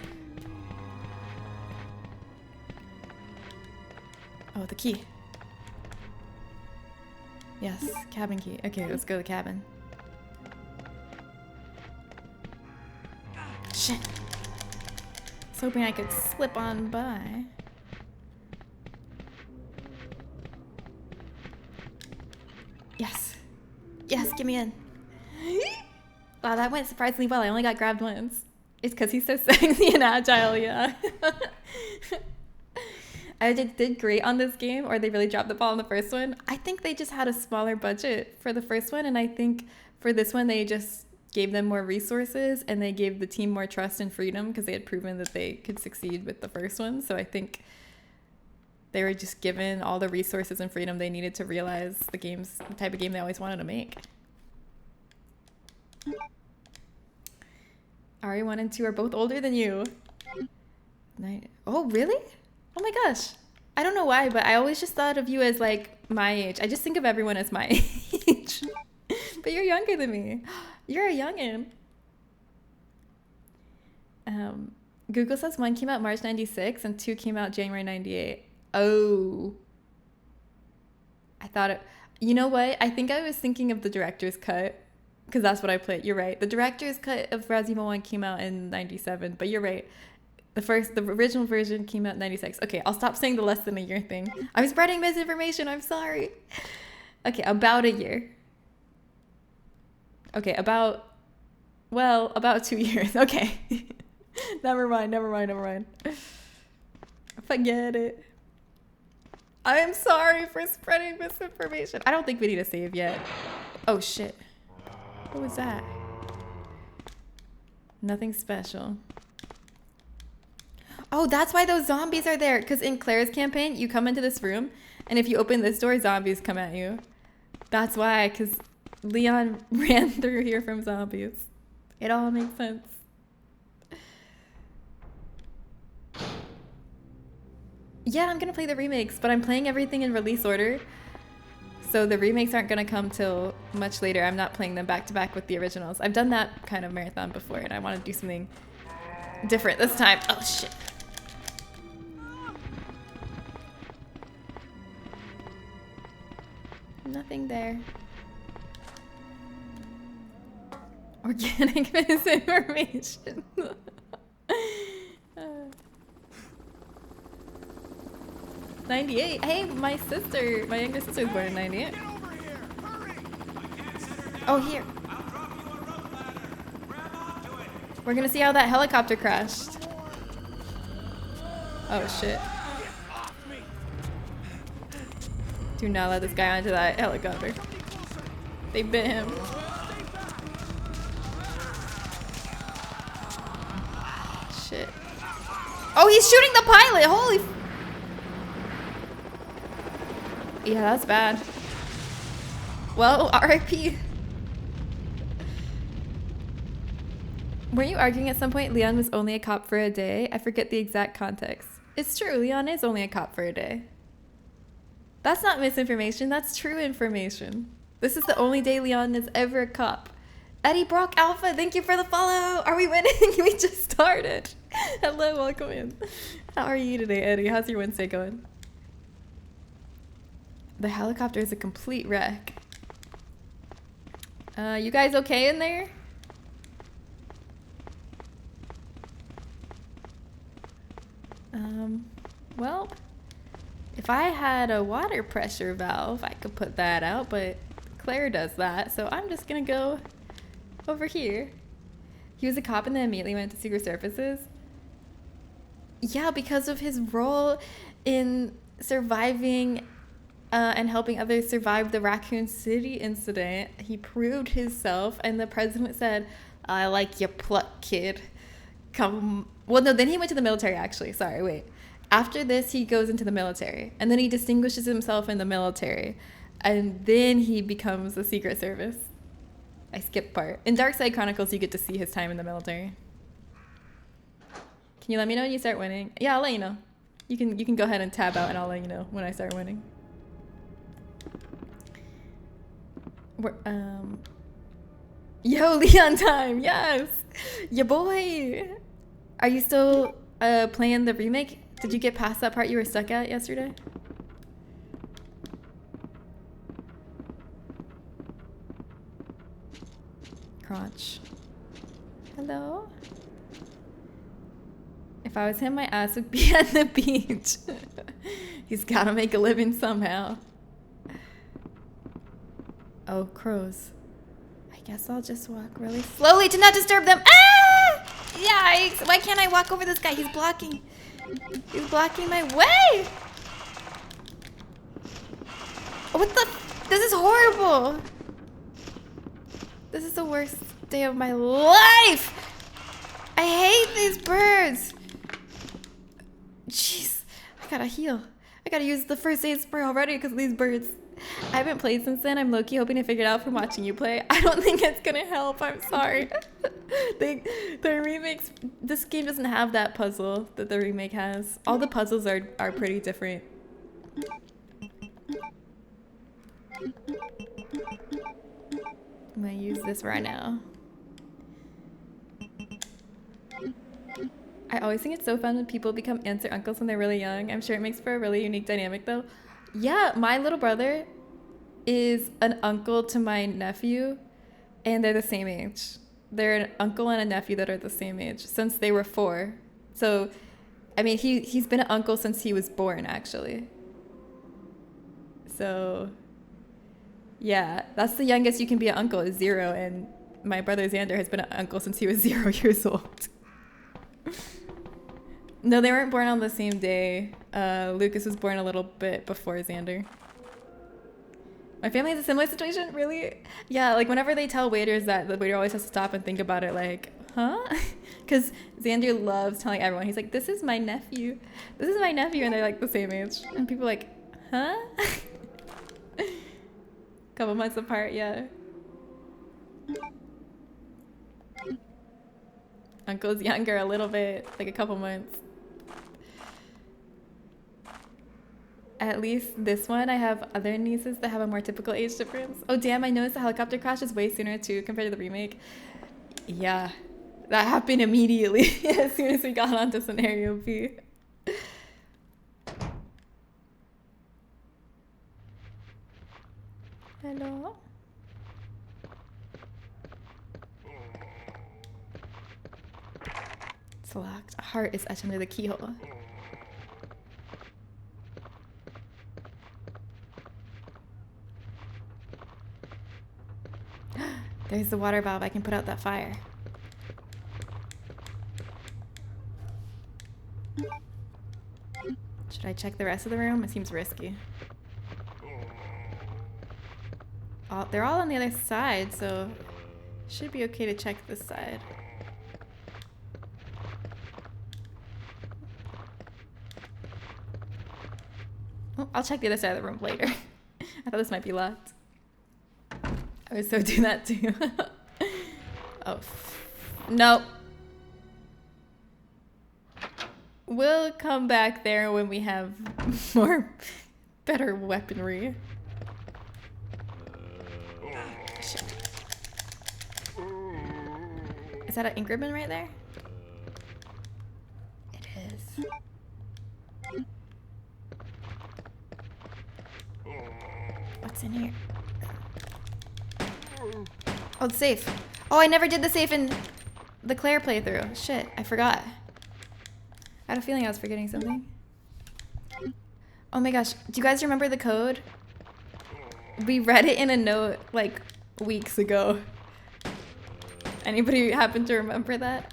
Speaker 1: Oh, the key. Yes, cabin key. Okay, let's go to the cabin. Shit. I was hoping I could slip on by. Yes. Yes, get me in. Wow, that went surprisingly well. I only got grabbed once. It's because he's so sexy and agile, yeah. I did great on this game, or they really dropped the ball on the first one. I think they just had a smaller budget for the first one, and I think for this one they just gave them more resources and they gave the team more trust and freedom because they had proven that they could succeed with the first one. So I think they were just given all the resources and freedom they needed to realize the type of game they always wanted to make. Ari 1 and 2 are both older than you. Oh, really? Oh my gosh. I don't know why, but I always just thought of you as like my age. I just think of everyone as my age. But you're younger than me. You're a youngin'. Google says 1 came out March 96 and 2 came out January 98. Oh. I thought it... You know what? I think I was thinking of the director's cut. Because that's what I played. You're right. The director's cut of Resident Evil 1 came out in 97. But you're right. The original version came out in 96. Okay, I'll stop saying the less than a year thing. I'm spreading misinformation. I'm sorry. Okay, about a year. Okay, about 2 years. Okay. Never mind. Forget it. I am sorry for spreading misinformation. I don't think we need a save yet. Oh, shit. What was that? Nothing special. Oh, that's why those zombies are there. Because in Claire's campaign, you come into this room, and if you open this door, zombies come at you. That's why, because Leon ran through here from zombies. It all makes sense. Yeah, I'm going to play the remakes, but I'm playing everything in release order. So the remakes aren't going to come till much later. I'm not playing them back to back with the originals. I've done that kind of marathon before, and I want to do something different this time. Oh, shit. Nothing there. Organic misinformation. 98. Hey, my younger sister was born in 98. Oh, here. We're gonna see how that helicopter crashed. Oh, shit. Do not let this guy onto that helicopter. They bit him. Shit. Oh, he's shooting the pilot! Holy... Yeah, that's bad. Well, RIP. Were you arguing at some point Leon was only a cop for a day? I forget the exact context. It's true, Leon is only a cop for a day. That's not misinformation, that's true information. This is the only day Leon is ever a cop. Eddie Brock Alpha, thank you for the follow. Are we winning? We just started. Hello, welcome in. How are you today, Eddie? How's your Wednesday going? The helicopter is a complete wreck. You guys okay in there? Well, if I had a water pressure valve, I could put that out, but Claire does that, so I'm just gonna go over here. He was a cop and then immediately went to Secret Services. Yeah, because of his role in surviving and helping others survive the Raccoon City incident. He proved himself, and the president said, I like your pluck, kid. Come. Well, no, then he went to the military, actually. Sorry, wait. After this, he goes into the military, and then he distinguishes himself in the military, and then he becomes the Secret Service. I skipped part. In Dark Side Chronicles, you get to see his time in the military. Can you let me know when you start winning? Yeah, I'll let you know. You can go ahead and tab out, and I'll let you know when I start winning. Yo, Leon time, yes! Ya boy! Are you still playing the remake? Did you get past that part you were stuck at yesterday? Crunch. Hello? If I was him, my ass would be at the beach. He's gotta make a living somehow. Oh, crows. I guess I'll just walk really slowly to not disturb them. Ah! Yikes! Why can't I walk over this guy? He's blocking. He's blocking my way! What the? This is horrible! This is the worst day of my life! I hate these birds! Jeez, I gotta heal. I gotta use the first aid spray already because of these birds. I haven't played since then. I'm low-key hoping to figure it out from watching you play. I don't think it's gonna help. I'm sorry. The remakes, this game doesn't have that puzzle that the remake has. All the puzzles are pretty different. I'm gonna use this right now. I always think it's so fun when people become aunts or uncles when they're really young. I'm sure it makes for a really unique dynamic though. Yeah, my little brother is an uncle to my nephew, and they're the same age. They're an uncle and a nephew that are the same age since they were 4. So, I mean, he's been an uncle since he was born, actually. So, yeah, that's the youngest you can be an uncle is 0, and my brother Xander has been an uncle since he was 0 years old. No, they weren't born on the same day. Lucas was born a little bit before Xander. My family has a similar situation, really? Yeah, like whenever they tell waiters that, the waiter always has to stop and think about it like, huh? Because Xander loves telling everyone, he's like, this is my nephew. This is my nephew, and they're like the same age. And people are like, huh? Couple months apart, yeah. Uncle's younger a little bit, like a couple months. At least this one, I have other nieces that have a more typical age difference. Oh damn, I noticed the helicopter crash is way sooner too compared to the remake. Yeah, that happened immediately as soon as we got onto scenario B. Hello? It's locked. A heart is etched under the keyhole. There's the water valve. I can put out that fire. Should I check the rest of the room? It seems risky. They're all on the other side, so should be okay to check this side. Oh, I'll check the other side of the room later. I thought this might be locked. I would so do that too. Oh, no. We'll come back there when we have better weaponry. Shit. Is that an ink ribbon right there? It is. What's in here? Oh, the safe. Oh, I never did the safe in the Claire playthrough. Shit, I forgot. I had a feeling I was forgetting something. Oh my gosh, do you guys remember the code? We read it in a note like weeks ago. Anybody happen to remember that?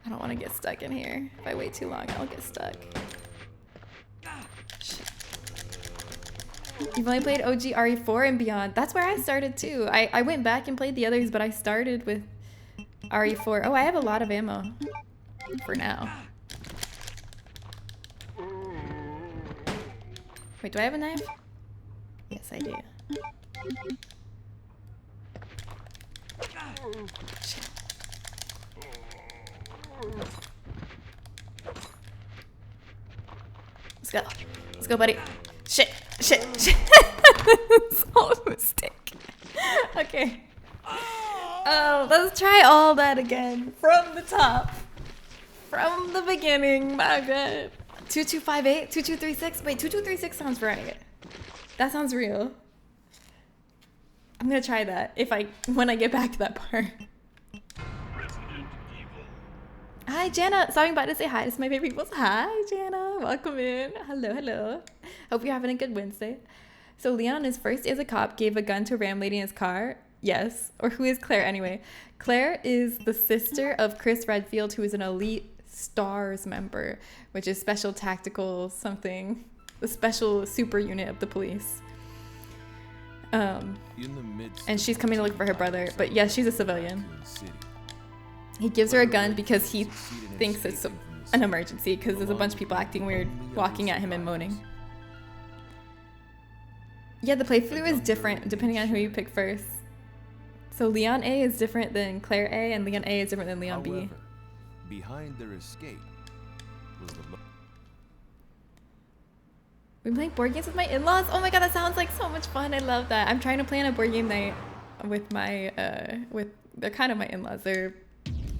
Speaker 1: I don't want to get stuck in here. If I wait too long, I'll get stuck. Shit. You've only played OG RE4 and beyond. That's where I started too. I went back and played the others, but I started with RE4. Oh, I have a lot of ammo. For now. Wait, do I have a knife? Yes, I do. Shit. Let's go. Let's go, buddy. Shit. Shit. Shit. It's all a mistake. Okay. Oh, let's try all that again. From the top. From the beginning. My god. 2258? 2236? Wait, 2236 sounds right. That sounds real. I'm gonna try that when I get back to that part. Hi, Jana. Stopping by to say hi to my favorite people. Hi, Jana. Welcome in. Hello, hello. Hope you're having a good Wednesday. So Leon on his first day as a cop gave a gun to a ram lady in his car. Yes. Or who is Claire anyway? Claire is the sister of Chris Redfield, who is an elite STARS member, which is special tactical something. The special super unit of the police. And she's coming to look for her brother. But yes, she's a civilian. He gives her a gun because he thinks it's an emergency because there's a bunch of people acting weird, walking at him and moaning. Yeah, the playthrough is different depending on who you pick first. So Leon A is different than Claire A, and Leon A is different than Leon B.
Speaker 8: Behind their escape was the
Speaker 1: We're playing board games with my in-laws? Oh my god, that sounds like so much fun. I love that. I'm trying to plan a board game night with my, they're kind of my in-laws. They're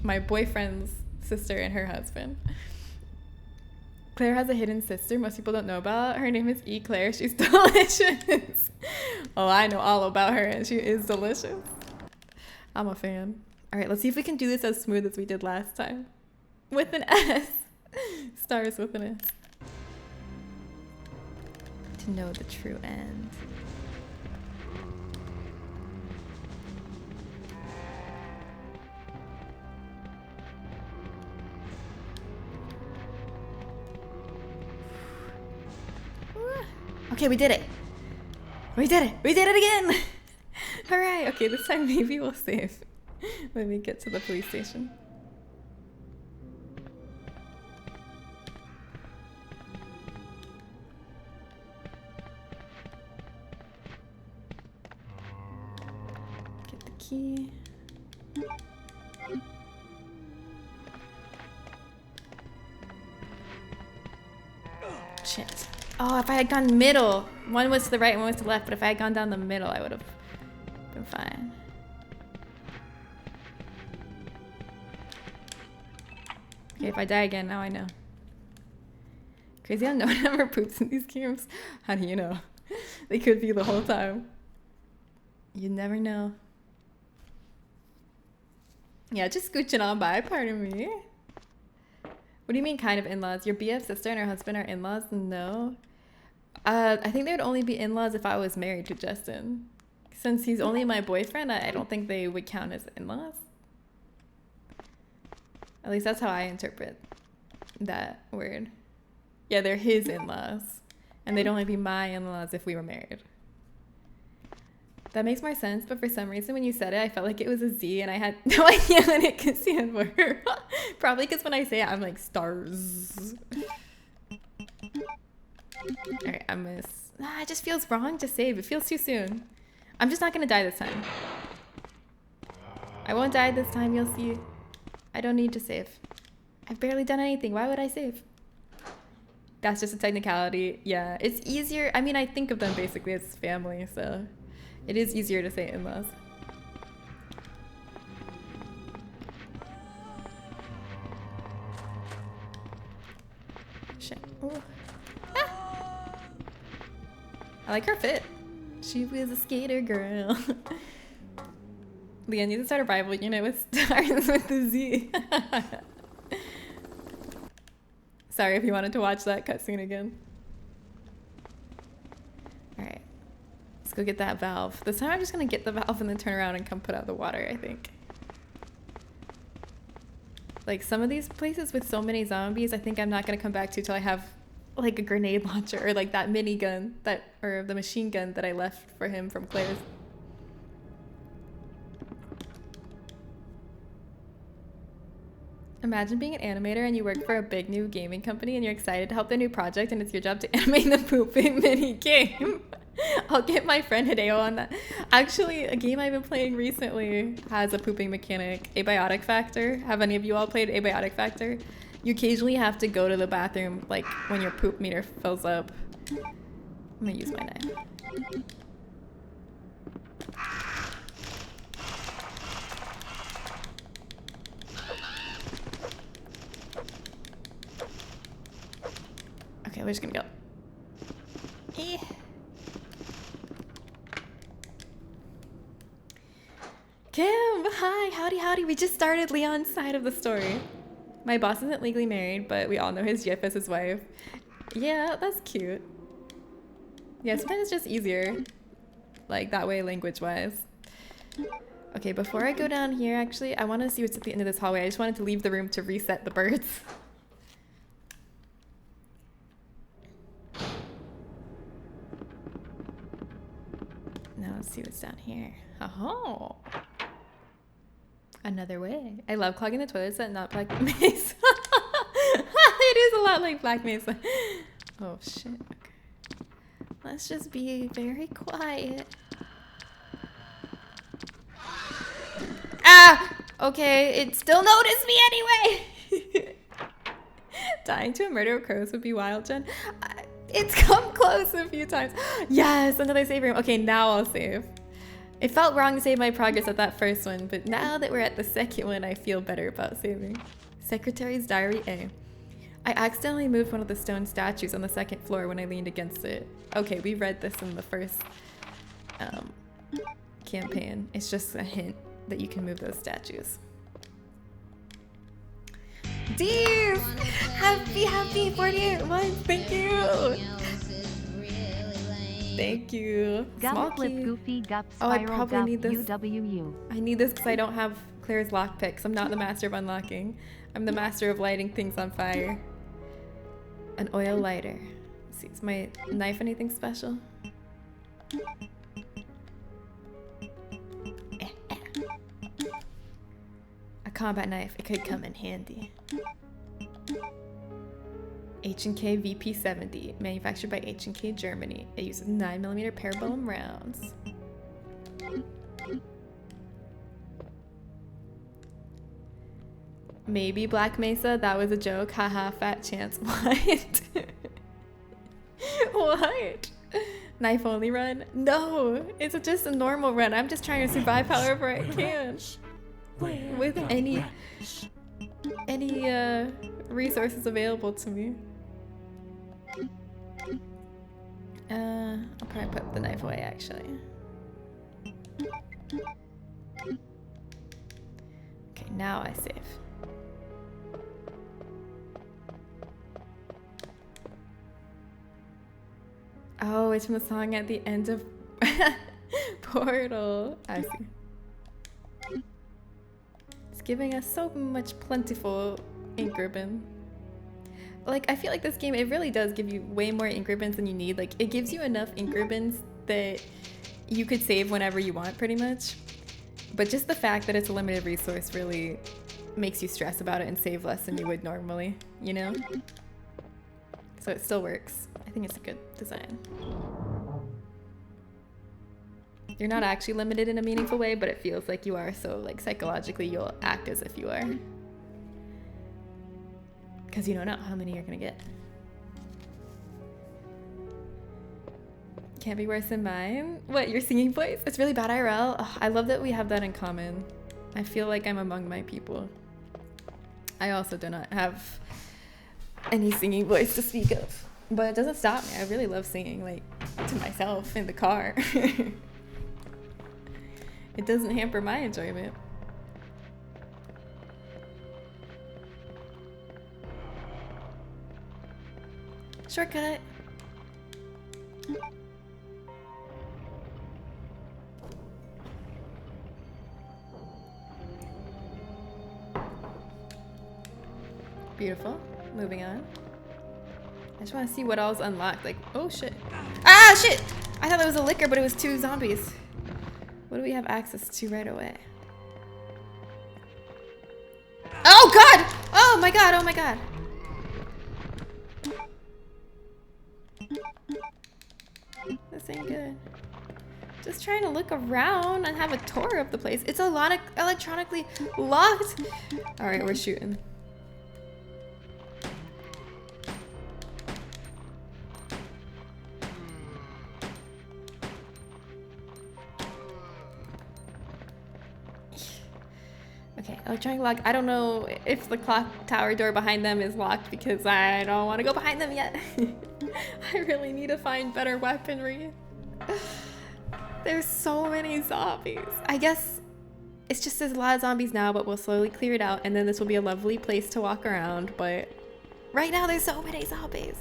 Speaker 1: my boyfriend's sister and her husband. Claire has a hidden sister most people don't know about. Her name is E. Claire. She's delicious. Oh, I know all about her and she is delicious. I'm a fan. All right, let's see if we can do this as smooth as we did last time. With an S. Stars with an S. To know the true end. Okay, we did it. We did it. We did it again. Hooray. Okay, this time maybe we'll save when we get to the police station. Get the key. Shit. Oh, if I had gone middle. One was to the right and one was to the left, but if I had gone down the middle, I would have been fine. Okay, if I die again, now I know. Crazy how no one ever poops in these games. How do you know? They could be the whole time. You never know. Yeah, just scooching on by, pardon me. What do you mean kind of in-laws? Your BF sister and her husband are in-laws? No. I think they would only be in-laws if I was married to Justin. Since he's only my boyfriend, I don't think they would count as in-laws. At least that's how I interpret that word. Yeah, they're his in-laws. And they'd only be my in-laws if we were married. That makes more sense, but for some reason when you said it, I felt like it was a Z and I had no idea what it could stand for. Probably because when I say it, I'm like, stars. Alright, I miss. It just feels wrong to save. It feels too soon. I'm just not gonna die this time. I won't die this time, you'll see. I don't need to save. I've barely done anything. Why would I save? That's just a technicality. Yeah, it's easier. I mean, I think of them basically as family, so it is easier to say in-laws. Shit. Ooh. Ah! I like her fit. She was a skater girl. Leah needs to start a rival unit with stars with the Z. Sorry if you wanted to watch that cutscene again. Alright. Let's go get that valve. This time I'm just gonna get the valve and then turn around and come put out the water, I think. Like, some of these places with so many zombies, I think I'm not gonna come back to till I have, like, a grenade launcher or, like, that minigun that, or the machine gun that I left for him from Claire's. Imagine being an animator and you work for a big new gaming company and you're excited to help their new project and it's your job to animate the pooping mini game. I'll get my friend Hideo on that. Actually, a game I've been playing recently has a pooping mechanic, Abiotic Factor. Have any of you all played Abiotic Factor? You occasionally have to go to the bathroom, like, when your poop meter fills up. I'm gonna use my knife. Okay, we're just gonna go. Eh. Kim, hi, howdy, howdy. We just started Leon's side of the story. My boss isn't legally married, but we all know his GIF as his wife. Yeah, that's cute. Yeah, sometimes it's just easier. Like, that way, language-wise. Okay, before I go down here, actually, I want to see what's at the end of this hallway. I just wanted to leave the room to reset the birds. Now let's see what's down here. Oh, another way. I love clogging the toilets at not Black Mesa. It is a lot like Black Mesa. Oh shit. Okay. Let's just be very quiet. Ah! Okay, it still noticed me anyway! Dying to a murder of crows would be wild, Jen. It's come close a few times. Yes, another save room. Okay, now I'll save. It felt wrong to save my progress at that first one, but now that we're at the second one, I feel better about saving. Secretary's Diary A. I accidentally moved one of the stone statues on the second floor when I leaned against it. Okay, we read this in the first campaign. It's just a hint that you can move those statues. Deez! Happy 48 months! Thank you! Thank you. Small key.
Speaker 9: Goofy, gup,
Speaker 1: oh, I
Speaker 9: spiral,
Speaker 1: probably
Speaker 9: gup,
Speaker 1: need this.
Speaker 9: UWU.
Speaker 1: I need this because I don't have Claire's lockpicks. I'm not the master of unlocking. I'm the master of lighting things on fire. An oil lighter. Let's see, is my knife anything special? A combat knife. It could come in handy. H&K VP70, manufactured by H&K Germany. It uses 9mm parabellum rounds. Maybe Black Mesa, that was a joke. Haha, fat chance. What? What? Knife only run? No, it's just a normal run. I'm just trying to survive however I can. With any resources available to me. I'll probably put the knife away actually. Okay, now I save. Oh, it's from the song at the end of Portal. I see. It's giving us so much plentiful ink ribbon. Like, I feel like this game, it really does give you way more ink ribbons than you need. Like, it gives you enough ink ribbons that you could save whenever you want pretty much. But just the fact that it's a limited resource really makes you stress about it and save less than you would normally, you know? So it still works. I think it's a good design. You're not actually limited in a meaningful way, but it feels like you are, so like psychologically you'll act as if you are. Because you don't know how many you're gonna get. Can't be worse than mine. What, your singing voice? It's really bad IRL. Oh, I love that we have that in common. I feel like I'm among my people. I also do not have any singing voice to speak of. But it doesn't stop me. I really love singing, like, to myself in the car. It doesn't hamper my enjoyment. Shortcut. Beautiful. Moving on. I just want to see what all's unlocked. Like, oh shit. Ah, shit! I thought that was a liquor, but it was 2 zombies. What do we have access to right away? Oh god! Oh my god, oh my god. This ain't good. Just trying to look around and have a tour of the place. It's a lot of electronically locked. Alright, we're shooting. Okay, electronic lock. I don't know if the clock tower door behind them is locked because I don't want to go behind them yet. I really need to find better weaponry. There's so many zombies. I guess it's just there's a lot of zombies now, but we'll slowly clear it out and then this will be a lovely place to walk around. But right now there's so many zombies.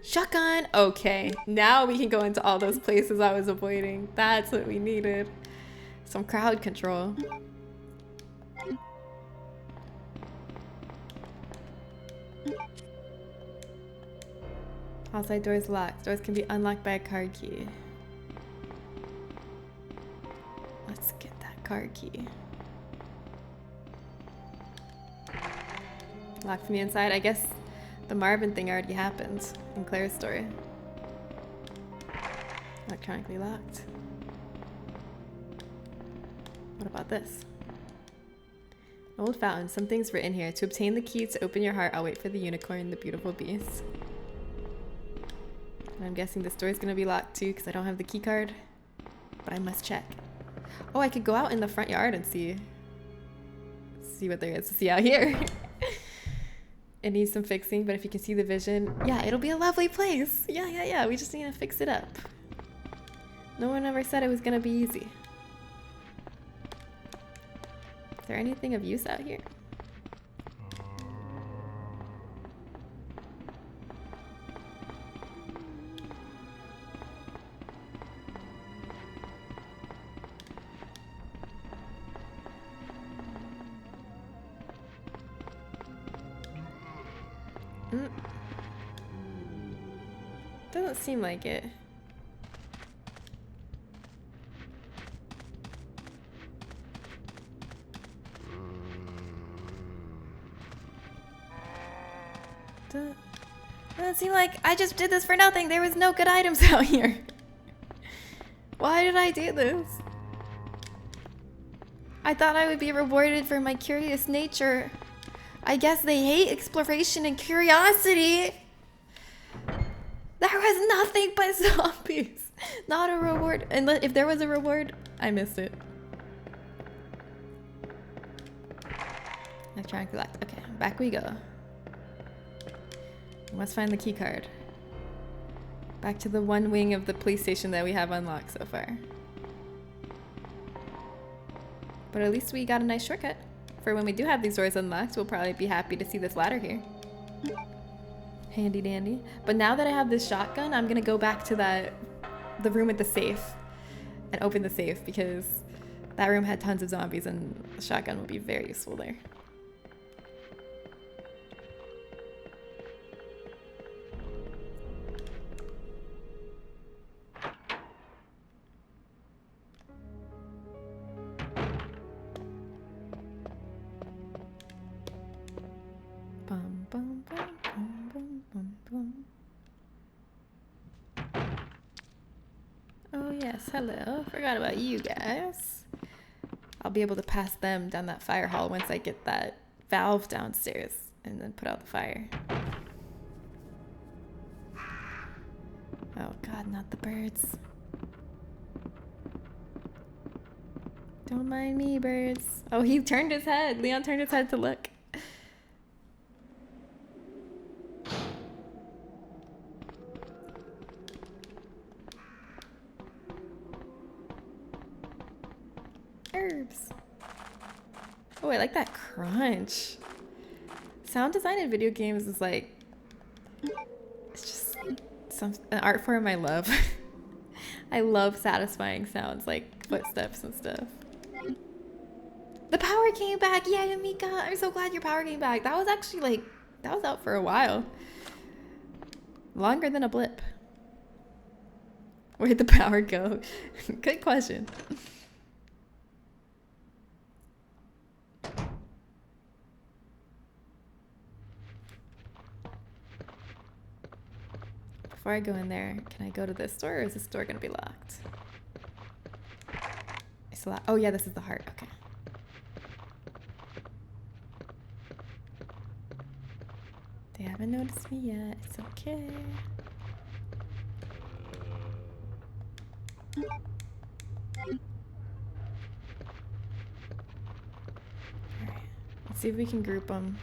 Speaker 1: Shotgun. Okay, now we can go into all those places I was avoiding. That's what we needed. Some crowd control. Outside doors locked. Doors can be unlocked by a card key. Let's get that card key. Locked from the inside. I guess the Marvin thing already happened in Claire's story. Electronically locked. What about this? Old fountain. Something's written here. To obtain the key to open your heart, I'll wait for the unicorn, the beautiful beast. And I'm guessing this door is going to be locked too because I don't have the key card. But I must check. Oh, I could go out in the front yard and see what there is to see out here. It needs some fixing, but if you can see the vision, yeah, it'll be a lovely place. Yeah. We just need to fix it up. No one ever said it was going to be easy. Is there anything of use out here? Doesn't seem like it. Doesn't seem like I just did this for nothing. There was no good items out here. Why did I do this? I thought I would be rewarded for my curious nature. I guess they hate exploration and curiosity. There was nothing but zombies. Not a reward. And if there was a reward, I missed it. Electronic locked. Okay, back we go. Let's find the key card. Back to the one wing of the police station that we have unlocked so far. But at least we got a nice shortcut. For when we do have these doors unlocked, we'll probably be happy to see this ladder here. Handy dandy. But now that I have this shotgun, I'm gonna go back to the room with the safe and open the safe because that room had tons of zombies and the shotgun will be very useful there. guys. Hello. Forgot about you guys. I'll be able to pass them down that fire hall once I get that valve downstairs and then put out the fire. Oh god, not the birds. Don't mind me, birds. Oh, he turned his head. Leon turned his head to look. Herbs. Oh, I like that crunch. Sound design in video games is like, it's just an art form I love. I love satisfying sounds like footsteps and stuff. The power came back. Yay, Amika. I'm so glad your power came back. That was actually like, that was out for a while. Longer than a blip. Where'd the power go? Good question. Before I go in there, can I go to this door or is this door gonna be locked? It's locked. Oh yeah, this is the heart. Okay. They haven't noticed me yet. It's okay. Alright. Let's see if we can group them.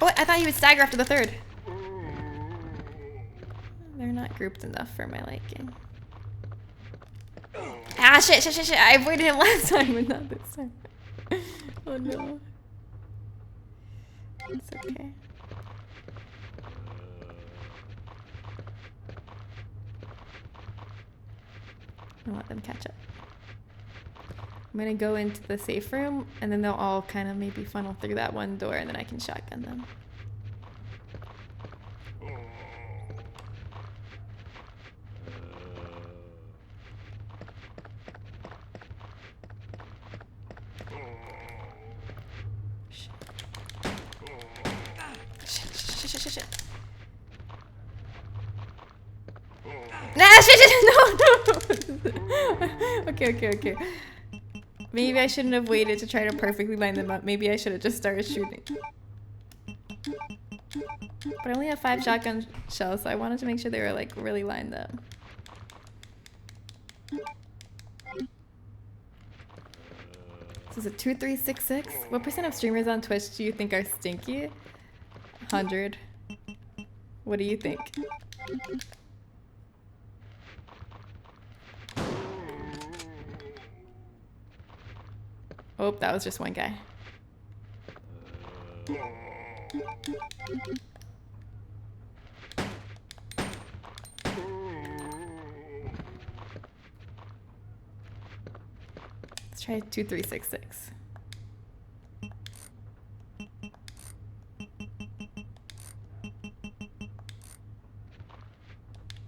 Speaker 1: Oh, I thought he would stagger after the third. They're not grouped enough for my liking. Ah, shit. I avoided him last time, but not this time. Oh no. It's okay. I'll let them catch up. I'm gonna go into the safe room and then they'll all kind of maybe funnel through that one door and then I can shotgun them. Shit. Nah, shit, no. Okay. Maybe I shouldn't have waited to try to perfectly line them up. Maybe I should have just started shooting. But I only have 5 shotgun shells, so I wanted to make sure they were like really lined up. This is a 2366. What percent of streamers on Twitch do you think are stinky? 100. What do you think? Oh, that was just one guy. Let's try 2366.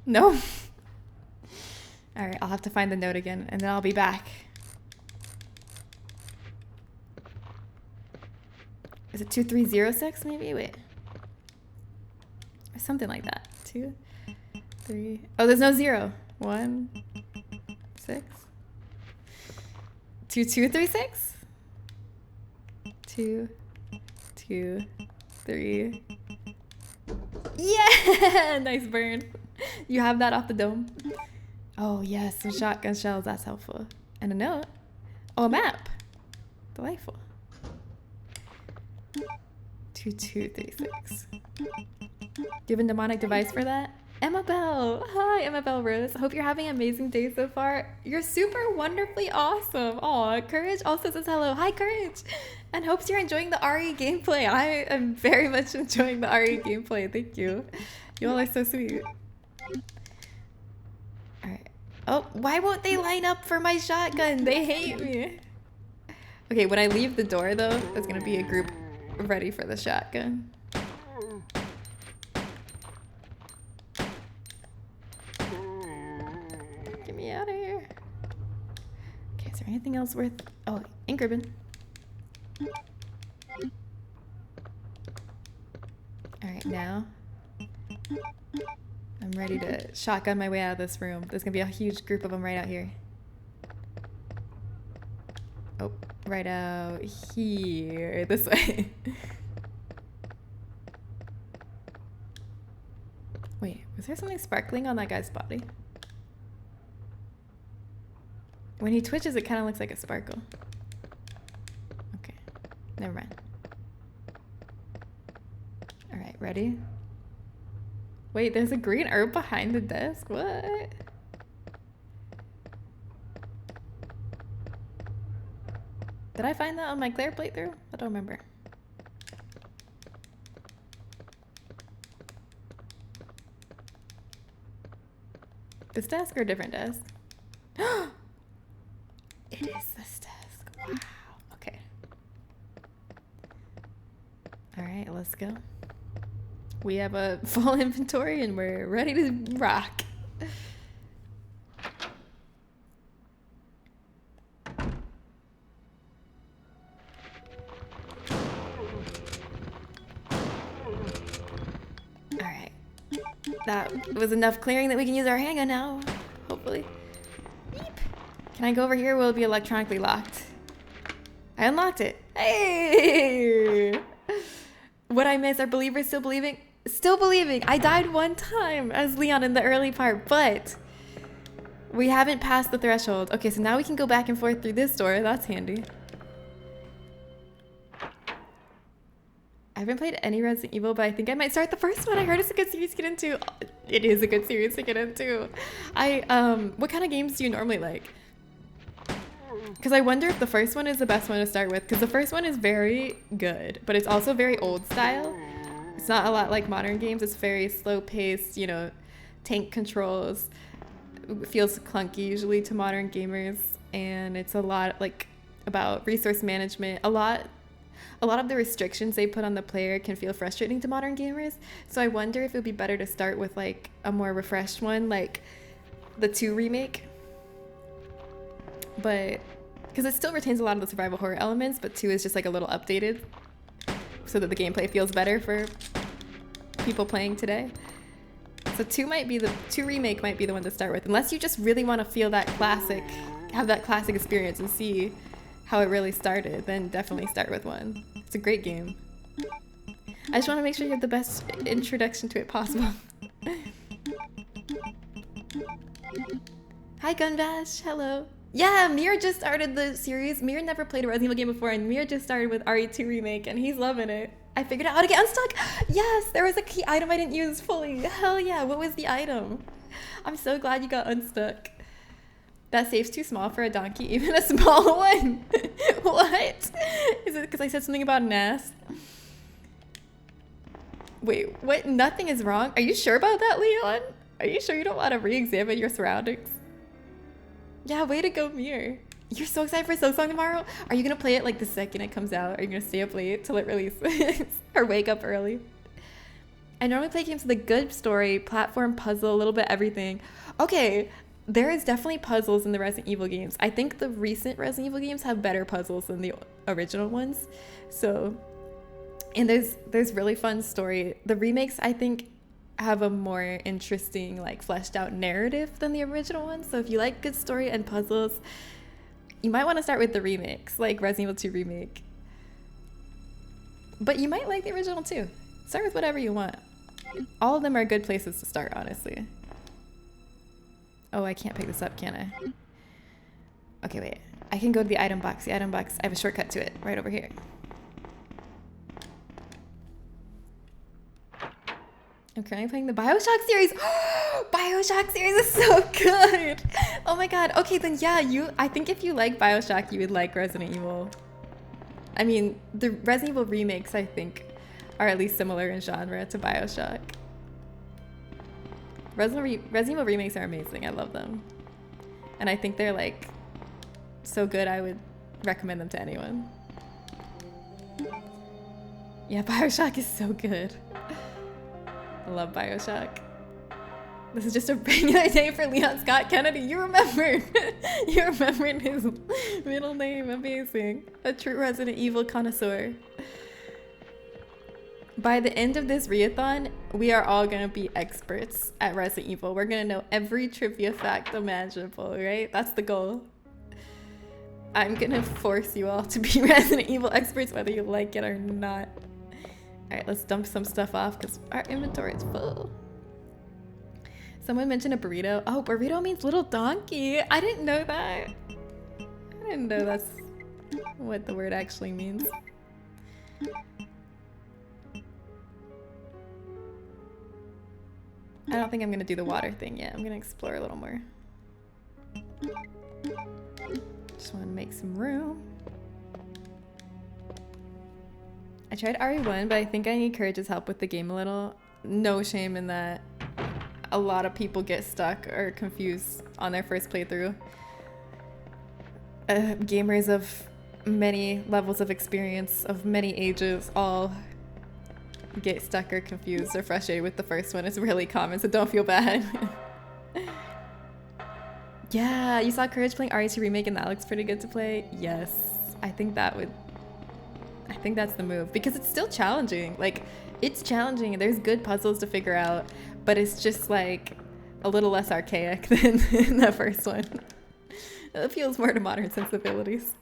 Speaker 1: No. All right, I'll have to find the note again and then I'll be back. Is it 2306 maybe? Wait. Or something like that. 2, 3. Oh, there's no 0. 1, 6. 2236? 2, 2, 3. Yeah! Nice burn. You have that off the dome. Oh yes, some shotgun shells. That's helpful. And a note. Oh, a map. Delightful. 2236. Do you have a mnemonic device for that? Emma Bell. Hi, Emma Bell Rose. Hope you're having an amazing day so far. You're super wonderfully awesome. Aw, Courage also says hello. Hi, Courage. And hopes you're enjoying the RE gameplay. I am very much enjoying the RE gameplay. Thank you. You all are so sweet. Alright. Oh, why won't they line up for my shotgun? They hate me. Okay, when I leave the door though, there's gonna be a group ready for the shotgun. Get me out of here. Okay, is there anything else worth... Oh, ink ribbon. Alright, now I'm ready to shotgun my way out of this room. There's gonna be a huge group of them right out here. Oh, right out here. This way. Wait, was there something sparkling on that guy's body? When he twitches, it kind of looks like a sparkle. Okay, never mind. All right, ready? Wait, there's a green herb behind the desk? What? Did I find that on my Claire playthrough? I don't remember. This desk or a different desk? It is this desk. Wow. Okay. All right, let's go. We have a full inventory and we're ready to rock. All right. That was enough clearing that we can use our handgun now, hopefully. Can I go over here? Will it be electronically locked? I unlocked it. Hey! What I miss? Are believers still believing? Still believing. I died one time as Leon in the early part, but we haven't passed the threshold. Okay, so now we can go back and forth through this door. That's handy. I haven't played any Resident Evil, but I think I might start the first one. I heard it's a good series to get into. It is a good series to get into. What kind of games do you normally like? Because I wonder if the first one is the best one to start with, because the first one is very good, but it's also very old style. It's not a lot like modern games. It's very slow paced, you know, tank controls. It feels clunky usually to modern gamers, and it's a lot like about resource management. A lot of the restrictions they put on the player can feel frustrating to modern gamers. So I wonder if it would be better to start with like a more refreshed one, like the 2 remake. But because it still retains a lot of the survival horror elements, but 2 is just like a little updated so that the gameplay feels better for people playing today. So 2 remake might be the one to start with, unless you just really want to feel that classic, have that classic experience and see how it really started, then definitely start with 1. It's a great game. I just want to make sure you have the best introduction to it possible. Hi Gunbash, hello. Yeah, Mir just started the series. Mir never played a Resident Evil game before, and Mir just started with RE2 Remake, and he's loving it. I figured out how to get unstuck. Yes, there was a key item I didn't use fully. Hell yeah, what was the item? I'm so glad you got unstuck. That safe's too small for a donkey, even a small one. What? Is it because I said something about an ass? Wait, what? Nothing is wrong? Are you sure about that, Leon? Are you sure you don't want to re-examine your surroundings? Yeah, way to go, Mir. You're so excited for Silksong tomorrow? Are you going to play it like the second it comes out? Are you going to stay up late till it releases? Or wake up early? I normally play games with a good story, platform, puzzle, a little bit everything. Okay, there is definitely puzzles in the Resident Evil games. I think the recent Resident Evil games have better puzzles than the original ones. So, and there's really fun story. The remakes, I think, have a more interesting, like, fleshed out narrative than the original ones. So if you like good story and puzzles, you might want to start with the remakes, like Resident Evil 2 Remake. But you might like the original too. Start with whatever you want. All of them are good places to start, honestly. Oh, I can't pick this up, can I? Okay, wait. I can go to the item box. The item box, I have a shortcut to it right over here. I'm currently playing the BioShock series. BioShock series is so good. Oh my god. Okay, then yeah, I think if you like BioShock, you would like Resident Evil. I mean, the Resident Evil remakes, I think, are at least similar in genre to BioShock. Resident Evil remakes are amazing. I love them. And I think they're like so good, I would recommend them to anyone. Yeah, BioShock is so good. I love BioShock. This is just a regular day for Leon Scott Kennedy. You remembered. You remembered his middle name. Amazing. A true Resident Evil connoisseur. By the end of this readathon, we are all gonna be experts at Resident Evil. We're gonna know every trivia fact imaginable, right? That's the goal. I'm gonna force you all to be Resident Evil experts, whether you like it or not. All right, let's dump some stuff off because our inventory is full. Someone mentioned a burrito. Oh, burrito means little donkey. I didn't know that. I didn't know that's what the word actually means. I don't think I'm gonna do the water thing yet. I'm gonna explore a little more. Just wanna make some room. I tried RE1, but I think I need Courage's help with the game a little. No shame in that. A lot of people get stuck or confused on their first playthrough. Gamers of many levels of experience, of many ages, all get stuck or confused or frustrated with the first one. It's really common, so don't feel bad. Yeah, you saw Courage playing RE2 Remake and that looks pretty good to play? Yes, I think that's the move because it's still challenging. Like, it's challenging. There's good puzzles to figure out, but it's just like a little less archaic than the first one. It feels more to modern sensibilities.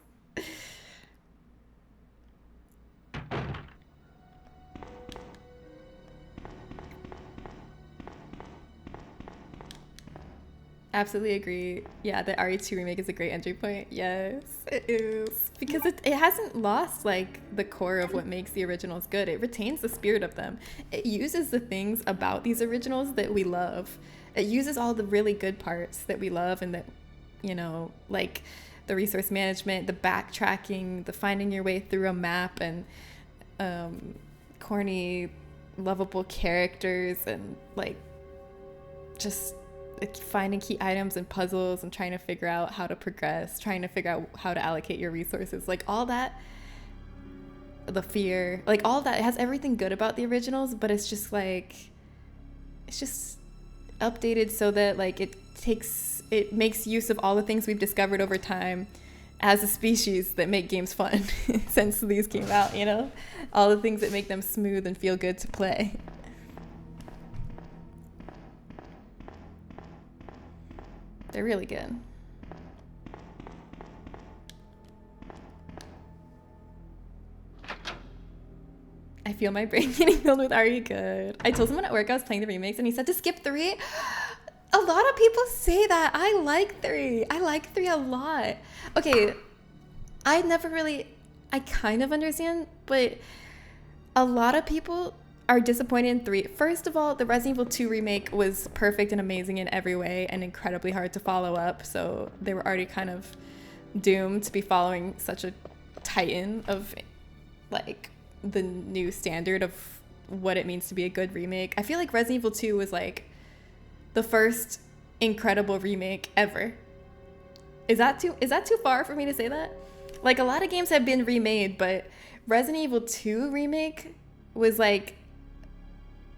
Speaker 1: Absolutely agree. Yeah, the RE2 remake is a great entry point. Yes, it is. Because it hasn't lost like the core of what makes the originals good. It retains the spirit of them. It uses the things about these originals that we love. It uses all the really good parts that we love and that, you know, like the resource management, the backtracking, the finding your way through a map, and corny, lovable characters, and like just finding key items and puzzles and trying to figure out how to progress, trying to figure out how to allocate your resources, like all that, the fear, like all of that. It has everything good about the originals, but it's just like, it's just updated so that like it makes use of all the things we've discovered over time as a species that make games fun since these came out, you know, all the things that make them smooth and feel good to play. They're really good. I feel my brain getting filled with "Are you good?" I told someone at work I was playing the remakes and he said to skip 3. A lot of people say that. I like 3. I like 3 a lot. Okay, I kind of understand, but a lot of people are disappointed in 3. First of all, the Resident Evil 2 remake was perfect and amazing in every way and incredibly hard to follow up, so they were already kind of doomed to be following such a titan of like the new standard of what it means to be a good remake. I feel like Resident Evil 2 was like the first incredible remake ever. Is that too far for me to say that? Like, a lot of games have been remade, but Resident Evil 2 remake was like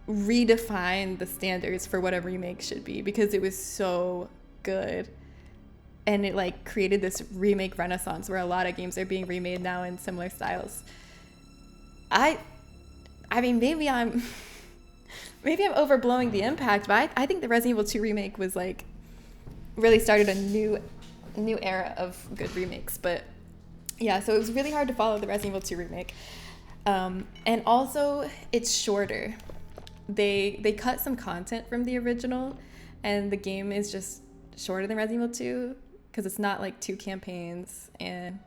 Speaker 1: redefine the standards for what a remake should be because it was so good, and it like created this remake renaissance where a lot of games are being remade now in similar styles. I mean, maybe I'm overblowing the impact, but I think the Resident Evil 2 remake was like really started a new era of good remakes. But yeah, so it was really hard to follow the Resident Evil 2 remake, and also it's shorter. They cut some content from the original, and the game is just shorter than Resident Evil 2 because it's not like 2 campaigns, and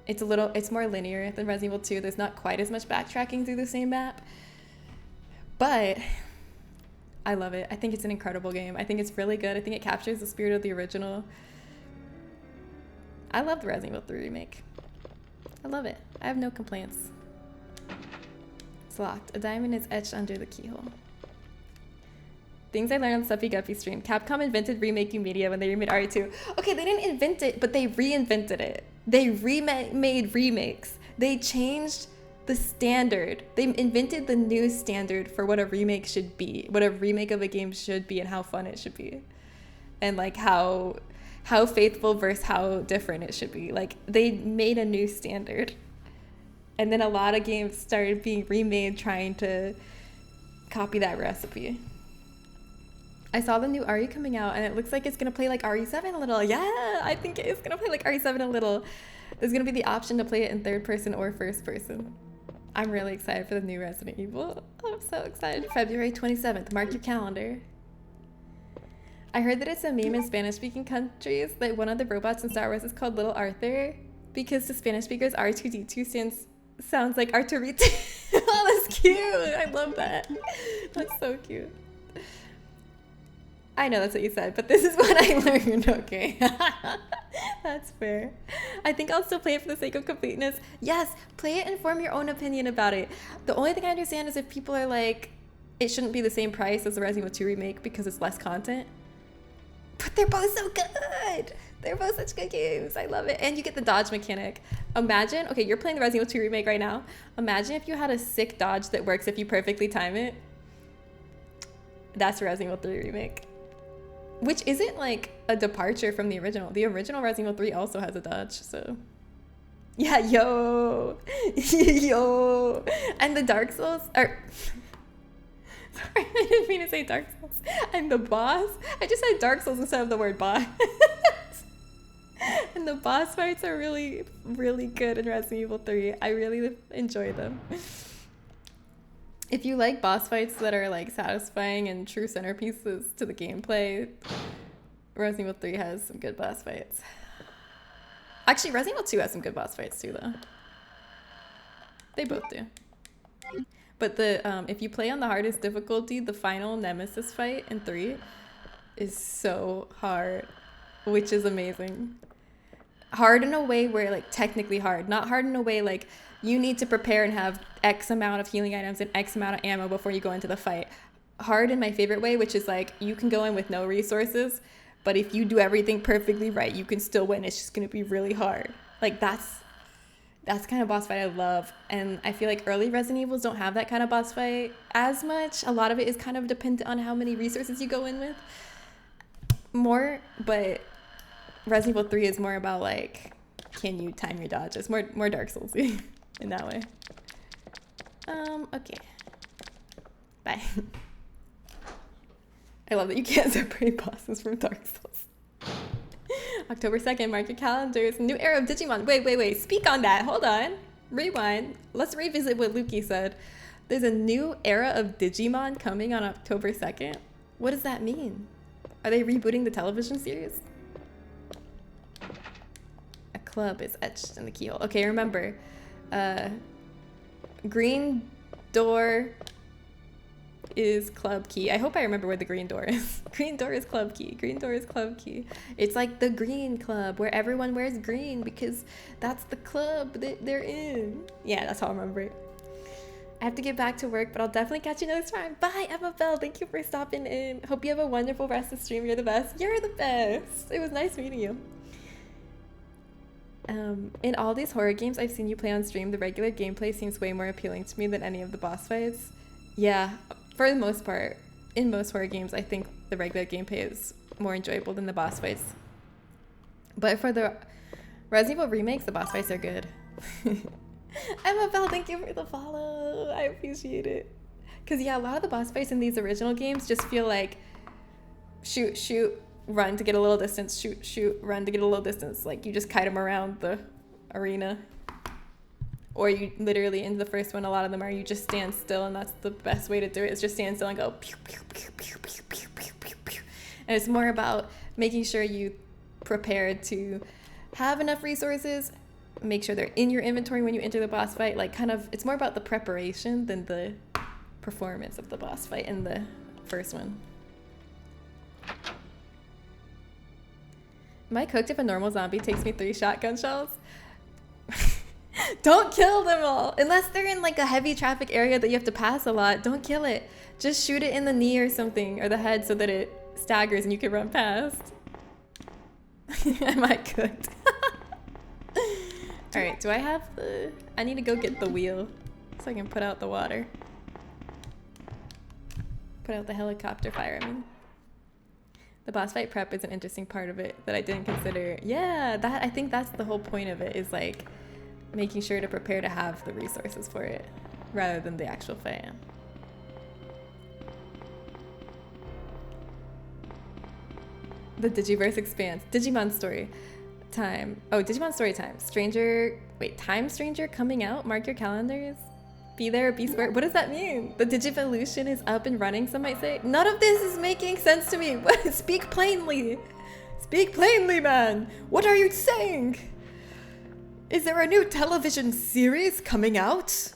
Speaker 1: it's more linear than Resident Evil 2. There's not quite as much backtracking through the same map, but I love it. I think it's an incredible game. I think it's really good. I think it captures the spirit of the original. I love the Resident Evil 3 remake. I love it. I have no complaints. It's locked. A diamond is etched under the keyhole. Things I learned on the Suppy Guppy stream. Capcom invented remaking media when they remade RE2. Okay, they didn't invent it, but they reinvented it. They remade remakes. They changed the standard. They invented the new standard for what a remake should be, what a remake of a game should be, and how fun it should be, and like how faithful versus how different it should be. Like, they made a new standard. And then a lot of games started being remade trying to copy that recipe. I saw the new RE coming out and it looks like it's gonna play like RE7 a little. Yeah, I think it is gonna play like RE7 a little. There's gonna be the option to play it in third person or first person. I'm really excited for the new Resident Evil. I'm so excited. February 27th, mark your calendar. I heard that it's a meme in Spanish-speaking countries that one of the robots in Star Wars is called Little Arthur because to Spanish speakers, R2D2 sounds like Arturito. Oh, that's cute. I love that. That's so cute. I know that's what you said, but this is what I learned. Okay. That's fair. I think I'll still play it for the sake of completeness. Yes, play it and form your own opinion about it. The only thing I understand is if people are like, it shouldn't be the same price as the Resident Evil 2 remake because it's less content. But they're both so good. They're both such good games. I love it. And you get the dodge mechanic. Imagine, okay, you're playing the Resident Evil 2 remake right now. Imagine if you had a sick dodge that works if you perfectly time it. That's Resident Evil 3 remake. Which isn't like a departure from the original. The original Resident Evil 3 also has a dodge, so. Yeah, yo. Yo. And the Dark Souls are. Sorry, I didn't mean to say Dark Souls. And the boss. I just said Dark Souls instead of the word boss. And the boss fights are really, really good in Resident Evil 3. I really enjoy them. If you like boss fights that are like satisfying and true centerpieces to the gameplay, Resident Evil 3 has some good boss fights. Actually, Resident Evil 2 has some good boss fights too, though. They both do. But the if you play on the hardest difficulty, the final nemesis fight in 3 is so hard, which is amazing. Hard in a way where like technically hard, not hard in a way like you need to prepare and have X amount of healing items and X amount of ammo before you go into the fight. Hard in my favorite way, which is like you can go in with no resources, but if you do everything perfectly right, you can still win. It's just gonna be really hard. Like that's kind of boss fight I love. And I feel like early Resident Evils don't have that kind of boss fight as much. A lot of it is kind of dependent on how many resources you go in with. More, but Resident Evil 3 is more about like, can you time your dodges? More Dark Souls-y in that way. Okay. Bye. I love that you can't separate bosses from Dark Souls. October 2nd, mark your calendars. New era of Digimon. Wait. Speak on that. Hold on. Rewind. Let's revisit what Luki said. There's a new era of Digimon coming on October 2nd. What does that mean? Are they rebooting the television series? A club is etched in the keyhole. Okay, remember. Green door is club key. I hope I remember where the green door is. Green door is club key. Green door is club key. It's like the green club where everyone wears green because that's the club that they're in. Yeah, that's how I remember it. I have to get back to work, but I'll definitely catch you next time. Bye, Emma Bell. Thank you for stopping in. Hope you have a wonderful rest of the stream. You're the best. You're the best. It was nice meeting you. In all these horror games I've seen you play on stream, the regular gameplay seems way more appealing to me than any of the boss fights. Yeah, for the most part, in most horror games, I think the regular gameplay is more enjoyable than the boss fights. But for the Resident Evil remakes, the boss fights are good. Emma Bell, thank you for the follow. I appreciate it. Because yeah, a lot of the boss fights in these original games just feel like shoot, shoot, run to get a little distance, shoot, shoot, run to get a little distance. Like you just kite them around the arena. Or you literally, in the first one, a lot of them are you just stand still, and that's the best way to do it, is just stand still and go pew, pew, pew, pew, pew, pew, pew, pew, pew. And it's more about making sure you prepared to have enough resources, make sure they're in your inventory when you enter the boss fight. Like kind of, it's more about the preparation than the performance of the boss fight in the first one. Am I cooked if a normal zombie takes me 3 shotgun shells? Don't kill them all. Unless they're in like a heavy traffic area that you have to pass a lot. Don't kill it. Just shoot it in the knee or something, or the head, so that it staggers and you can run past. Am I cooked? Alright, do I have the... I need to go get the wheel so I can put out the water. Put out the helicopter fire, I mean. The boss fight prep is an interesting part of it that I didn't consider. Yeah, I think that's the whole point of it, is like making sure to prepare to have the resources for it rather than the actual fight. The Digiverse expands. Digimon story time. Oh, Digimon story time. Stranger, wait, Time Stranger coming out? Mark your calendars. Be there or be square. What does that mean? The Digivolution is up and running, some might say. None of this is making sense to me. Speak plainly. Speak plainly, man. What are you saying? Is there a new television series coming out?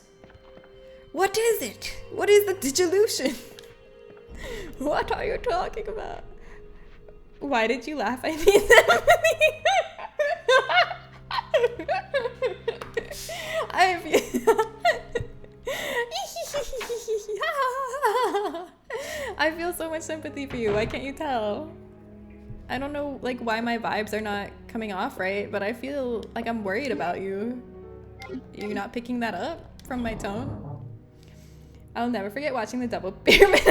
Speaker 1: What is it? What is the Digivolution? What are you talking about? Why did you laugh at me? I feel so much sympathy for you. Why can't you tell? I don't know like why my vibes are not coming off right, but I feel like I'm worried about you. You're not picking that up from my tone. I'll never forget watching the double pyramid.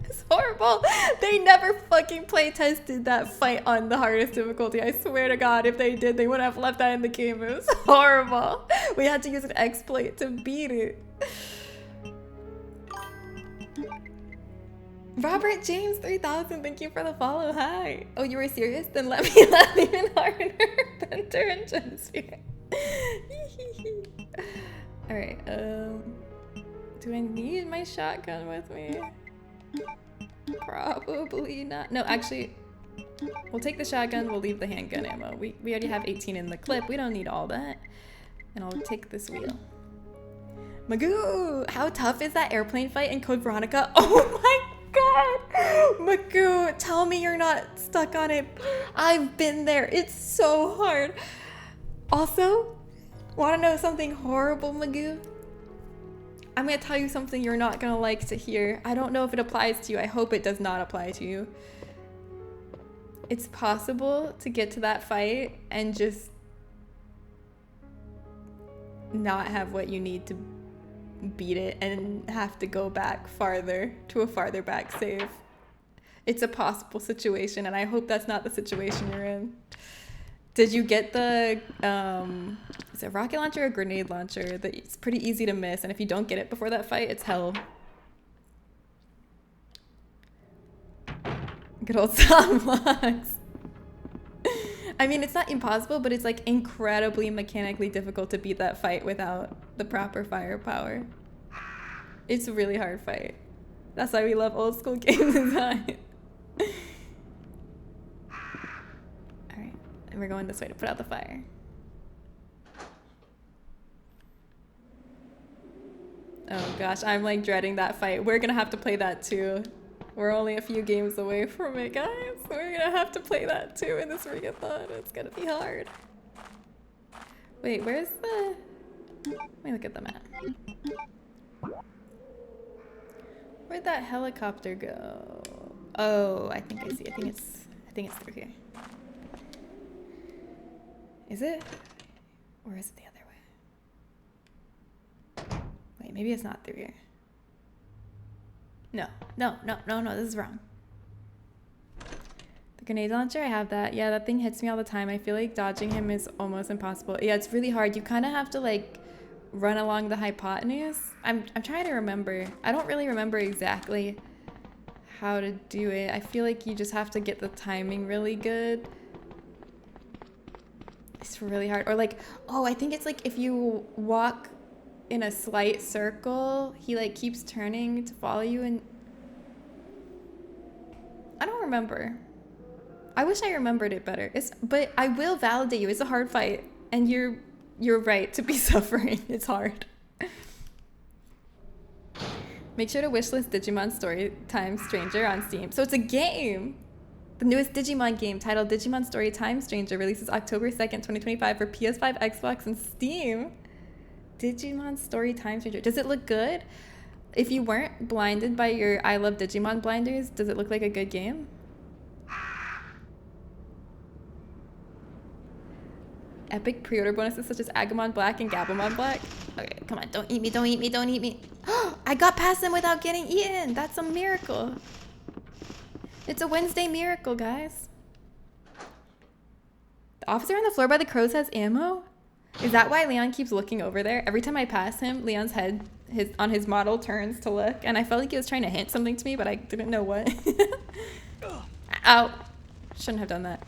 Speaker 1: It's horrible. They never fucking play tested that fight on the hardest difficulty. I swear to God, if they did, they wouldn't have left that in the game. It was horrible. We had to use an exploit to beat it. Robert James 3000, thank you for the follow. Hi. Oh, you were serious? Then let me laugh even harder. Bender and Gensphere. Alright, do I need my shotgun with me? Probably not. No, actually, we'll take the shotgun, we'll leave the handgun ammo. We already have 18 in the clip, we don't need all that. And I'll take this wheel. Magoo! How tough is that airplane fight in Code Veronica? Oh my God! Magoo, tell me you're not stuck on it. I've been there, it's so hard. Also, wanna know something horrible, Magoo? I'm gonna tell you something you're not gonna like to hear. I don't know if it applies to you. I hope it does not apply to you. It's possible to get to that fight and just not have what you need to beat it and have to go back farther to a farther back save. It's a possible situation, and I hope that's not the situation you're in. Did you get the, is it rocket launcher or grenade launcher? It's pretty easy to miss, and if you don't get it before that fight, it's hell. Good old Somlox. I mean, it's not impossible, but it's like incredibly mechanically difficult to beat that fight without the proper firepower. It's a really hard fight. That's why we love old school game design. And we're going this way to put out the fire. Oh gosh, I'm like dreading that fight. We're gonna have to play that too. We're only a few games away from it, guys. We're gonna have to play that too in this regathon. It's gonna be hard. Wait, where's the... Let me look at the map. Where'd that helicopter go? Oh, I think I see. I think it's through here. Is it? Or is it the other way? Wait, maybe it's not through here. No, this is wrong. The grenade launcher, I have that. Yeah, that thing hits me all the time. I feel like dodging him is almost impossible. Yeah, it's really hard. You kind of have to like run along the hypotenuse. I'm trying to remember. I don't really remember exactly how to do it. I feel like you just have to get the timing really good. It's really hard. Or like, oh, I think it's like if you walk in a slight circle, he like keeps turning to follow you, and I don't remember. I wish I remembered it better. But I will validate you. It's a hard fight, and you're right to be suffering. It's hard. Make sure to wishlist Digimon Storytime Stranger on Steam. So it's a game. The newest Digimon game, titled Digimon Storytime Stranger, releases October 2nd, 2025 for PS5, Xbox, and Steam. Digimon Storytime Stranger. Does it look good? If you weren't blinded by your I Love Digimon blinders, does it look like a good game? Epic pre-order bonuses such as Agumon Black and Gabumon Black. Okay, come on, don't eat me, don't eat me, don't eat me. I got past them without getting eaten. That's a miracle. It's a Wednesday miracle, guys. The officer on the floor by the crows has ammo? Is that why Leon keeps looking over there? Every time I pass him, Leon's head on his model turns to look, and I felt like he was trying to hint something to me, but I didn't know what. Ow. Shouldn't have done that.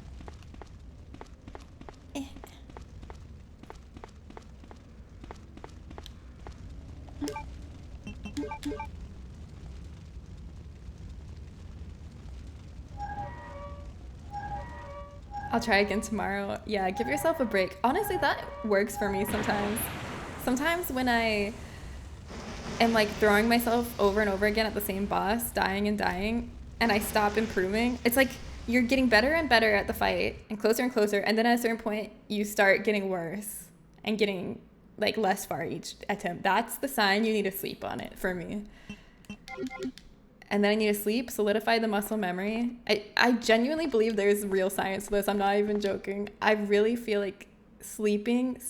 Speaker 1: I'll try again tomorrow. Yeah, give yourself a break. Honestly, that works for me sometimes. Sometimes when I am like throwing myself over and over again at the same boss, dying and dying, and I stop improving, it's like you're getting better and better at the fight and closer, and then at a certain point you start getting worse and getting like less far each attempt. That's the sign you need to sleep on it for me. And then I need to sleep, solidify the muscle memory. I genuinely believe there's real science to this. I'm not even joking. I really feel like sleeping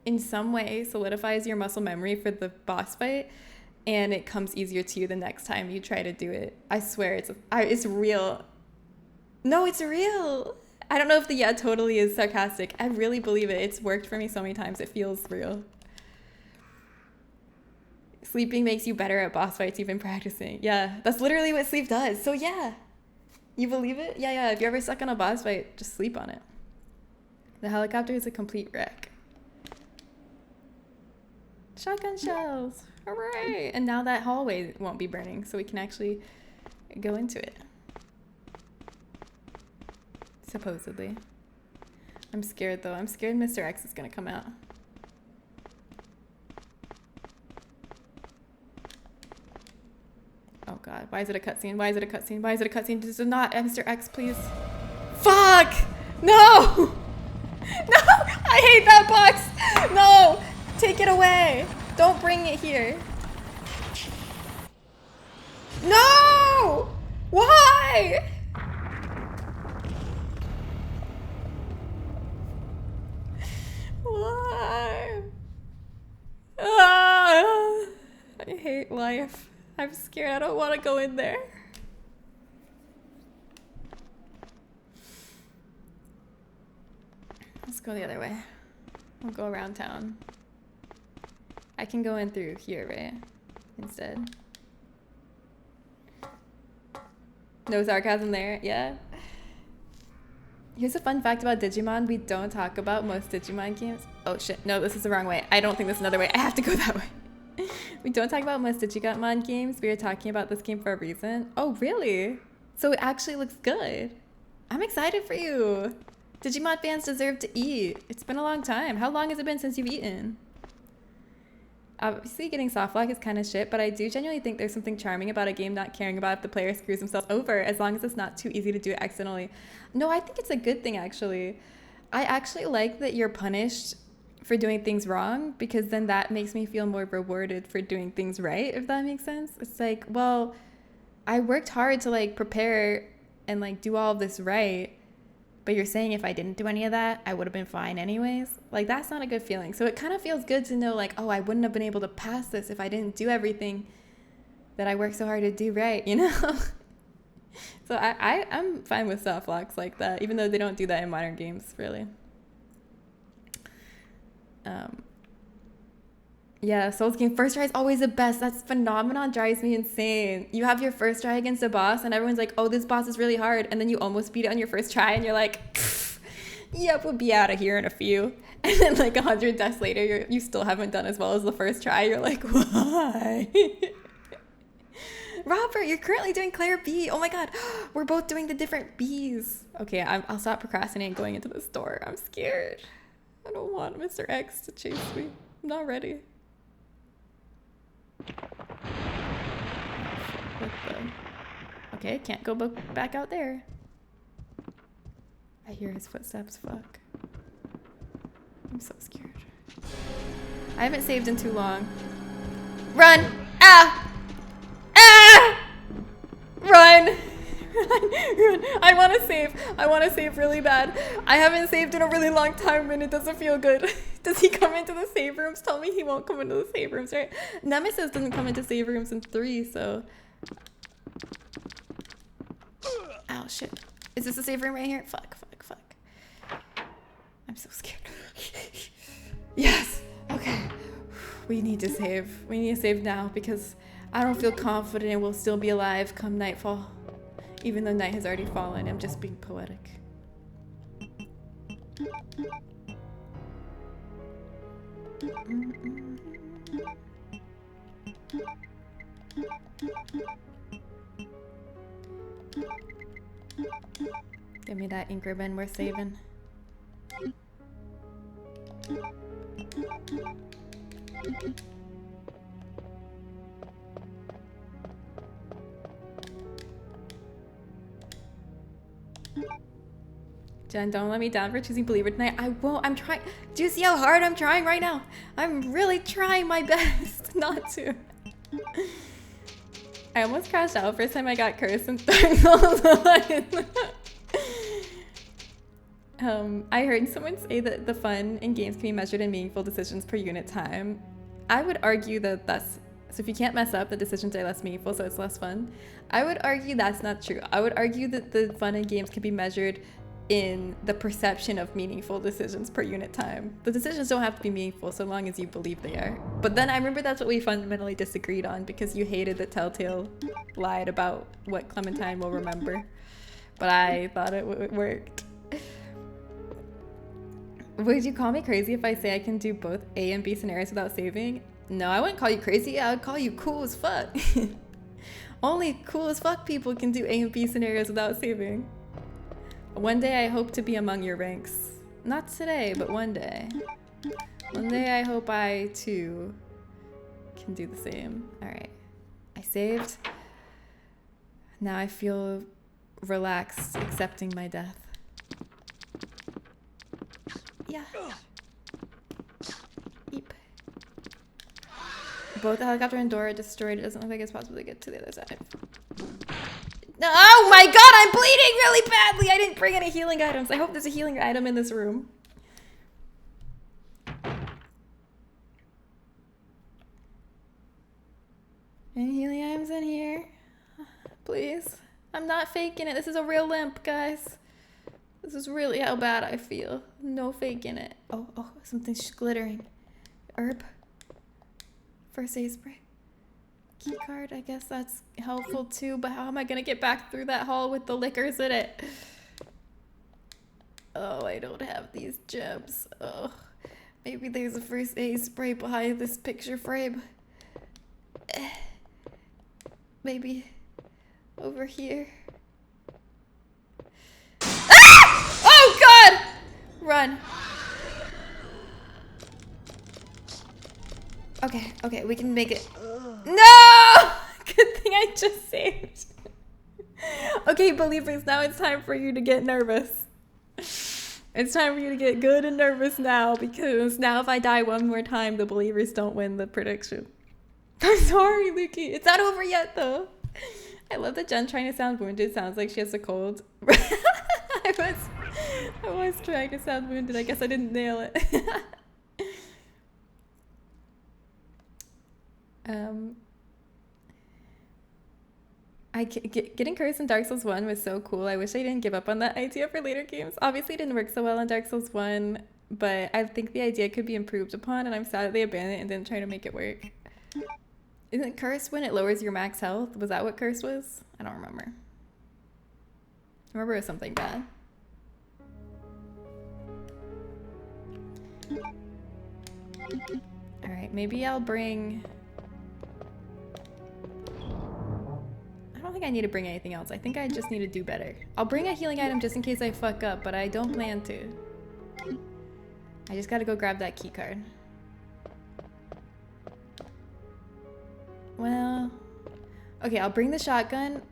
Speaker 1: in some way solidifies your muscle memory for the boss fight, and it comes easier to you the next time you try to do it. I swear it's real. No, it's real. I don't know if the yeah totally is sarcastic. I really believe it. It's worked for me so many times. It feels real. Sleeping makes you better at boss fights you've been practicing. Yeah, that's literally what sleep does. So yeah, you believe it? Yeah. If you're ever stuck on a boss fight, just sleep on it. The helicopter is a complete wreck. Shotgun shells. Hooray! And now that hallway won't be burning, so we can actually go into it. Supposedly. I'm scared though. I'm scared Mr. X is gonna come out. Oh god, why is it a cutscene? Why is it a cutscene? Why is it a cutscene? This is not Mr. X, please. Fuck! No! No! I hate that box! No! Take it away! Don't bring it here. No! Why? Why? Ah, I hate life. I'm scared. I don't want to go in there. Let's go the other way. We'll go around town. I can go in through here, right? Instead. No sarcasm there, yeah? Here's a fun fact about Digimon we don't talk about most Digimon games. Oh shit, no, this is the wrong way. I don't think this is another way. I have to go that way. We don't talk about most Digimon games. We are talking about this game for a reason. Oh, really? So it actually looks good. I'm excited for you. Digimon fans deserve to eat. It's been a long time. How long has it been since you've eaten? Obviously, getting soft lock is kind of shit, but I do genuinely think there's something charming about a game not caring about if the player screws themselves over, as long as it's not too easy to do it accidentally. No, I think it's a good thing, actually. I actually like that you're punished for doing things wrong, because then that makes me feel more rewarded for doing things right, if that makes sense. It's like, well, I worked hard to like prepare and like do all of this right, but you're saying if I didn't do any of that, I would have been fine anyways. Like, that's not a good feeling. So it kind of feels good to know like, oh, I wouldn't have been able to pass this if I didn't do everything that I worked so hard to do right, you know? So I'm fine with soft locks like that, even though they don't do that in modern games, really. Yeah, Souls game first try is always the best. That's phenomenon drives me insane. You have your first try against a boss and everyone's like, oh, this boss is really hard, and then you almost beat it on your first try and you're like, yep, we'll be out of here in a few. And then like 100 deaths later, you still haven't done as well as the first try. You're like, why? Robert, you're currently doing Claire B. Oh my god, we're both doing the different Bs. Okay, I'll stop procrastinating going into the store. I'm scared. I don't want Mr. X to chase me. I'm not ready. Okay, can't go back out there. I hear his footsteps. Fuck. I'm so scared. I haven't saved in too long. Run! Ah! Ah! Run! Run! I want to save. I want to save really bad. I haven't saved in a really long time and it doesn't feel good. Does he come into the save rooms? Tell me he won't come into the save rooms, right? Nemesis doesn't come into save rooms in 3, so... Ow, shit. Is this a save room right here? Fuck. Yes. Okay. We need to save. We need to save now because I don't feel confident we'll still be alive come nightfall. Even though night has already fallen, I'm just being poetic. Give me that ink ribbon we're saving. Jen, don't let me down for choosing Believer tonight. I won't. I'm trying. Do you see how hard I'm trying right now? I'm really trying my best not to. I almost crashed out first time I got cursed and Dark Souls 1. I heard someone say that the fun in games can be measured in meaningful decisions per unit time. I would argue that that's... So if you can't mess up, the decisions are less meaningful, so it's less fun. I would argue that's not true. I would argue that the fun in games can be measured in the perception of meaningful decisions per unit time. The decisions don't have to be meaningful so long as you believe they are. But then I remember that's what we fundamentally disagreed on because you hated that Telltale lied about what Clementine will remember. But I thought it worked. Would you call me crazy if I say I can do both A and B scenarios without saving? No, I wouldn't call you crazy. I would call you cool as fuck. Only cool as fuck people can do A and B scenarios without saving. One day I hope to be among your ranks. Not today, but one day. One day I hope I too can do the same. Alright. I saved. Now I feel relaxed accepting my death. Yeah. Eep. Both the helicopter and door are destroyed. It doesn't look like it's possible to get to the other side. Oh my god, I'm bleeding really badly! I didn't bring any healing items. I hope there's a healing item in this room. Any healing items in here? Please. I'm not faking it. This is a real limp, guys. This is really how bad I feel. No faking it. Oh, something's glittering. Herb. First aid spray. Key card, I guess that's helpful too, but how am I gonna get back through that hall with the liquors in it? Oh, I don't have these gems. Oh, maybe there's a first aid spray behind this picture frame. Maybe over here. Ah! Oh god! Run. Okay, we can make it. No! Good thing I just saved. Okay, believers, now it's time for you to get nervous. It's time for you to get good and nervous now, because now if I die one more time, the believers don't win the prediction. I'm sorry, Lukey. It's not over yet, though. I love that Jen trying to sound wounded sounds like she has a cold. I was trying to sound wounded. I guess I didn't nail it. Getting cursed in Dark Souls 1 was so cool. I wish I didn't give up on that idea for later games. Obviously it didn't work so well in Dark Souls 1, but I think the idea could be improved upon, and I'm sad that they abandoned it and didn't try to make it work. Isn't cursed when it lowers your max health? Was that what cursed was? I don't remember. I remember it was something bad. Alright, maybe I'll bring... I don't think I need to bring anything else. I think I just need to do better. I'll bring a healing item just in case I fuck up, but I don't plan to. I just gotta go grab that key card. Well... Okay, I'll bring the shotgun.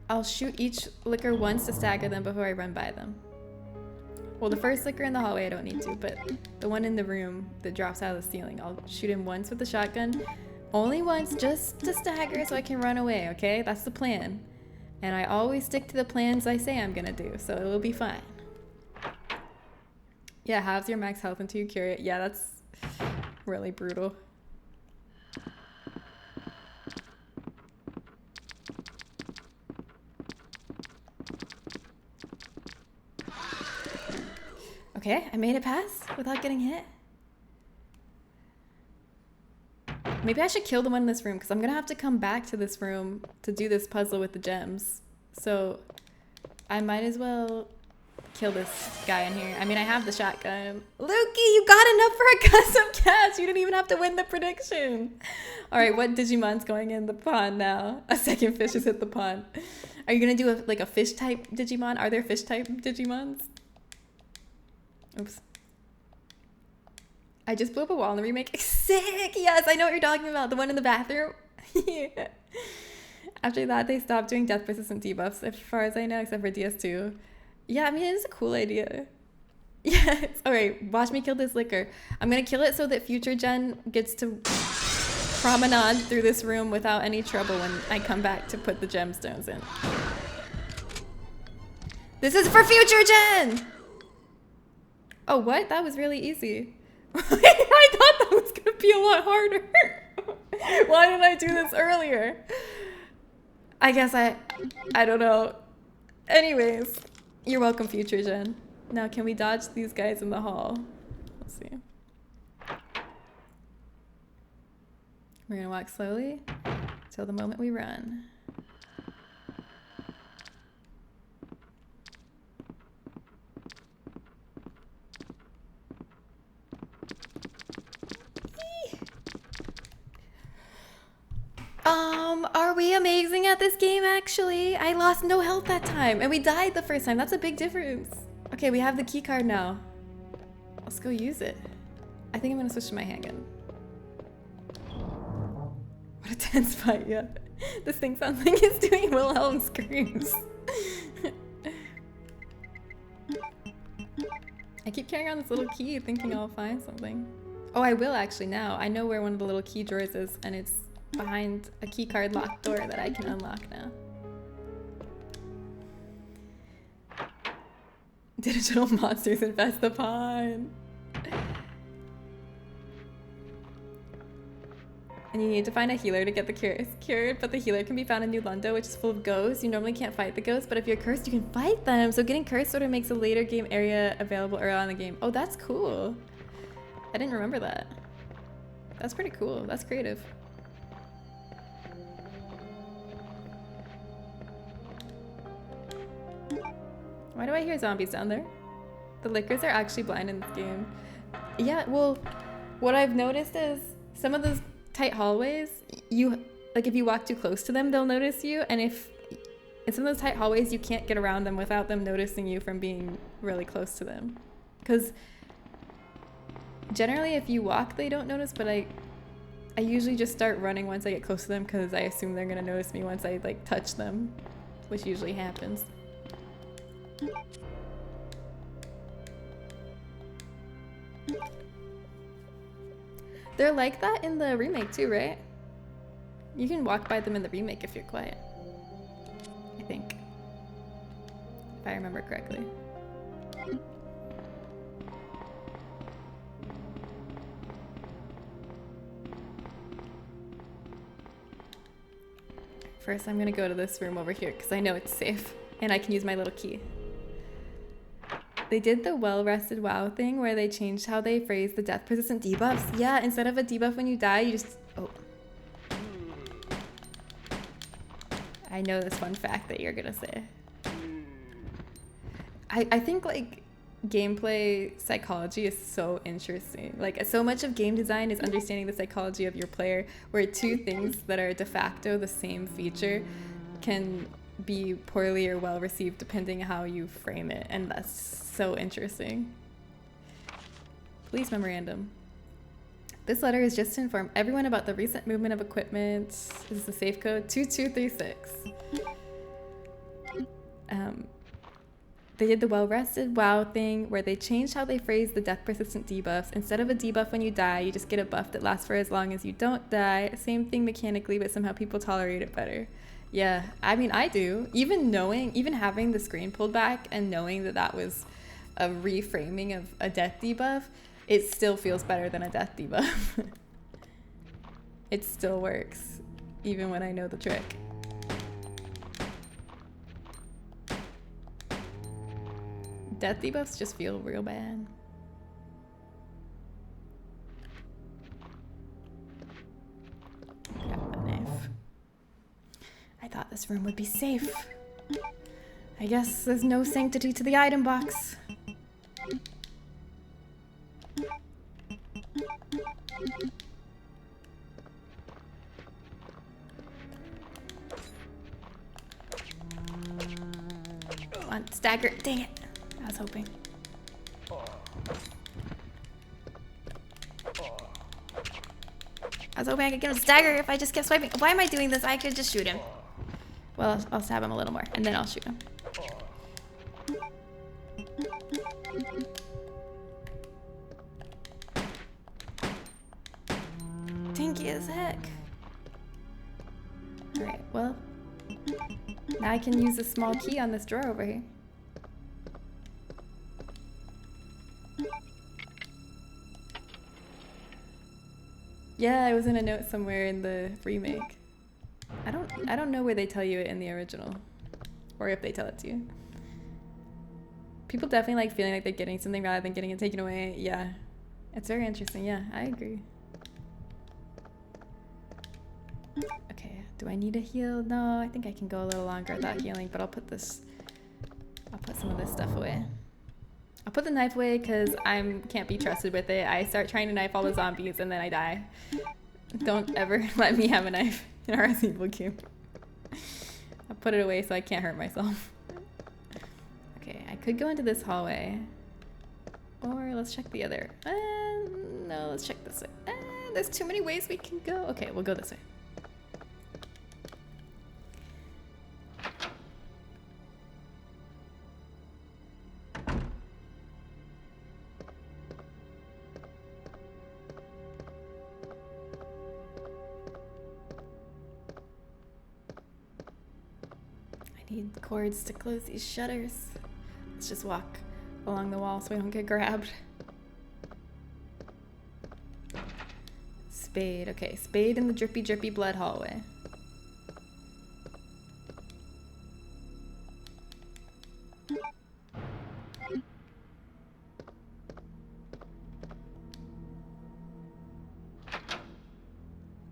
Speaker 1: I'll shoot each liquor once to stagger them before I run by them. Well, the first liquor in the hallway I don't need to, but the one in the room that drops out of the ceiling, I'll shoot him once with the shotgun. Only once, just to stagger so I can run away, okay? That's the plan. And I always stick to the plans I say I'm gonna do, so it will be fine. Yeah, halves your max health until you cure it. Yeah, that's really brutal. Okay, I made it pass without getting hit. Maybe I should kill the one in this room because I'm gonna have to come back to this room to do this puzzle with the gems. So I might as well kill this guy in here. I mean, I have the shotgun. Lukey, you got enough for a custom catch. You didn't even have to win the prediction. All right, what Digimon's going in the pond now? A second fish has hit the pond. Are you gonna do like a fish type Digimon? Are there fish type Digimons? Oops. I just blew up a wall in the remake. Sick! Yes, I know what you're talking about. The one in the bathroom. Yeah. After that, they stopped doing death persistent debuffs, as far as I know, except for DS2. Yeah, I mean, it is a cool idea. Yes. All right, watch me kill this liquor. I'm going to kill it so that future gen gets to promenade through this room without any trouble when I come back to put the gemstones in. This is for future gen! Oh, what? That was really easy. I thought that was going to be a lot harder. Why didn't I do this earlier? I guess I don't know. Anyways, you're welcome, future gen. Now, can we dodge these guys in the hall? Let's see. We're gonna walk slowly till the moment we run. Are we amazing at this game, actually? I lost no health that time, and we died the first time. That's a big difference. Okay, we have the key card now. Let's go use it. I think I'm gonna switch to my handgun. What a tense fight, yeah. This thing sounds like it's doing Wilhelm screams. I keep carrying on this little key thinking I'll find something. Oh, I will actually now. I know where one of the little key drawers is, and it's behind a keycard locked door that I can unlock now. Digital monsters infest the pond. And you need to find a healer to get the curse cured, but the healer can be found in New Lundo, which is full of ghosts. You normally can't fight the ghosts, but if you're cursed, you can fight them. So getting cursed sort of makes a later game area available early on in the game. Oh, that's cool. I didn't remember that. That's pretty cool. That's creative. Why do I hear zombies down there? The lickers are actually blind in this game. Yeah, well, what I've noticed is some of those tight hallways, if you walk too close to them, they'll notice you, and if in some of those tight hallways, you can't get around them without them noticing you from being really close to them. Because generally, if you walk, they don't notice, but I usually just start running once I get close to them because I assume they're gonna notice me once I touch them, which usually happens. They're like that in the remake too, right? You can walk by them in the remake if you're quiet. I think. If I remember correctly. First, I'm gonna go to this room over here because I know it's safe and I can use my little key. They did the well-rested WoW thing where they changed how they phrase the death persistent debuffs. Yeah, instead of a debuff when you die, you just... Oh. I know this fun fact that you're gonna say. I think gameplay psychology is so interesting. So much of game design is understanding the psychology of your player, where two things that are de facto the same feature can be poorly or well received depending how you frame it, and that's so interesting. Police memorandum. This letter is just to inform everyone about the recent movement of equipment. This is the safe code 2236. They did the well-rested WoW thing where they changed how they phrase the death persistent debuffs. Instead of a debuff when you die, you just get a buff that lasts for as long as you don't die. Same thing mechanically, but somehow people tolerate it better. Yeah, I mean, I do. Even having the screen pulled back and knowing that that was a reframing of a death debuff, it still feels better than a death debuff. It still works, even when I know the trick. Death debuffs just feel real bad. thought this room would be safe. I guess there's no sanctity to the item box. Come on, stagger. Dang it. I was hoping. I was hoping I could get him stagger if I just kept swiping. Why am I doing this? I could just shoot him. Well, I'll stab him a little more, and then I'll shoot him. Tinky as heck. Alright, well. Now I can use a small key on this drawer over here. Yeah, it was in a note somewhere in the remake. I don't know where they tell you it in the original. Or if they tell it to you. People definitely like feeling like they're getting something rather than getting it taken away. Yeah. It's very interesting. Yeah, I agree. Okay, do I need a heal? No, I think I can go a little longer without healing, but I'll put some of this stuff away. I'll put the knife away because I can't be trusted with it. I start trying to knife all the zombies and then I die. Don't ever let me have a knife in our Resident Evil game. I'll put it away so I can't hurt myself. Okay, I could go into this hallway. Or let's check the other. No, let's check this way. There's too many ways we can go. Okay, we'll go this way. Need cords to close these shutters. Let's just walk along the wall so we don't get grabbed. Spade. Okay, spade in the drippy, drippy blood hallway.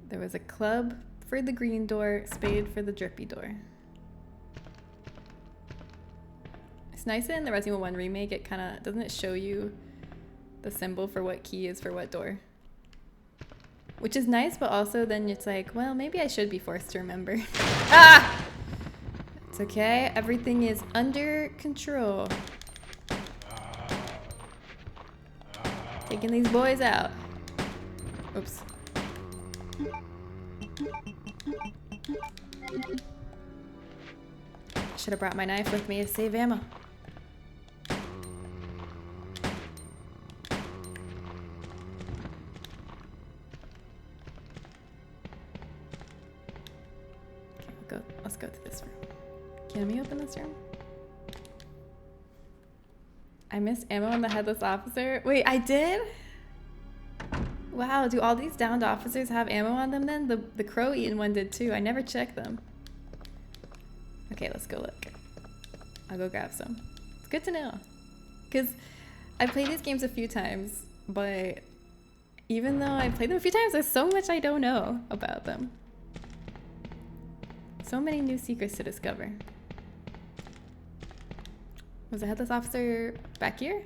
Speaker 1: There was a club for the green door, spade for the drippy door. It's nice that in the Resident Evil 1 remake, it kind of, doesn't it show you the symbol for what key is for what door? Which is nice, but also then it's like, well, maybe I should be forced to remember. Ah! It's okay, everything is under control. Taking these boys out. Oops. Should have brought my knife with me to save ammo. Let's go to this room. Can we open this room? I missed ammo on the headless officer. Wait, I did? Wow, do all these downed officers have ammo on them then? The crow-eaten one did too. I never checked them. Okay, let's go look. I'll go grab some. It's good to know. Because I've played these games a few times, but even though I've played them a few times, there's so much I don't know about them. So many new secrets to discover. Was the headless officer back here?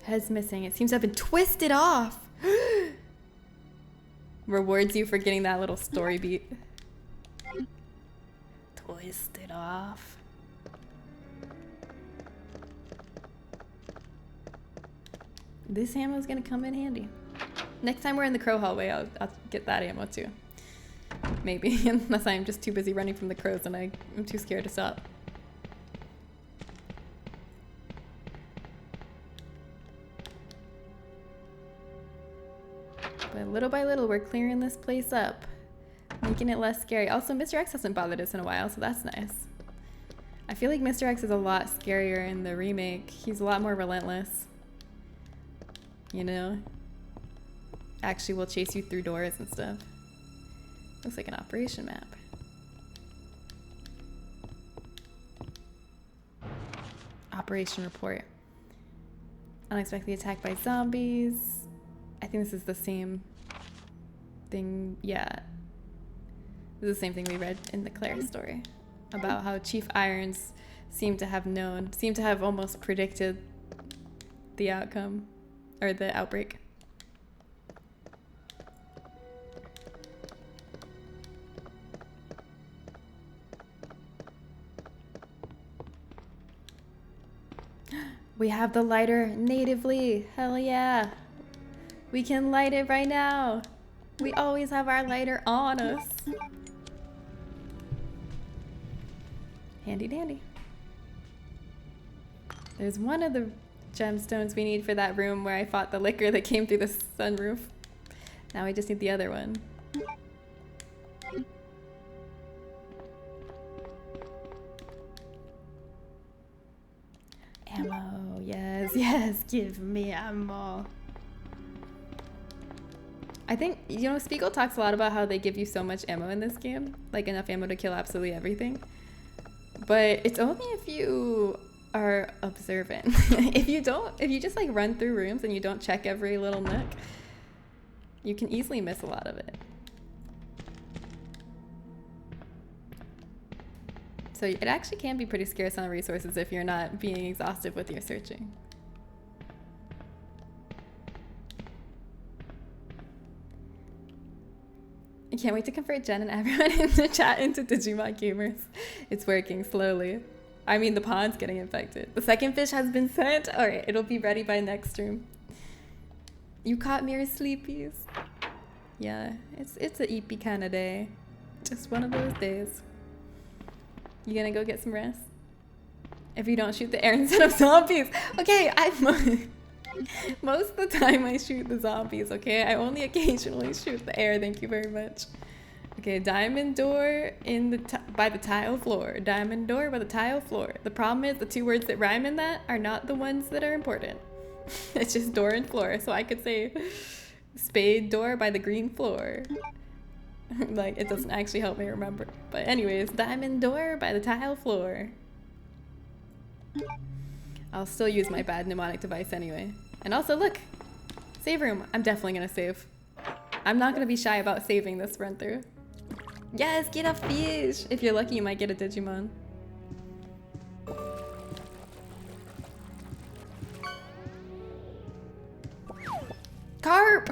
Speaker 1: Head's missing. It seems to have been twisted off. Rewards you for getting that little story beat. Twisted off. This ammo is gonna come in handy. Next time we're in the crow hallway, I'll get that ammo too. Maybe, unless I'm just too busy running from the crows and I'm too scared to stop. But little by little, we're clearing this place up, making it less scary. Also, Mr. X hasn't bothered us in a while, so that's nice. I feel like Mr. X is a lot scarier in the remake. He's a lot more relentless. You know? Actually will chase you through doors and stuff. Looks like an operation map. operation report. Unexpectedly attacked by zombies. I think this is the same thing. Yeah. This is the same thing we read in the Claire story about how Chief Irons seemed to have almost predicted the outcome or the outbreak. We have the lighter natively. Hell yeah. We can light it right now. We always have our lighter on us. Handy dandy. There's one of the gemstones we need for that room where I fought the licker that came through the sunroof. Now we just need the other one. Ammo, yes, yes, give me ammo. I think, you know, Spiegel talks a lot about how they give you so much ammo in this game, like enough ammo to kill absolutely everything. But it's only if you are observant. If you just like run through rooms and you don't check every little nook, you can easily miss a lot of it. So it actually can be pretty scarce on resources if you're not being exhaustive with your searching. I can't wait to convert Jen and everyone in the chat into Digimon gamers. It's working slowly. I mean, the pond's getting infected. The second fish has been sent. All right, it'll be ready by next stream. You caught me, sleepies. Yeah, it's a eepy kind of day. Just one of those days. You gonna go get some rest? If you don't shoot the air instead of zombies. Okay, most of the time I shoot the zombies, okay? I only occasionally shoot the air, thank you very much. Okay, diamond door in by the tile floor. Diamond door by the tile floor. The problem is the two words that rhyme in that are not the ones that are important. It's just door and floor, so I could say spade door by the green floor. Like, it doesn't actually help me remember. But anyways, diamond door by the tile floor. I'll still use my bad mnemonic device anyway. And also, look! Save room. I'm definitely gonna save. I'm not gonna be shy about saving this run through. Yes, get a fish! If you're lucky, you might get a Digimon. Carp!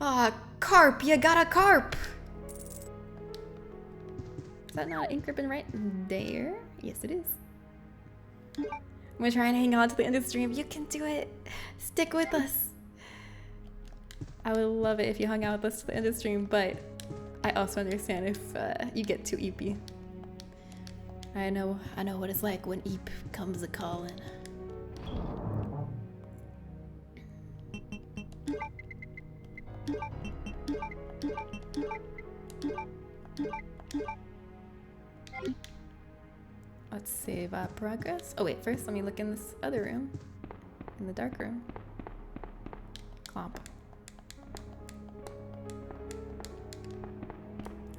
Speaker 1: Ah, carp! You got a carp! Is that not ink ribbon right there? Yes, it is. I'm gonna try and hang on to the end of the stream. You can do it! Stick with us! I would love it if you hung out with us to the end of the stream, but I also understand if you get too eepy. I know what it's like when eep comes a calling. Let's save our progress. Oh wait, first let me look in this other room. In the dark room. Clomp.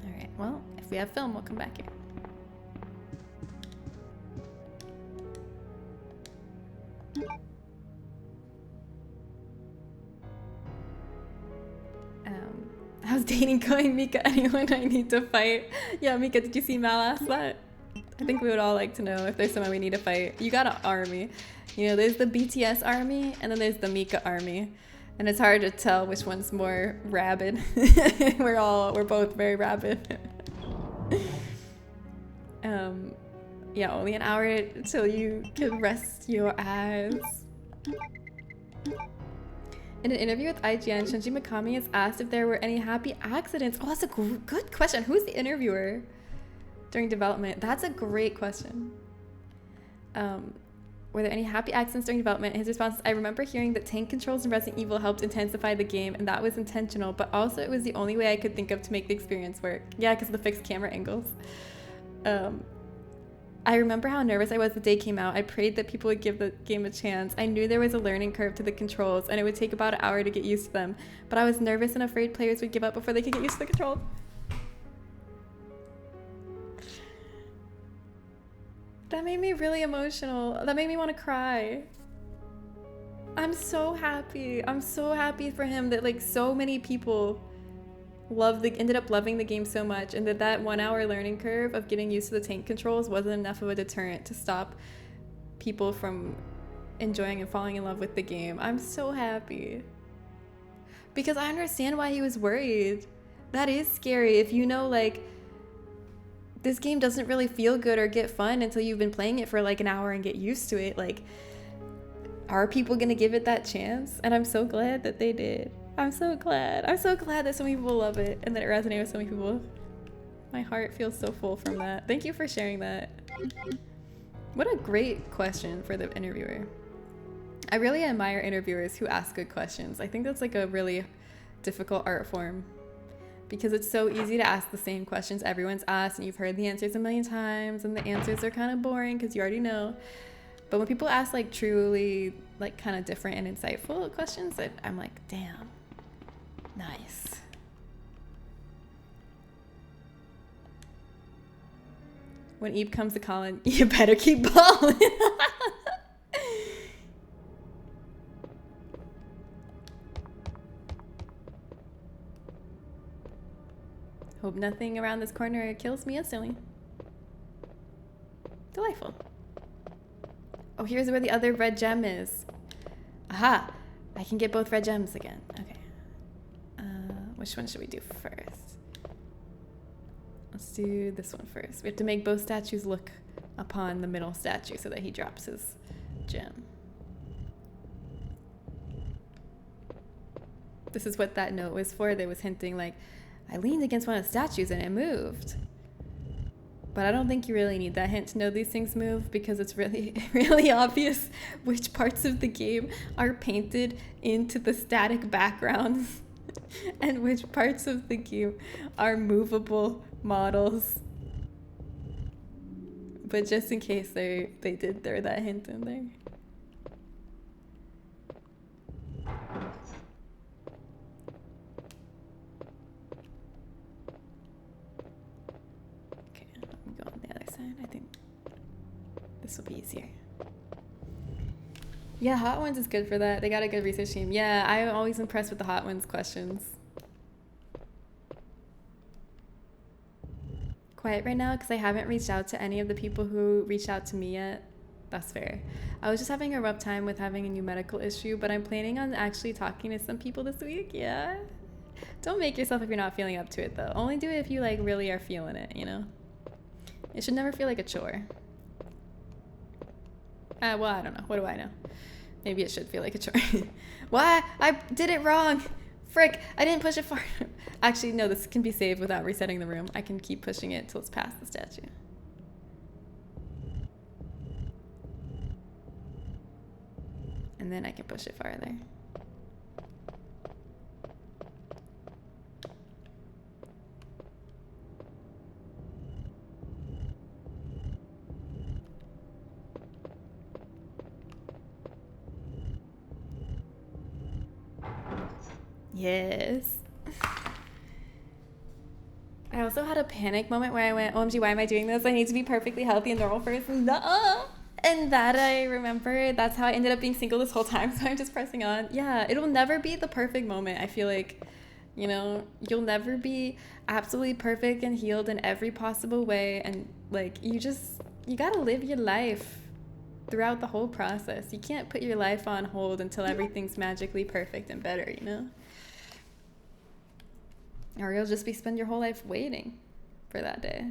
Speaker 1: Alright, well, if we have film, we'll come back here. How's dating going, Mika? Anyone I need to fight? Yeah, Mika, did you see Mal ask that? I think we would all like to know if there's someone we need to fight. You got an army. You know, there's the BTS army, and then there's the Mika army. And it's hard to tell which one's more rabid. We're both very rabid. Yeah, only an hour till you can rest your eyes. In an interview with IGN, Shinji Mikami is asked if there were any happy accidents. Oh, that's a good question. Who's the interviewer during development? That's a great question. Were there any happy accidents during development? His response is, I remember hearing that tank controls in Resident Evil helped intensify the game, and that was intentional, but also it was the only way I could think of to make the experience work. Yeah, because of the fixed camera angles. I remember how nervous I was the day it came out. I prayed that people would give the game a chance. I knew there was a learning curve to the controls, and it would take about an hour to get used to them. But I was nervous and afraid players would give up before they could get used to the controls. That made me really emotional. That made me want to cry. I'm so happy. I'm so happy for him that like so many people ended up loving the game so much, and that 1 hour learning curve of getting used to the tank controls wasn't enough of a deterrent to stop people from enjoying and falling in love with the game. I'm so happy. Because I understand why he was worried. That is scary if you know like this game doesn't really feel good or get fun until you've been playing it for like an hour and get used to it. Like, are people gonna give it that chance? And I'm so glad that they did. I'm so glad. I'm so glad that so many people love it and that it resonated with so many people. My heart feels so full from that. Thank you for sharing that. What a great question for the interviewer. I really admire interviewers who ask good questions. I think that's like a really difficult art form, because it's so easy to ask the same questions everyone's asked and you've heard the answers a million times and the answers are kind of boring because you already know. But when people ask like truly like kind of different and insightful questions, I'm like, damn, nice. When Eve comes to Colin, you better keep balling. Hope nothing around this corner kills me instantly. Delightful. Oh, here's where the other red gem is. Aha! I can get both red gems again. Okay. Which one should we do first? Let's do this one first. We have to make both statues look upon the middle statue so that he drops his gem. This is what that note was for. They was hinting like, I leaned against one of the statues and it moved. But I don't think you really need that hint to know these things move, because it's really, really obvious which parts of the game are painted into the static backgrounds and which parts of the game are movable models. But just in case they did throw that hint in there. I think this will be easier. Yeah, Hot Ones is good for that. They got a good research team. Yeah, I'm always impressed with the Hot Ones questions. Quiet right now because I haven't reached out to any of the people who reached out to me yet. That's fair. I was just having a rough time with having a new medical issue, but I'm planning on actually talking to some people this week. Yeah. Don't make yourself if you're not feeling up to it though. Only do it if you like really are feeling it, you know? It should never feel like a chore. Well, I don't know. What do I know? Maybe it should feel like a chore. Why? I did it wrong. Frick. I didn't push it far. Actually, no, this can be saved without resetting the room. I can keep pushing it till it's past the statue. And then I can push it farther. Yes. I also had a panic moment where I went, OMG, why am I doing this? I need to be perfectly healthy and normal first. Nuh-uh. And that I remember, that's how I ended up being single this whole time. So I'm just pressing on. Yeah, it'll never be the perfect moment. I feel like, you know, you'll never be absolutely perfect and healed in every possible way. And like, you gotta live your life throughout the whole process. You can't put your life on hold until everything's magically perfect and better, you know? Or you'll just spend your whole life waiting for that day.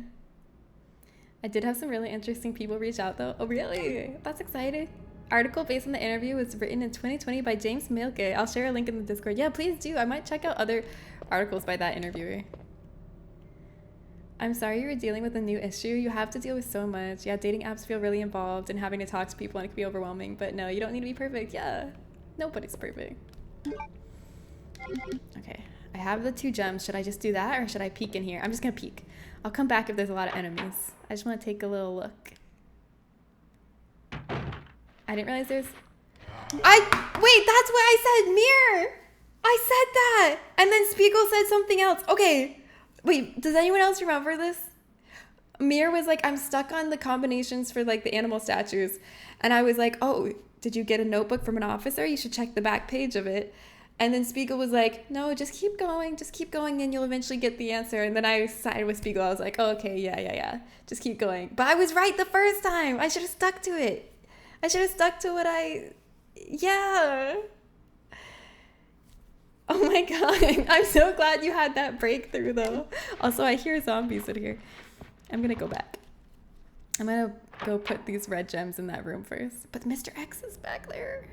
Speaker 1: I did have some really interesting people reach out though. Oh really? That's exciting. Article based on the interview was written in 2020 by James Milke. I'll share a link in the Discord. Yeah, please do. I might check out other articles by that interviewer. I'm sorry you were dealing with a new issue. You have to deal with so much. Yeah, dating apps feel really involved and having to talk to people and it can be overwhelming. But no, you don't need to be perfect. Yeah, nobody's perfect. Okay. I have the 2 gems. Should I just do that or should I peek in here? I'm just gonna peek. I'll come back if there's a lot of enemies. I just want to take a little look. I didn't realize there's... Wait, that's what I said, mirror! I said that! And then Spiegel said something else. Okay, wait, does anyone else remember this? Mir was like, I'm stuck on the combinations for like the animal statues. And I was like, oh, did you get a notebook from an officer? You should check the back page of it. And then Spiegel was like, no, just keep going, and you'll eventually get the answer. And then I sided with Spiegel. I was like, oh, okay, yeah, just keep going. But I was right the first time. I should have stuck to it. I should have stuck to what yeah. Oh my god, I'm so glad you had that breakthrough though. Also, I hear zombies in here. I'm gonna go back. I'm gonna go put these red gems in that room first. But Mr. X is back there.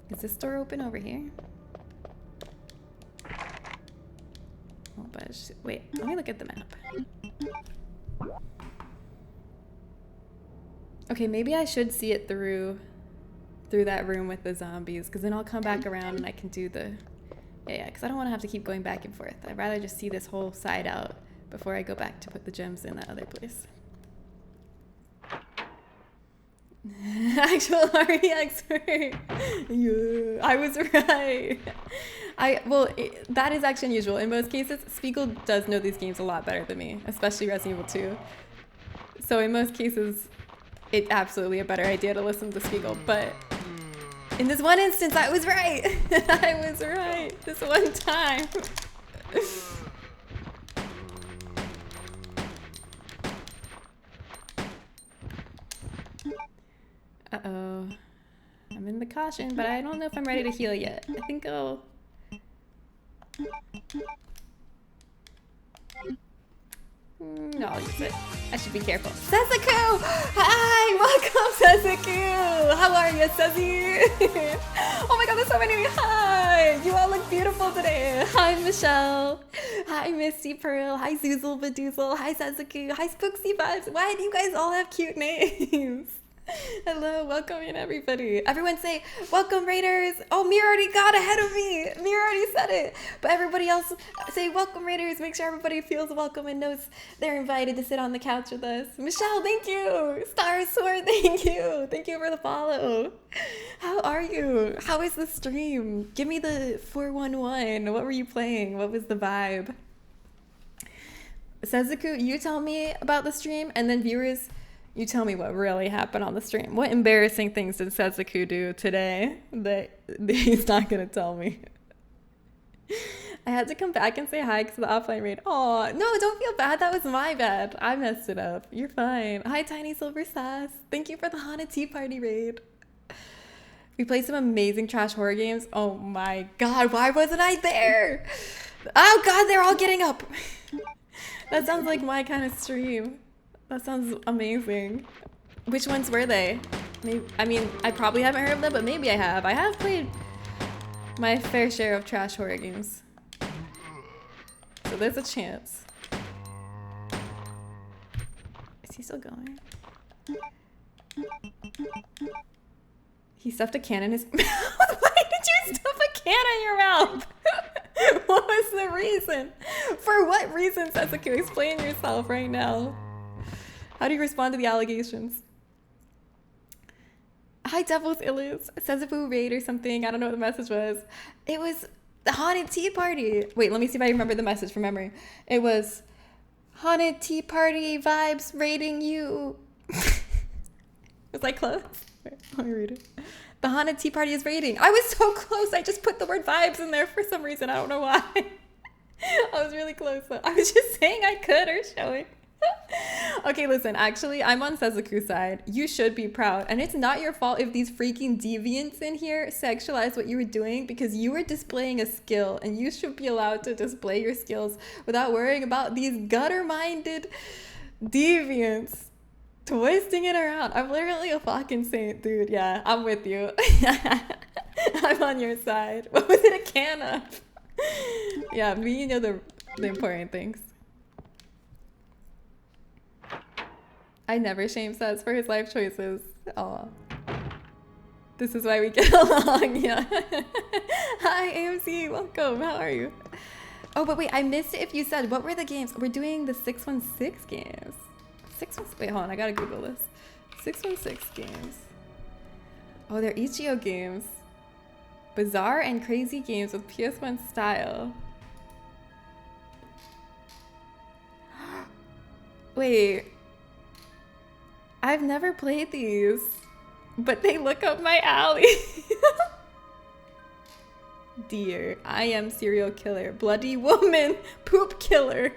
Speaker 1: Is this door open over here? Oh, but wait, let me look at the map. Okay, maybe I should see it through that room with the zombies, because then I'll come back around and I can do the... Yeah, because I don't want to have to keep going back and forth. I'd rather just see this whole side out before I go back to put the gems in that other place. Actual RE expert. Yeah, I was right. That is actually unusual. In most cases, Spiegel does know these games a lot better than me, especially Resident Evil 2. So in most cases, it's absolutely a better idea to listen to Spiegel. But in this one instance, I was right. I was right this one time. Uh-oh. I'm in the caution, but I don't know if I'm ready to heal yet. I think I'll... No, I'll use it. I should be careful. Sesaku! Hi! Welcome, Sesaku! How are you, Sezi? Oh my god, there's so many of you! Hi! You all look beautiful today! Hi, Michelle! Hi, Misty Pearl! Hi, Zoozle Badoozle! Hi, Sesaku! Hi, Spooksy Vibes! Why do you guys all have cute names? Hello, welcome in everybody. Everyone say, welcome Raiders. Oh, Mir already got ahead of me. Mir already said it. But everybody else say, welcome Raiders. Make sure everybody feels welcome and knows they're invited to sit on the couch with us. Michelle, thank you. Star Sword, thank you. Thank you for the follow. How are you? How is the stream? Give me the 411. What were you playing? What was the vibe? Sezaku, you tell me about the stream, and then viewers, you tell me what really happened on the stream. What embarrassing things did Sezaku do today that he's not going to tell me? I had to come back and say hi because of the offline raid. Oh, no, don't feel bad. That was my bad. I messed it up. You're fine. Hi, Tiny Silver Sass. Thank you for the Haunted Tea Party raid. We played some amazing trash horror games. Oh my god, why wasn't I there? Oh god, they're all getting up. That sounds like my kind of stream. That sounds amazing. Which ones were they? Maybe, I mean, I probably haven't heard of them, but maybe I have. I have played my fair share of trash horror games. So there's a chance. Is he still going? He stuffed a can in his mouth. Why did you stuff a can in your mouth? What was the reason? For what reason, Sesaku? Explain yourself right now. How do you respond to the allegations? Hi, Devil's Illus. Sezabu raid or something. I don't know what the message was. It was the Haunted Tea Party. Wait, let me see if I remember the message from memory. It was Haunted Tea Party vibes raiding you. Was I close? Wait, let me read it. The Haunted Tea Party is raiding. I was so close. I just put the word vibes in there for some reason. I don't know why. I was really close though. I was just saying I could or showing. Okay, listen, actually, I'm on Sezaku's side. You should be proud. And it's not your fault if these freaking deviants in here sexualize what you were doing, because you were displaying a skill and you should be allowed to display your skills without worrying about these gutter-minded deviants twisting it around. I'm literally a fucking saint, dude. Yeah, I'm with you. I'm on your side. What was it a can of? Yeah, me, you know the important things. I never shame Sez for his life choices. Aw. This is why we get along, yeah. Hi, AMC, welcome, how are you? Oh, but wait, I missed it if you said, what were the games? We're doing the 616 games. 616, wait, hold on, I gotta Google this. 616 games. Oh, they're Ichio games. Bizarre and crazy games with PS1 style. Wait. I've never played these, but they look up my alley. Dear, I am serial killer, bloody woman, poop killer,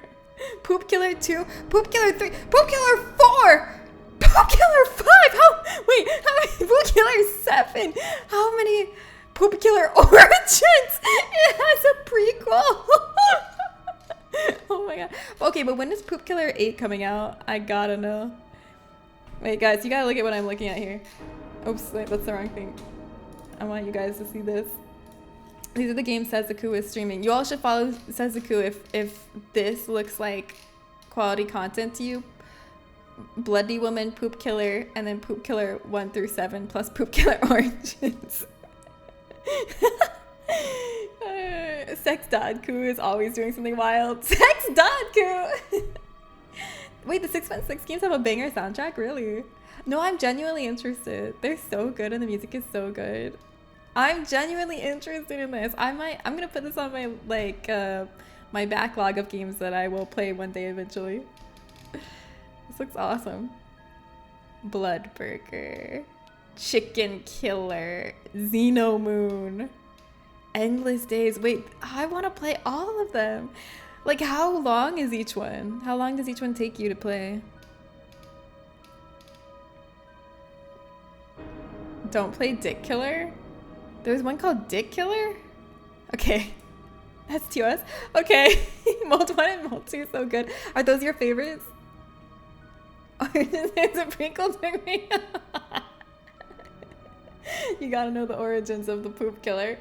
Speaker 1: poop killer 2, poop killer 3, poop killer 4, poop killer 5. How many? Poop killer 7. How many poop killer origins? It has a prequel. Oh my god. Okay, but when is poop killer 8 coming out? I gotta know. Wait, guys, you gotta look at what I'm looking at here. Oops, wait, that's the wrong thing. I want you guys to see this. These are the games Sezuku is streaming. You all should follow Sezuku if this looks like quality content to you. Bloody Woman, Poop Killer, and then Poop Killer 1 through 7 plus Poop Killer Origins. Sex Dadku is always doing something wild. Sex Dadku! Wait, the 616 games have a banger soundtrack? Really? No, I'm genuinely interested. They're so good and the music is so good. I'm genuinely interested in this. I'm gonna put this on my my backlog of games that I will play one day eventually. This looks awesome. Blood Burger, Chicken Killer, Xenomoon, Endless Days. Wait, I want to play all of them. Like, how long is each one? How long does each one take you to play? Don't play Dick Killer? There's one called Dick Killer? Okay. That's TOS? Okay. Mold 1 and Mold 2 so good. Are those your favorites? There's a prequel to me. You gotta know the origins of the Poop Killer.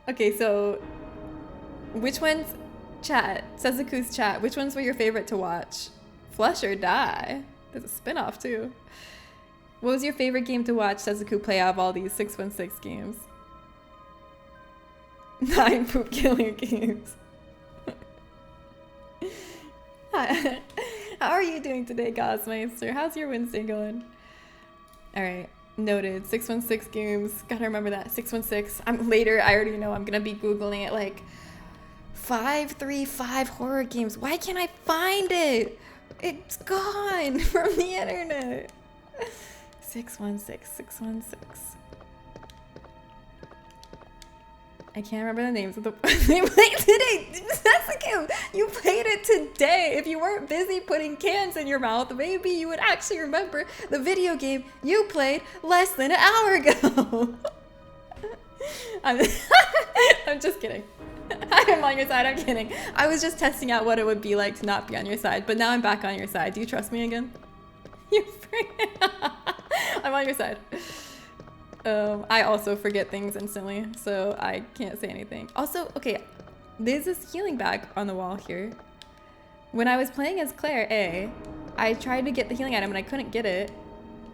Speaker 1: Okay, so which ones, chat, Sezuku's chat, which ones were your favorite to watch? Flush or Die? There's a spin-off too. What was your favorite game to watch Sezuku play out of all these 616 games? 9 Poop Killer games. Hi. How are you doing today, Gosmeister? How's your Wednesday going? Alright, noted. 616 games. Gotta remember that. 616. I already know I'm gonna be Googling it like 535 horror games. Why can't I find it? It's gone from the internet. 616, 616. I can't remember the names of the they played today. Sezuku, you played it today. If you weren't busy putting cans in your mouth, maybe you would actually remember the video game you played less than an hour ago. I'm just kidding. I'm on your side. I'm kidding. I was just testing out what it would be like to not be on your side, but now I'm back on your side. Do you trust me again? You I'm on your side. I also forget things instantly, so I can't say anything. Also, okay, there's this healing bag on the wall here. When I was playing as Claire A, I tried to get the healing item and I couldn't get it.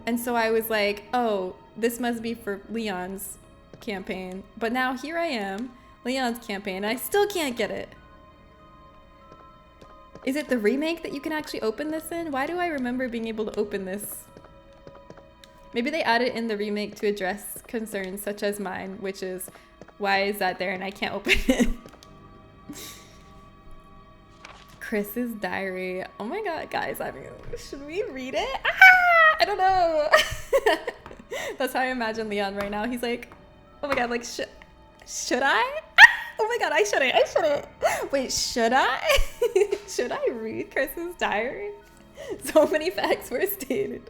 Speaker 1: And so I was like, oh, this must be for Leon's campaign. But now here I am, Leon's campaign, and I still can't get it. Is it the remake that you can actually open this in? Why do I remember being able to open this? Maybe they added in the remake to address concerns such as mine, which is, why is that there and I can't open it? Chris's diary. Oh my god, guys, I mean, should we read it? Ah, I don't know. That's how I imagine Leon right now. He's like, oh my god, like, should I? Ah, oh my god, I shouldn't. Wait, should I? Should I read Chris's diary? So many facts were stated.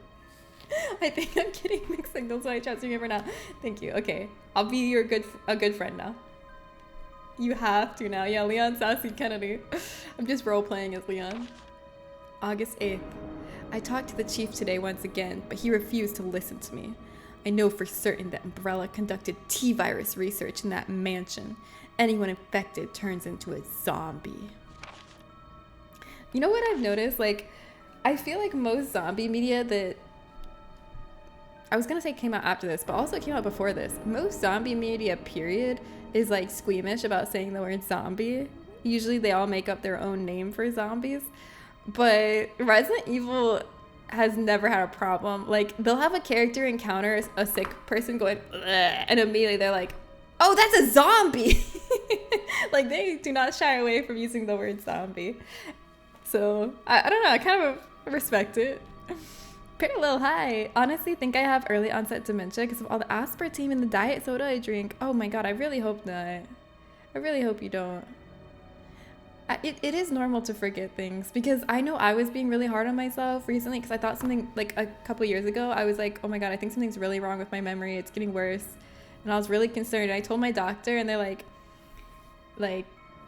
Speaker 1: I think I'm getting mixed signals, so I try to remember now. Thank you. Okay, I'll be a good friend now. You have to now. Yeah, Leon Sassy Kennedy. I'm just role playing as Leon. August 8th. I talked to the chief today once again, but he refused to listen to me. I know for certain that Umbrella conducted T-virus research in that mansion. Anyone infected turns into a zombie. You know what I've noticed? Like, I feel like most zombie media that I was gonna say came out after this, but also came out before this. Most zombie media, period, is like squeamish about saying the word zombie. Usually they all make up their own name for zombies. But Resident Evil has never had a problem. Like, they'll have a character encounter a sick person going, ugh, and immediately they're like, oh, that's a zombie. Like, they do not shy away from using the word zombie. So, I don't know, I kind of Respect it. Parallel, hi. Honestly, think I have early onset dementia because of all the aspartame in the diet soda I drink. Oh my god, I really hope not. I really hope you don't. It is normal to forget things because I know I was being really hard on myself recently because I thought something like a couple years ago. I was like, oh my god, I think something's really wrong with my memory. It's getting worse. And I was really concerned. I told my doctor and they're like,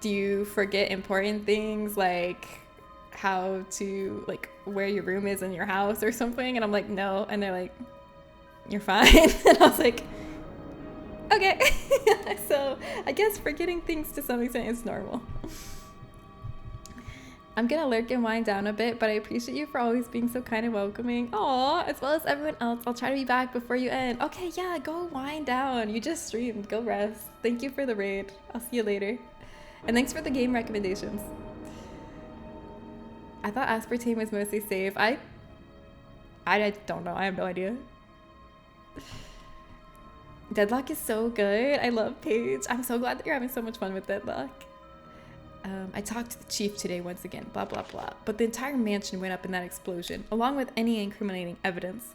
Speaker 1: do you forget important things like how to, like, where your room is in your house or something? And I'm like, no. And they're like, you're fine. And I was like, okay. So I guess forgetting things to some extent is normal. I'm gonna lurk and wind down a bit, but I appreciate you for always being so kind and welcoming. Aw, as well as everyone else. I'll try to be back before you end. Okay, yeah, go wind down. You just streamed. Go rest. Thank you for the raid. I'll see you later. And thanks for the game recommendations. I thought aspartame was mostly safe. I don't know. I have no idea. Deadlock is so good. I love Paige. I'm so glad that you're having so much fun with Deadlock. I talked to the chief today once again, blah, blah, blah. But the entire mansion went up in that explosion, along with any incriminating evidence.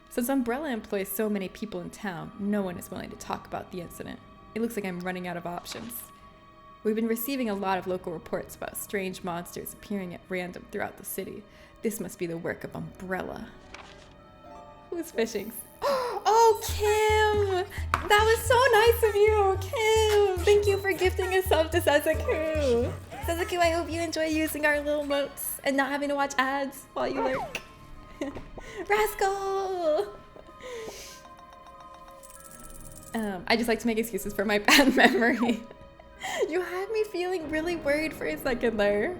Speaker 1: Since Umbrella employs so many people in town, no one is willing to talk about the incident. It looks like I'm running out of options. We've been receiving a lot of local reports about strange monsters appearing at random throughout the city. This must be the work of Umbrella. Who's fishing? Oh, Kim! That was so nice of you, Kim! Thank you for gifting a sub to Sezaku. Sezaku, I hope you enjoy using our little motes and not having to watch ads while you lurk. Rascal! I just like to make excuses for my bad memory. You had me feeling really worried for a second there.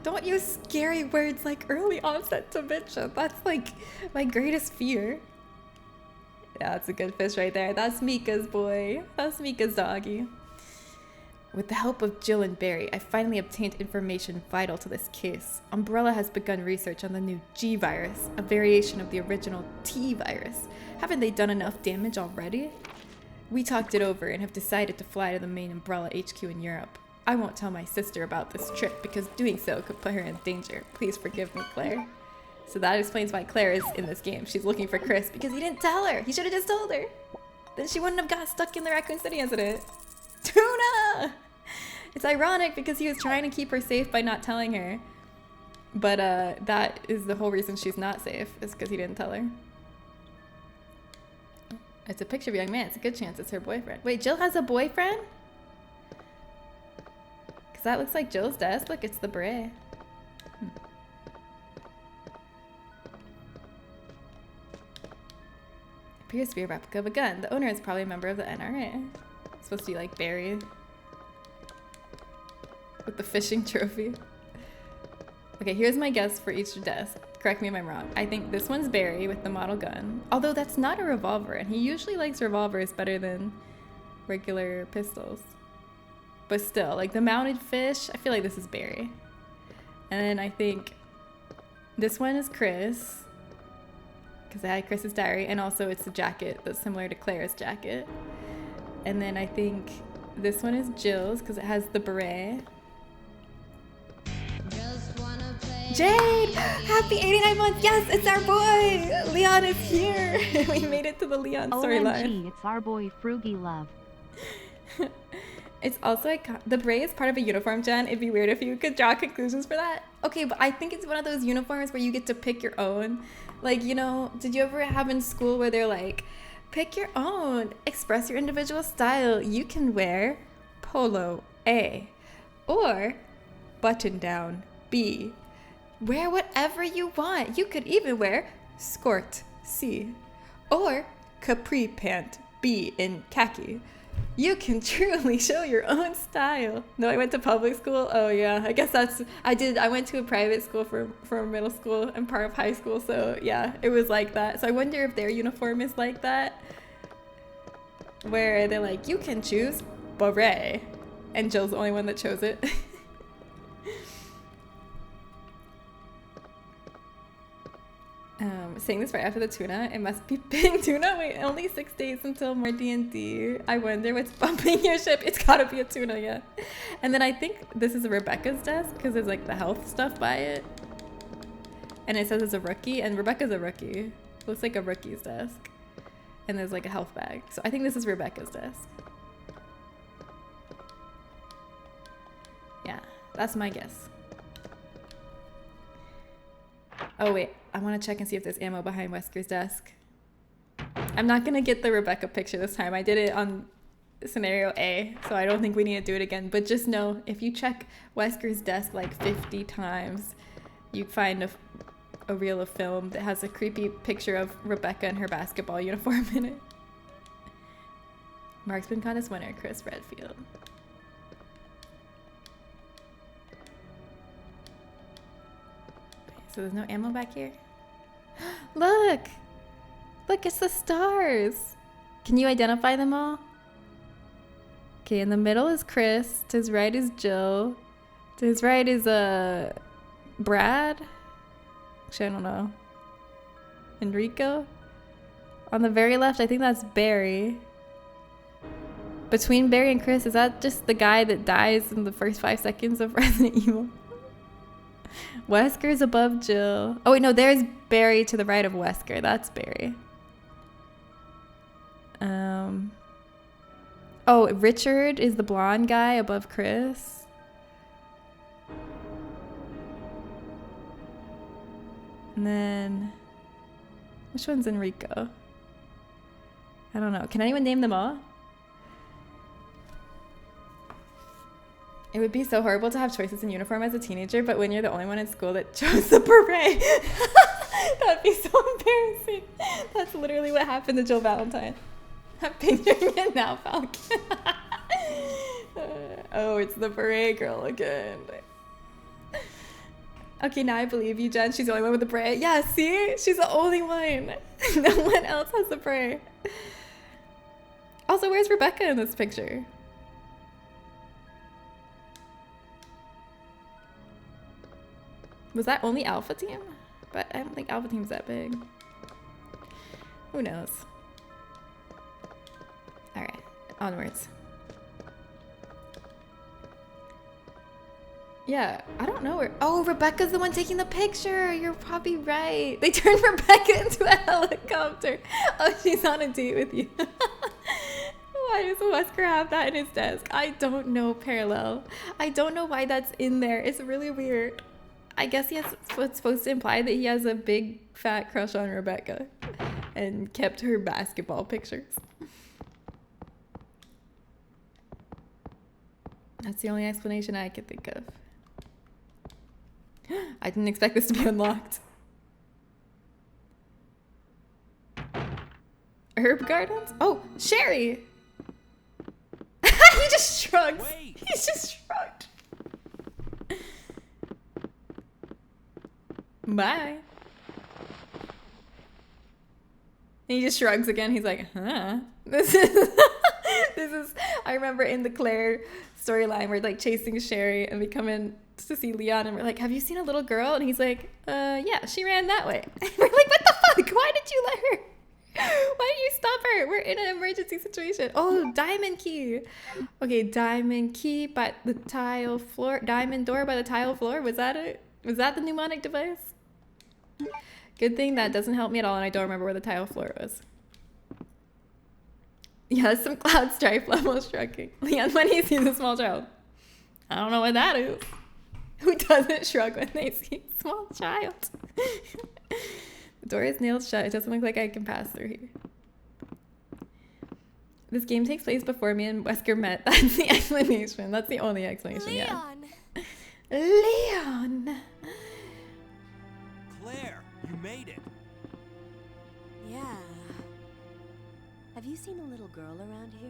Speaker 1: Don't use scary words like early onset dementia. That's like my greatest fear. Yeah, that's a good fish right there. That's Mika's boy. That's Mika's doggy. With the help of Jill and Barry, I finally obtained information vital to this case. Umbrella has begun research on the new G virus, a variation of the original T virus. Haven't they done enough damage already? We talked it over and have decided to fly to the main Umbrella HQ in Europe. I won't tell my sister about this trip because doing so could put her in danger. Please forgive me, Claire. So that explains why Claire is in this game. She's looking for Chris because he didn't tell her. He should have just told her. Then she wouldn't have got stuck in the Raccoon City incident. Tuna! It's ironic because he was trying to keep her safe by not telling her. But that is the whole reason she's not safe, is because he didn't tell her. It's a picture of a young man. It's a good chance it's her boyfriend. Wait, Jill has a boyfriend? Because that looks like Jill's desk. Look, it's the beret. Appears to be a replica of a gun. The owner is probably a member of the NRA. It's supposed to be like Barry with the fishing trophy. Okay, here's my guess for each desk. Correct me if I'm wrong. I think this one's Barry with the model gun. Although that's not a revolver, and he usually likes revolvers better than regular pistols. But still, like the mounted fish, I feel like this is Barry. And then I think this one is Chris, because I had Chris's diary, and also it's the jacket that's similar to Claire's jacket. And then I think this one is Jill's, because it has the beret. Jade! Happy 89 months! Yes, it's our boy! Leon is here! We made it to the Leon storyline.
Speaker 9: OMG, it's our boy Frugy Love.
Speaker 1: It's also the beret is part of a uniform, Jen. It'd be weird if you could draw conclusions for that. Okay, but I think it's one of those uniforms where you get to pick your own. Like, you know, did you ever have in school where they're like, pick your own, express your individual style. You can wear polo A or button down B. Wear whatever you want. You could even wear skirt C or capri pant B in khaki. You can truly show your own style. No, I went to public school. Oh yeah, I guess that's, I went to a private school for middle school and part of high school. So yeah, it was like that. So I wonder if their uniform is like that, where they're like, you can choose beret. And Jill's the only one that chose it. Saying this right after the tuna, it must be pink tuna. Wait, only 6 days until more D&D. I wonder what's bumping your ship. It's gotta be a tuna, yeah. And then I think this is Rebecca's desk because there's like the health stuff by it. and it says it's a rookie, and Rebecca's a rookie. Looks like a rookie's desk. And there's like a health bag. So I think this is Rebecca's desk. Yeah, that's my guess. Oh wait, I want to check and see if there's ammo behind Wesker's desk. I'm not gonna get the Rebecca picture this time. I did it on scenario A, so I don't think we need to do it again. But just know, if you check Wesker's desk like 50 times, you find a reel of film that has a creepy picture of Rebecca in her basketball uniform in it. Marksman Contest winner, Chris Redfield. So there's no ammo back here? Look! Look, it's the stars! Can you identify them all? Okay, in the middle is Chris. To his right is Jill. To his right is Brad. Actually, I don't know. Enrico. On the very left, I think that's Barry. Between Barry and Chris, is that just the guy that dies in the first 5 seconds of Resident Evil? Wesker's above Jill. Oh wait, no, there's Barry to the right of Wesker. That's Barry. Oh, Richard is the blonde guy above Chris. And then, which one's Enrico? I don't know. Can anyone name them all? It would be so horrible to have choices in uniform as a teenager, but when you're the only one in school that chose the beret, that'd be so embarrassing. That's literally what happened to Jill Valentine. I'm picturing it now, Falcon. Oh, it's the beret girl again. Okay, now I believe you, Jen. She's the only one with the beret. Yeah, see? She's the only one. No one else has the beret. Also, where's Rebecca in this picture? Was that only Alpha Team? But I don't think Alpha Team's that big. Who knows? Alright, onwards. Yeah, I don't know where. Oh, Rebecca's the one taking the picture. You're probably right. They turned Rebecca into a helicopter. Oh, she's on a date with you. Why does Wesker have that in his desk? I don't know, Parallel. I don't know why that's in there. It's really weird. I guess he has what's supposed to imply that he has a big fat crush on Rebecca and kept her basketball pictures. That's the only explanation I could think of. I didn't expect this to be unlocked. Herb Gardens? Oh, Sherry! He just shrugs. Wait. He just shrugged. Bye. And he just shrugs again. He's like, huh? This is, I remember in the Claire storyline, we're like chasing Sherry and we come in to see Leon and we're like, have you seen a little girl? And he's like, yeah, she ran that way. And we're like, what the fuck? Why did you let her? Why did you stop her? We're in an emergency situation. Oh, diamond key. Okay, diamond key by the tile floor. Diamond door by the tile floor. Was that it? Was that the mnemonic device? Good thing that doesn't help me at all and I don't remember where the tile floor was. Yeah, some cloud strife level shrugging. Leon, when he sees a small child. I don't know what that is. Who doesn't shrug when they see a small child? The door is nailed shut. It doesn't look like I can pass through here. This game takes place before me and Wesker met. That's the explanation. That's the only explanation,
Speaker 4: Leon.
Speaker 1: Yeah. Leon!
Speaker 5: Claire, you made it.
Speaker 4: Yeah. Have you seen a little girl around here?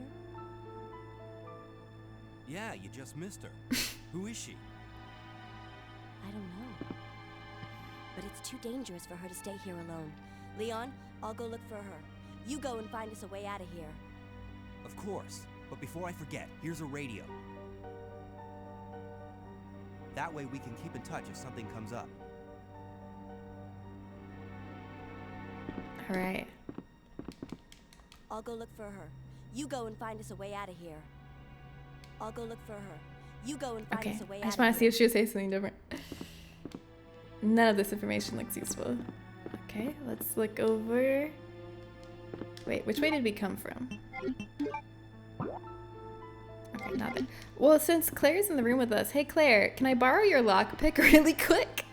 Speaker 5: Yeah, you just missed her. Who is she?
Speaker 4: I don't know. But it's too dangerous for her to stay here alone. Leon, I'll go look for her. You go and find us a way out of here.
Speaker 5: Of course. But before I forget, here's a radio. That way we can keep in touch if something comes up.
Speaker 1: All right.
Speaker 4: I'll go look for her. You go and find us a way out of here. I'll go look for her. You go and find us a way out of here.
Speaker 1: I just want to see if she would say something different. None of this information looks useful. Okay, let's look over. Wait, which way did we come from? Okay, not there. Well, since Claire's in the room with us, hey Claire, can I borrow your lockpick really quick?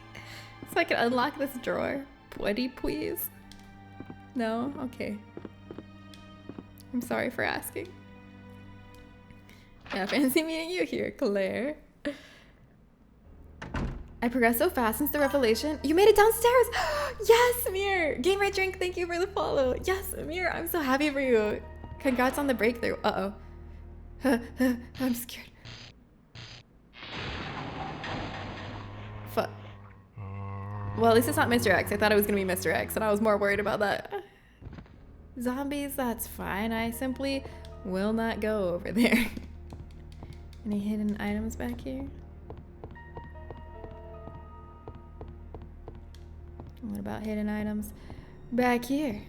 Speaker 1: So I can unlock this drawer? Would please? No? Okay. I'm sorry for asking. Yeah, fancy meeting you here, Claire. I progressed so fast since the revelation. You made it downstairs! Yes, Amir! Game Right Drink, thank you for the follow. Yes, Amir, I'm so happy for you. Congrats on the breakthrough. Uh-oh. I'm scared. Fuck. Well, at least it's not Mr. X. I thought it was gonna be Mr. X, and I was more worried about that. Zombies, that's fine. I simply will not go over there. Any hidden items back here? What about hidden items back here?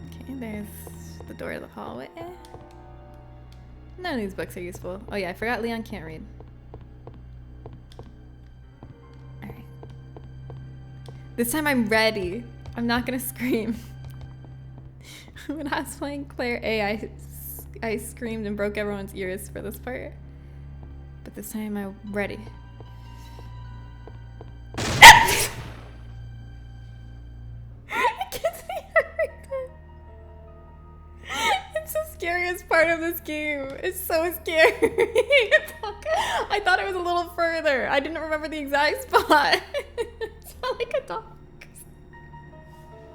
Speaker 1: Okay, there's the door of the hallway. None of these books are useful. Oh yeah, I forgot Leon can't read. Alright. This time I'm ready. I'm not gonna scream. When I was playing Claire A, I screamed and broke everyone's ears for this part. But this time I'm ready. I can't say everything. It's the scariest part of this game. It's so scary. I thought it was a little further. I didn't remember the exact spot. It's not like a dog.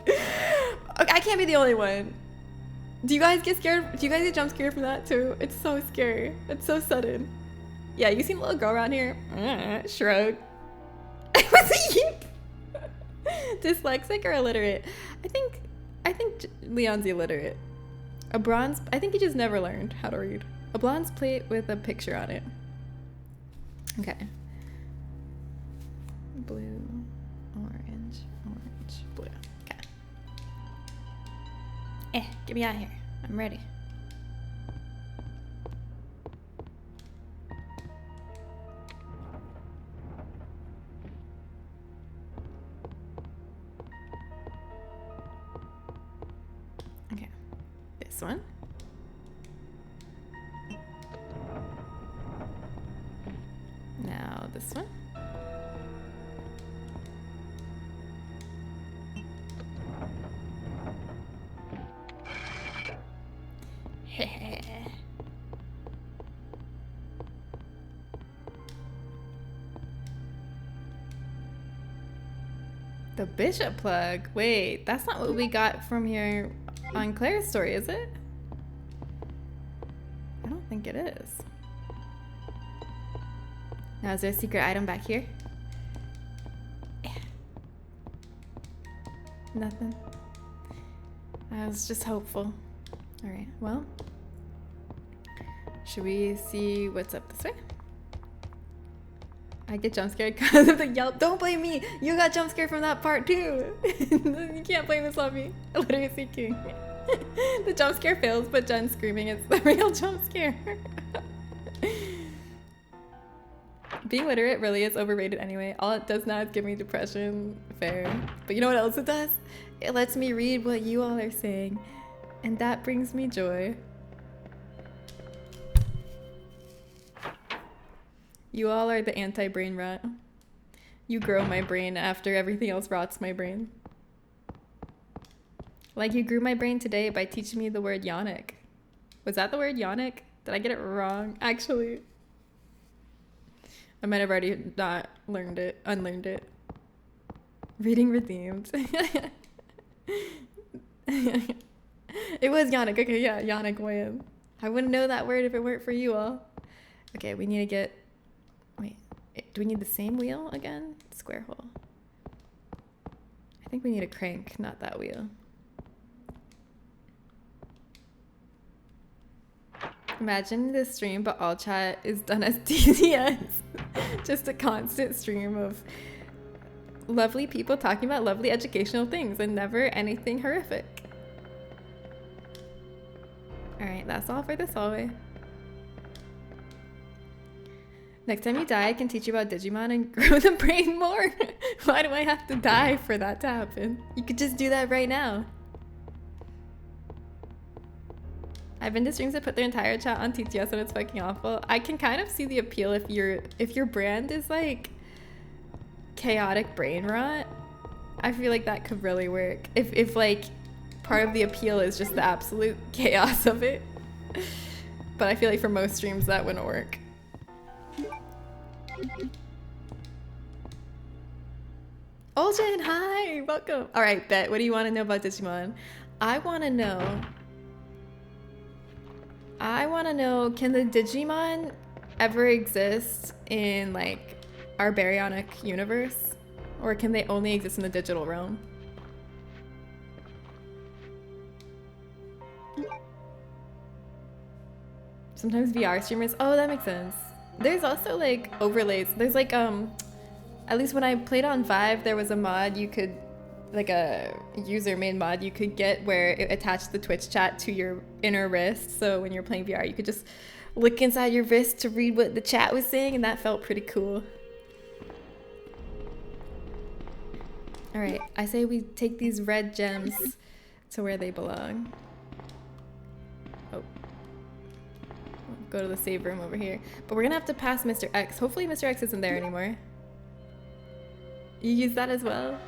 Speaker 1: Okay, I can't be the only one. Do you guys get scared? Do you guys get jump scared from that too? It's so scary. It's so sudden. Yeah, you seen a little girl around here? Shrug. Was it you? Dyslexic or illiterate? I think Leon's illiterate. A bronze. I think he just never learned how to read. A bronze plate with a picture on it. Okay. Blue, orange, blue. Okay. Get me out of here. I'm ready. Okay. This one. Now this one. The bishop plug. Wait, that's not what we got from here on Claire's story, is it? I don't think it is. Now, is there a secret item back here? Nothing. I was just hopeful. All right, well, should we see what's up this way? I get jump scared because of the yelp. Don't blame me. You got jump scared from that part too. You can't blame this on me. Illiteracy king. The jump scare fails, but Jen screaming is the real jump scare. Being literate really is overrated anyway. All it does now is give me depression. Fair. But you know what else it does? It lets me read what you all are saying. And that brings me joy. You all are the anti-brain rot. You grow my brain after everything else rots my brain. Like you grew my brain today by teaching me the word yonic. Was that the word yonic? Did I get it wrong? Actually, I might have already not learned it, unlearned it. Reading redeemed. It was yonic. Okay, yeah, yonic win. I wouldn't know that word if it weren't for you all. Okay, we need to get... Wait, do we need the same wheel again? Square hole. I think we need a crank, not that wheel. Imagine this stream, but all chat is done as DCS. Just a constant stream of lovely people talking about lovely educational things and never anything horrific. Alright, that's all for this hallway. Next time you die, I can teach you about Digimon and grow the brain more. Why do I have to die for that to happen? You could just do that right now. I've been to streams that put their entire chat on TTS and it's fucking awful. I can kind of see the appeal if your brand is like chaotic brain rot. I feel like that could really work. If like part of the appeal is just the absolute chaos of it. But I feel like for most streams that wouldn't work. Oljan, hi! Welcome! Alright, Bet, what do you want to know about Digimon? I want to know, can the Digimon ever exist in, like, our baryonic universe? Or can they only exist in the digital realm? Sometimes VR streamers, oh, that makes sense. There's also like overlays. There's like at least when I played on Vive, there was a mod you could, like a user made mod you could get where it attached the Twitch chat to your inner wrist. So when you're playing VR, you could just look inside your wrist to read what the chat was saying, and that felt pretty cool. All right, I say we take these red gems to where they belong. Oh. Go to the save room over here. But we're gonna have to pass Mr. X. Hopefully Mr. X isn't there anymore. You use that as well?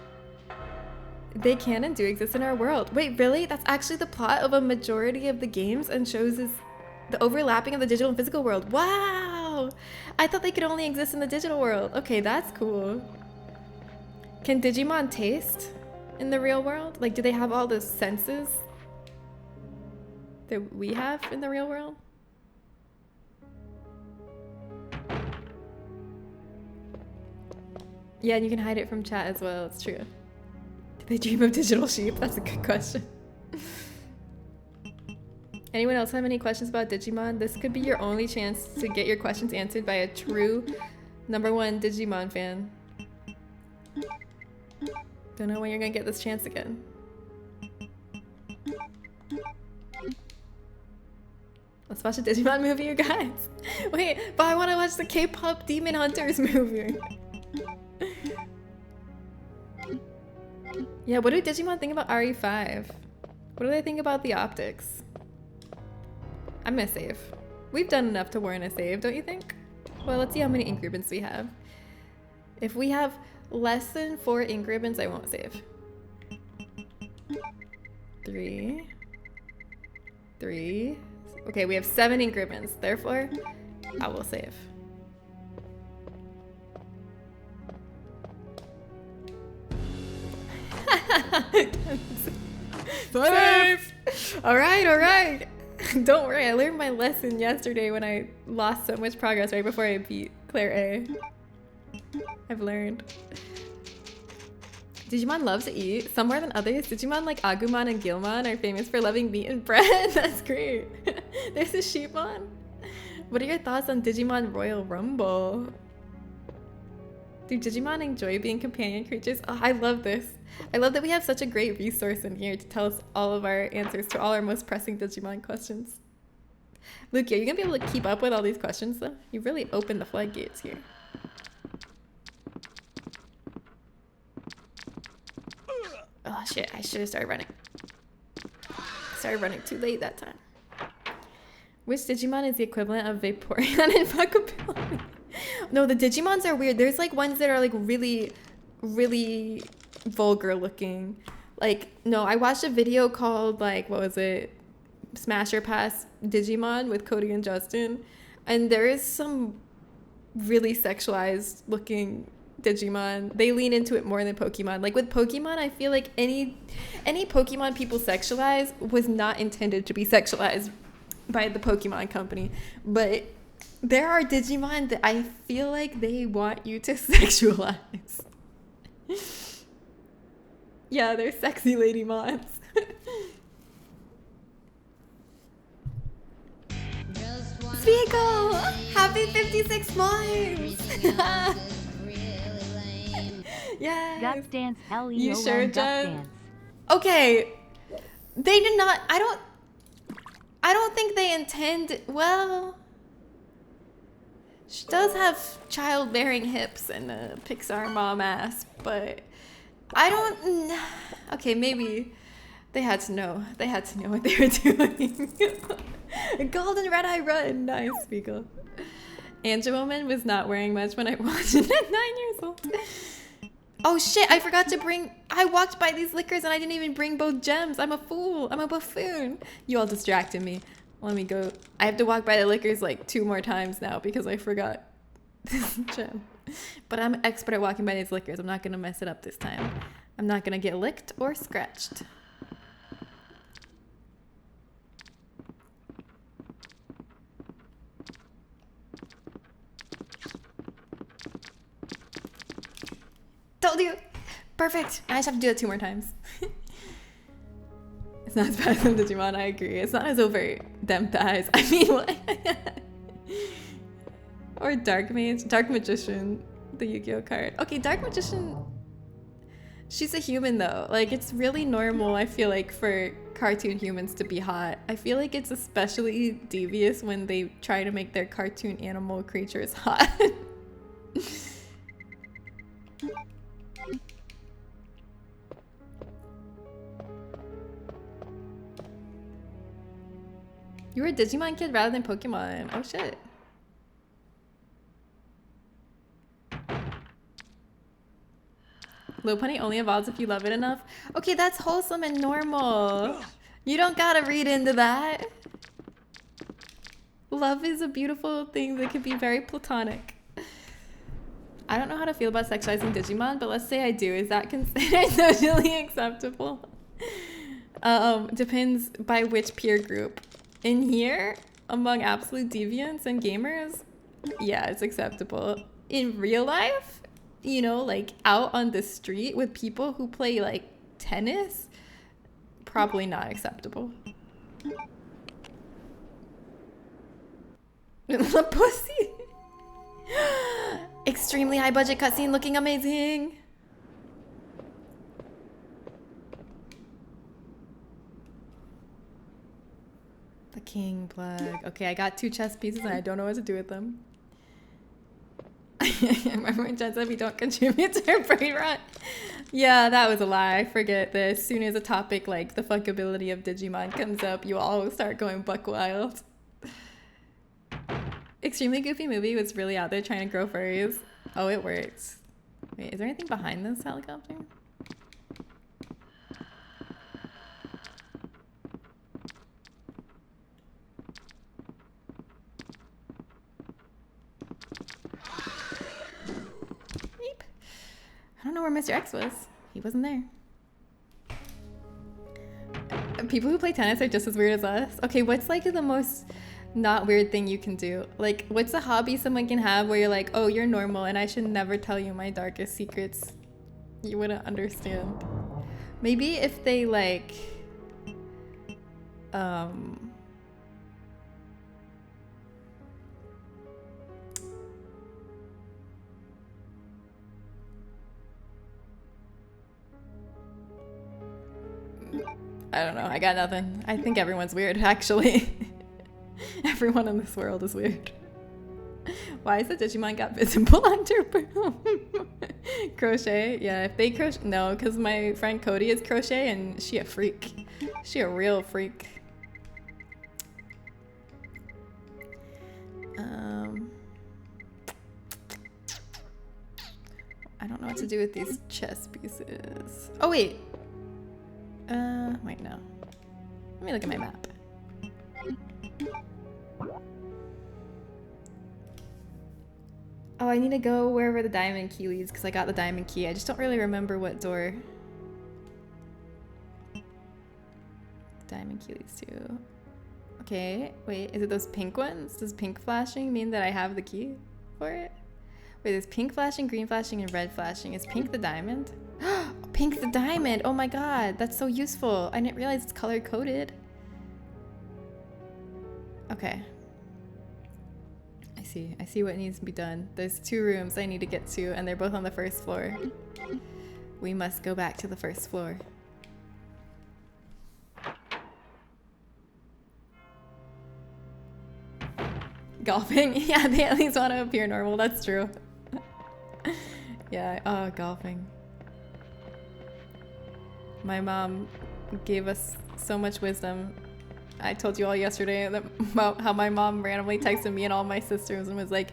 Speaker 1: They can and do exist in our world. Wait, really? That's actually the plot of a majority of the games and shows is the overlapping of the digital and physical world. Wow! I thought they could only exist in the digital world. Okay, that's cool. Can Digimon taste in the real world? Like, do they have all the senses that we have in the real world? Yeah, and you can hide it from chat as well, it's true. Do they dream of digital sheep? That's a good question. Anyone else have any questions about Digimon? This could be your only chance to get your questions answered by a true #1 Digimon fan. Don't know when you're gonna get this chance again. Let's watch a Digimon movie, you guys. Wait, but I want to watch the K-pop Demon Hunters movie. Yeah, what do Digimon think about RE5? What do they think about the optics? I'm gonna save. We've done enough to warrant a save, don't you think? Well, let's see how many ink ribbons we have. If we have less than 4 ink ribbons, I won't save. 3. Okay, we have 7 ink ribbons. Therefore, I will save. Save! Alright. Don't worry, I learned my lesson yesterday when I lost so much progress right before I beat Claire A. I've learned. Digimon loves to eat, some more than others. Digimon like Agumon and Gilmon are famous for loving meat and bread. That's great. There's a Sheepmon. What are your thoughts on Digimon Royal Rumble? Do Digimon enjoy being companion creatures? Oh, I love this. I love that we have such a great resource in here to tell us all of our answers to all our most pressing Digimon questions. Luke, are you gonna be able to keep up with all these questions though? You really opened the floodgates here. Oh shit, I should have started running. Started running too late that time. Which Digimon is the equivalent of Vaporeon and Bakupilon? No, the Digimons are weird. There's like ones that are like really vulgar looking. Like, no, I watched a video called like, what was it? Smash or Pass Digimon with Cody and Justin. And there is some really sexualized looking Digimon. They lean into it more than Pokemon. Like with Pokemon, I feel like any Pokemon people sexualize was not intended to be sexualized by the Pokemon company. But there are Digimon that I feel like they want you to sexualize. Yeah, they're sexy lady mons. Spiegel! Happy 56 months! Yes!
Speaker 9: Guts dance, L-E-O-N,
Speaker 1: You sure,
Speaker 9: Guts
Speaker 1: Jen?
Speaker 9: dance.
Speaker 1: Okay. They did not... I don't think they intend, well, she does have childbearing hips and a Pixar mom ass, but I don't, okay, maybe they had to know. They had to know what they were doing. Golden red eye run, nice, Spiegel. Angel Woman was not wearing much when I watched it at 9 years old. Oh shit, I forgot to bring, I walked by these liquors and I didn't even bring both gems. I'm a fool, I'm a buffoon. You all distracted me. Let me go. I have to walk by the liquors like 2 more times now because I forgot this gem. But I'm an expert at walking by these liquors. I'm not gonna mess it up this time. I'm not gonna get licked or scratched. Told you! Perfect! I just have to do it 2 more times. It's not as bad as in Digimon, I agree. It's not as over them thighs. I mean, what? Or Dark Mage. Dark Magician. The Yu-Gi-Oh card. Okay, Dark Magician. She's a human though. Like, it's really normal, I feel like, for cartoon humans to be hot. I feel like it's especially devious when they try to make their cartoon animal creatures hot. You were a Digimon kid rather than Pokemon. Oh shit. Lopunny only evolves if you love it enough. Okay, that's wholesome and normal. You don't gotta read into that. Love is a beautiful thing that can be very platonic. I don't know how to feel about sexualizing Digimon, but let's say I do. Is that considered socially acceptable? Depends by which peer group. In here, among absolute deviants and gamers, yeah, it's acceptable. In real life, you know, like out on the street with people who play like tennis, probably not acceptable. The pussy. Extremely high budget cutscene looking amazing. The king plug. Okay, I got 2 chess pieces and I don't know what to do with them. I remember when Jen said we don't contribute to her brain rot. Yeah, that was a lie. Forget this. As soon as a topic like the fuckability of Digimon comes up, you all start going buck wild. Extremely Goofy Movie was really out there trying to grow furries. Oh, it works. Wait, is there anything behind this helicopter? I don't know where Mr. X was. He wasn't there. People who play tennis are just as weird as us. Okay, what's like the most not weird thing you can do? Like, what's a hobby someone can have where you're like, oh, you're normal and I should never tell you my darkest secrets? You wouldn't understand. Maybe if they like, I don't know. I got nothing. I think everyone's weird, actually. Everyone in this world is weird. Why is the Digimon got visible under crochet? Yeah, if they crochet, no, because my friend Cody is crochet and she a freak. She a real freak. I don't know what to do with these chess pieces. Oh wait. Wait, no. Let me look at my map. Oh, I need to go wherever the diamond key leads because I got the diamond key. I just don't really remember what door the diamond key leads to. Okay, wait, is it those pink ones? Does pink flashing mean that I have the key for it? Wait, there's pink flashing, green flashing, and red flashing. Is pink the diamond? Pink the diamond! Oh my god, that's so useful. I didn't realize it's color-coded. Okay. I see what needs to be done. There's 2 rooms I need to get to, and they're both on the 1st floor. We must go back to the 1st floor. Golfing? Yeah, they at least want to appear normal. That's true. Yeah, oh, golfing. My mom gave us so much wisdom. I told you all yesterday about how my mom randomly texted me and all my sisters and was like,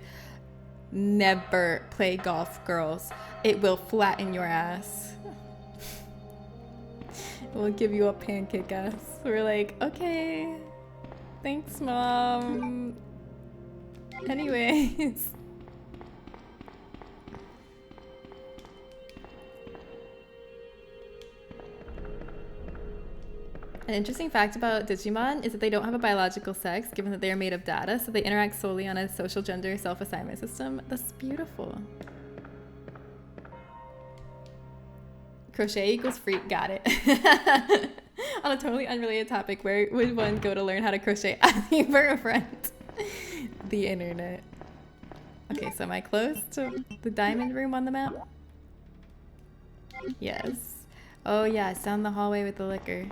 Speaker 1: never play golf, girls. It will flatten your ass. It will give you a pancake ass. We're like, okay. Thanks, Mom. Anyways. An interesting fact about Digimon is that they don't have a biological sex, given that they are made of data, so they interact solely on a social gender self-assignment system. That's beautiful. Crochet equals freak, got it. On a totally unrelated topic, where would one go to learn how to crochet? Asking for a friend. The internet. Okay, so am I close to the diamond room on the map? Yes. Oh yeah, it's down the hallway with the liquor.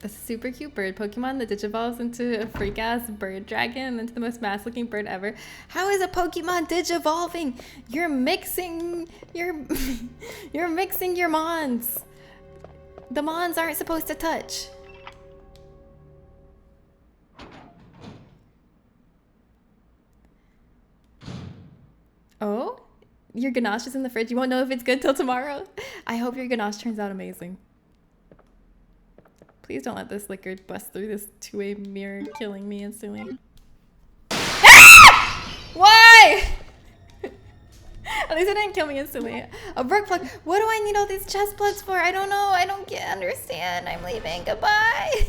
Speaker 1: A super cute bird Pokemon that digivolves into a freak-ass bird dragon and into the most mass-looking bird ever. How is a Pokemon digivolving? You're mixing you're mixing your mons. The mons aren't supposed to touch. Oh? Your ganache is in the fridge. You won't know if it's good till tomorrow. I hope your ganache turns out amazing. Please don't let this liquor bust through this two-way mirror, killing me instantly. Ah! Why? At least it didn't kill me instantly. A brick plug. What do I need all these chest plugs for? I don't know. I don't understand. I'm leaving. Goodbye.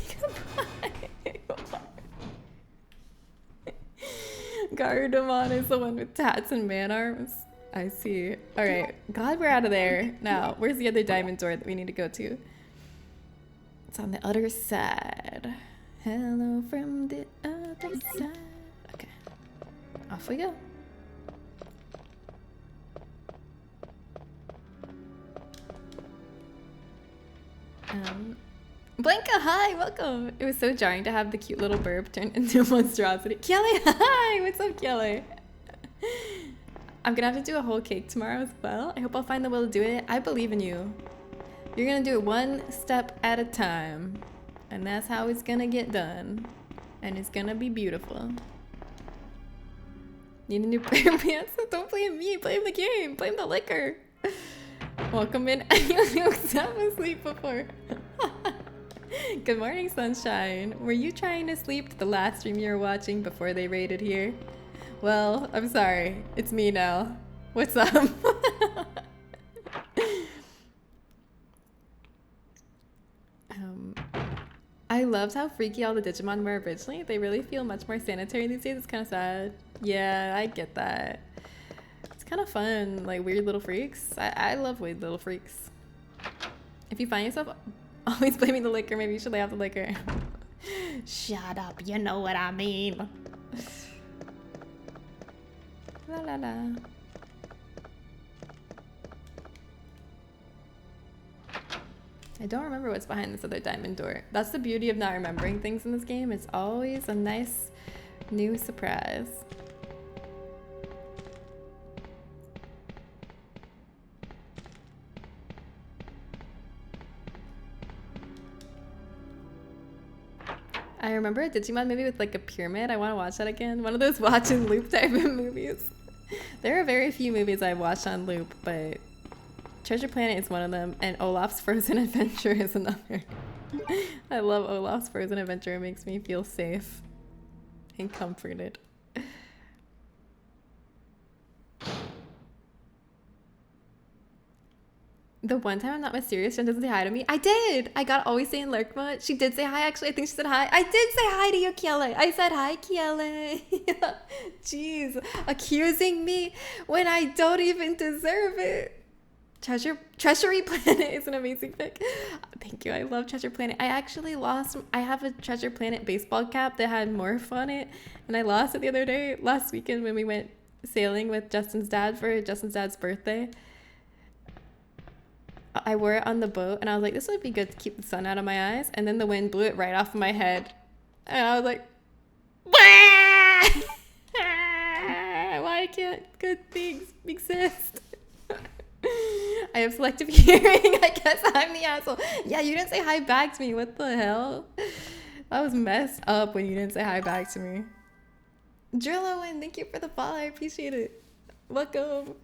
Speaker 1: Goodbye. Gardevoir is the one with tats and man arms. I see. All right. Glad we're out of there. Now, where's the other diamond door that we need to go to? It's on the other side. Hello from the other side. Okay. Off we go. Blanca, hi, welcome. It was so jarring to have the cute little burb turn into a monstrosity. Kiele, hi, what's up, Kiele? I'm gonna have to do a whole cake tomorrow as well. I hope I'll find the will to do it. I believe in you. You're gonna do it one step at a time. And that's how it's gonna get done. And it's gonna be beautiful. Need a new pair of pants? Don't blame me, blame the game, blame the liquor. Welcome in. You was asleep before. Good morning, sunshine. Were you trying to sleep the last stream you were watching before they raided here? Well, I'm sorry. It's me now. What's up? I loved how freaky all the Digimon were originally. They really feel much more sanitary these days. It's kind of sad. Yeah, I get that. It's kind of fun, like weird little freaks. I love weird little freaks. If you find yourself always blaming the liquor, maybe you should lay off the liquor. Shut up, you know what I mean. La la la. I don't remember what's behind this other diamond door. That's the beauty of not remembering things in this game. It's always a nice new surprise. I remember a Digimon movie with like a pyramid. I want to watch that again. One of those watch and loop type of movies. There are very few movies I watched on loop, but Treasure Planet is one of them, and Olaf's Frozen Adventure is another. I love Olaf's Frozen Adventure. It makes me feel safe and comforted. The one time I'm not mysterious, Jen doesn't say hi to me. I did! I got always saying Lurkma. She did say hi, actually. I think she said hi. I did say hi to you, Kiele. I said hi, Kiele. Jeez. Accusing me when I don't even deserve it. Treasury Planet is an amazing pick. Thank you. I love Treasure Planet. I actually lost. I have a Treasure Planet baseball cap that had Morph on it, and I lost it the other day, last weekend, when we went sailing with Justin's dad for Justin's dad's birthday. I wore it on the boat, and I was like, this would be good to keep the sun out of my eyes. And then the wind blew it right off of my head. And I was like, why can't good things exist? I have selective hearing. I guess I'm the asshole. Yeah, you didn't say hi back to me. What the hell? I was messed up when you didn't say hi back to me. Drillowin, thank you for the follow. I appreciate it. Welcome.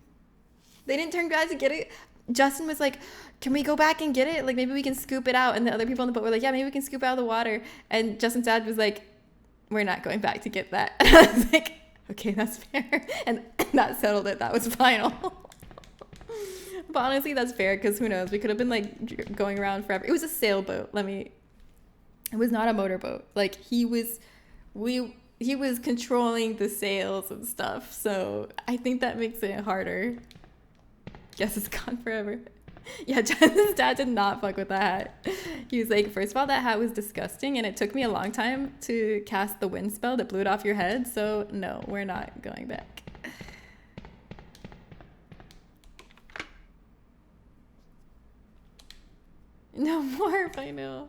Speaker 1: They didn't turn glad to get it. Justin was like, can we go back and get it? Like, maybe we can scoop it out. And the other people on the boat were like, yeah, maybe we can scoop out of the water. And Justin's dad was like, we're not going back to get that. And I was like, okay, that's fair. And that settled it. That was final. But honestly, that's fair, because who knows? We could have been like going around forever. It was a sailboat. It was not a motorboat. Like, he was controlling the sails and stuff. So I think that makes it harder. Guess it's gone forever. Yeah, Justin's dad did not fuck with that hat. He was like, first of all, that hat was disgusting, and it took me a long time to cast the wind spell that blew it off your head. So no, we're not going back. No more if I know.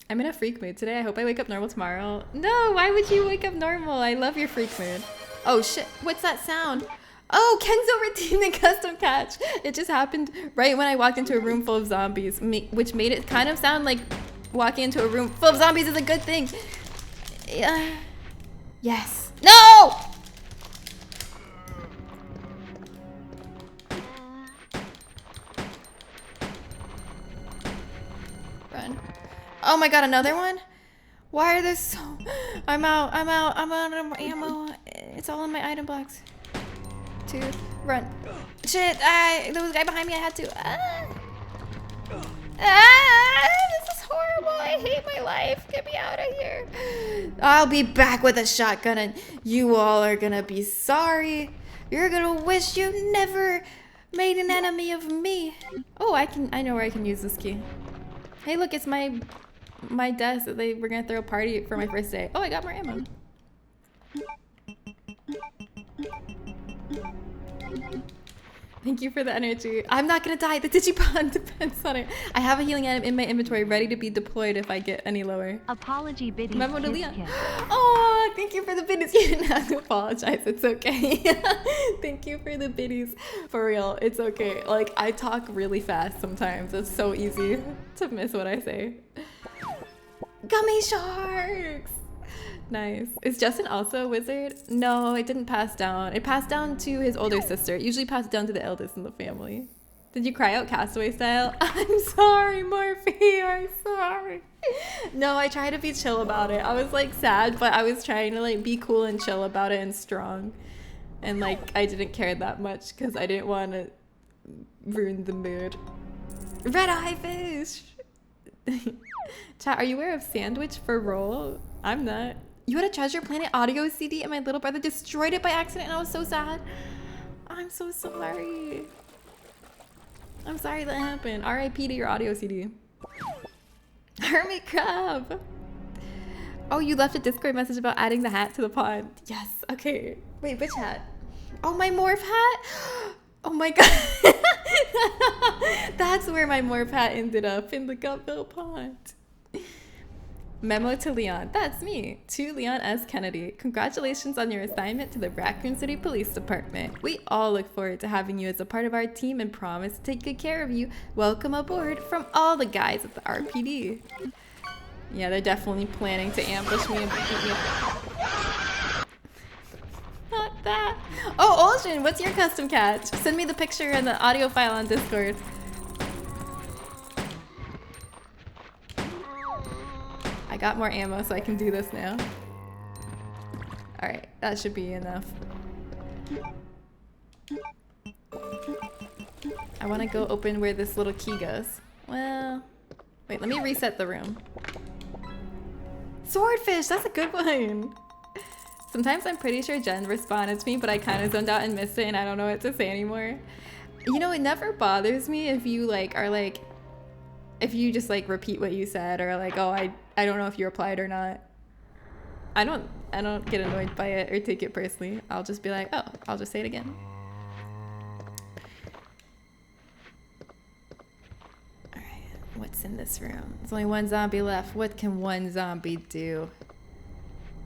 Speaker 1: I'm in a freak mood today. I hope I wake up normal tomorrow. No, why would you wake up normal? I love your freak mood. Oh shit, what's that sound? Oh, Kenzo redeemed the custom catch. It just happened right when I walked into a room full of zombies, which made it kind of sound like walking into a room full of zombies is a good thing. Yeah. Yes. No! Run. Oh my god, another one? Why are there so... I'm out of ammo. It's all in my item box. To run. Shit, there was a guy behind me, I had to. This is horrible. I hate my life. Get me out of here. I'll be back with a shotgun, and you all are gonna be sorry. You're gonna wish you never made an enemy of me. Oh, I know where I can use this key. Hey, look, it's my desk that they were gonna throw a party for my first day. Oh, I got more ammo. Thank you for the energy. I'm not gonna die. The Digipon depends on it. I have a healing item in my inventory ready to be deployed if I get any lower.
Speaker 9: Apology biddies.
Speaker 1: Memo to Leon. Oh, thank you for the biddies. You didn't have to apologize. It's okay. Thank you for the biddies. For real, it's okay. Like, I talk really fast sometimes. It's so easy to miss what I say. Gummy sharks. Nice. Is Justin also a wizard? No, it didn't pass down. It passed down to his older sister. It usually passed down to the eldest in the family. Did you cry out Castaway style? I'm sorry, Morphe. I'm sorry. No, I tried to be chill about it. I was like sad, but I was trying to like be cool and chill about it and strong. And like I didn't care that much because I didn't want to ruin the mood. Red eye fish. Chat, are you aware of sandwich for roll? I'm not. You had a Treasure Planet audio CD and my little brother destroyed it by accident and I was so sad. I'm so sorry. I'm sorry that happened. R.I.P. to your audio CD. Hermit Crab. Oh, you left a Discord message about adding the hat to the pod. Yes, okay. Wait, which hat? Oh, my morph hat? Oh my god. That's where my morph hat ended up, in the Gutville pond. Memo to Leon. That's me. To Leon S. Kennedy. Congratulations on your assignment to the Raccoon City Police Department. We all look forward to having you as a part of our team and promise to take good care of you. Welcome aboard from all the guys at the RPD. Yeah, they're definitely planning to ambush me and beat me up. Not that. Oh, Ocean, what's your custom catch? Send me the picture and the audio file on Discord. I got more ammo, so I can do this now. Alright, that should be enough. I want to go open where this little key goes. Well, wait, let me reset the room. Swordfish, that's a good one. Sometimes I'm pretty sure Jen responded to me, but I kind of zoned out and missed it, and I don't know what to say anymore. You know, it never bothers me if you if you just like repeat what you said, or like, oh, I don't know if you replied or not. I don't get annoyed by it or take it personally. I'll just be like, oh, I'll just say it again. What's in this room? There's only one zombie left. What can one zombie do?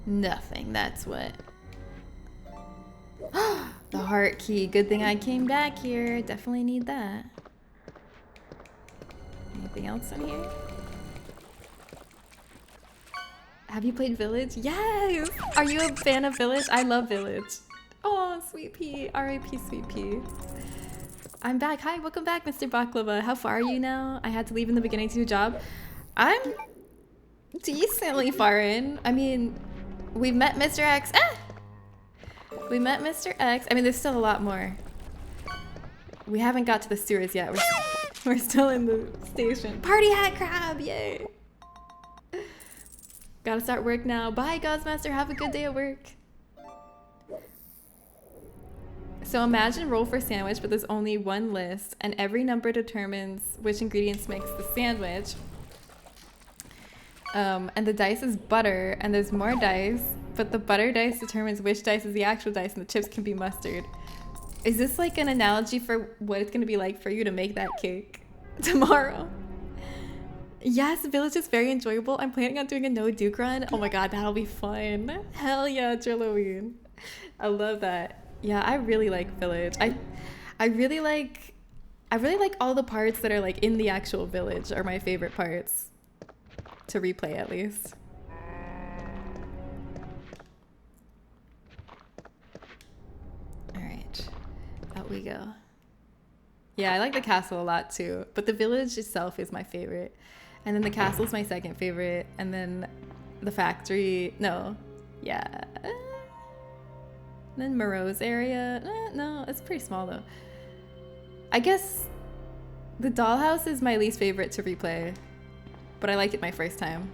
Speaker 1: Nothing, that's what. The heart key. Good thing I came back here. Definitely need that. Anything else in here? Have you played Village? Yes! Are you a fan of Village? I love Village. Oh, Sweet Pea. R.I.P. Sweet Pea. I'm back. Hi, welcome back, Mr. Baklava. How far are you now? I had to leave in the beginning to do a job. I'm decently far in. I mean, we've met Mr. X. Ah! We met Mr. X. I mean, there's still a lot more. We haven't got to the sewers yet. We're still in the station. Party hat crab, yay! Gotta start work now. Bye, Godsmaster. Have a good day at work. So imagine roll for sandwich, but there's only one list, and every number determines which ingredients makes the sandwich. And the dice is butter, and there's more dice, but the butter dice determines which dice is the actual dice, and the chips can be mustard. Is this like an analogy for what it's gonna be like for you to make that cake tomorrow? Yes, Village is very enjoyable. I'm planning on doing a no-duke run. Oh my god, that'll be fun. Hell yeah, Jilloween. I love that. Yeah, I really like Village. I really like all the parts that are like in the actual village are my favorite parts to replay, at least. All right, out we go. Yeah, I like the castle a lot too, but the village itself is my favorite. And then the castle's my second favorite, and then the factory, no, yeah. And then Moreau's area, no, it's pretty small though. I guess the dollhouse is my least favorite to replay, but I liked it my first time.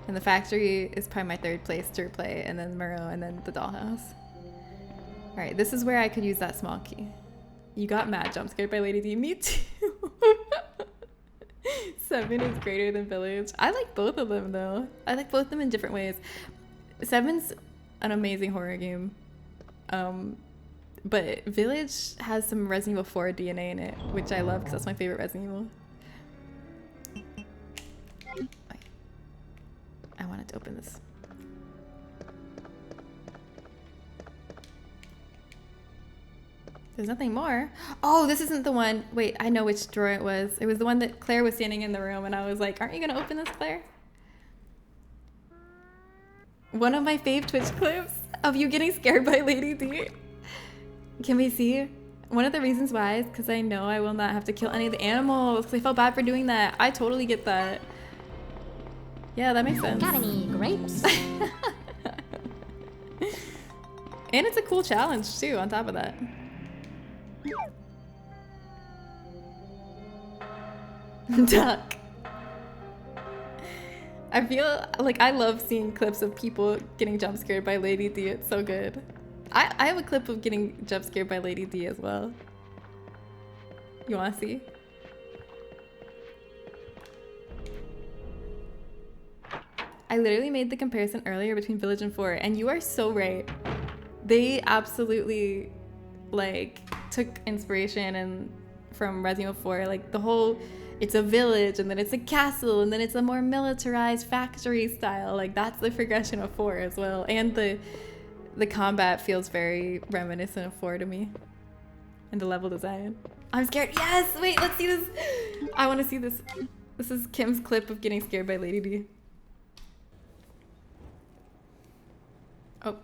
Speaker 1: And the factory is probably my third place to replay, and then Moreau, and then the dollhouse. All right, this is where I could use that small key. You got mad jump scared by Lady D, me too. 7 is greater than Village. I like both of them though. I like both of them in different ways. 7's an amazing horror game. But Village has some Resident Evil 4 DNA in it, which I love because that's my favorite Resident Evil. I wanted to open this. There's nothing more. Oh, this isn't the one. Wait, I know which drawer it was. It was the one that Claire was standing in the room and I was like, aren't you gonna open this, Claire? One of my fave Twitch clips of you getting scared by Lady D. Can we see? One of the reasons why is because I know I will not have to kill any of the animals because I felt bad for doing that. I totally get that. Yeah, that makes sense.
Speaker 10: Got any grapes?
Speaker 1: And it's a cool challenge too, on top of that. Duck. I feel like I love seeing clips of people getting jump scared by Lady D. It's so good. I have a clip of getting jump scared by Lady D as well. You want to see? I literally made the comparison earlier between Village and 4, and you are so right. They absolutely like took inspiration and from Resident Evil 4, like the whole, it's a village and then it's a castle and then it's a more militarized factory style. Like that's the progression of 4 as well, and the combat feels very reminiscent of 4 to me, and the level design. I'm scared. Yes, wait, let's see this. I want to see this. This is Kim's clip of getting scared by Lady D. Oh.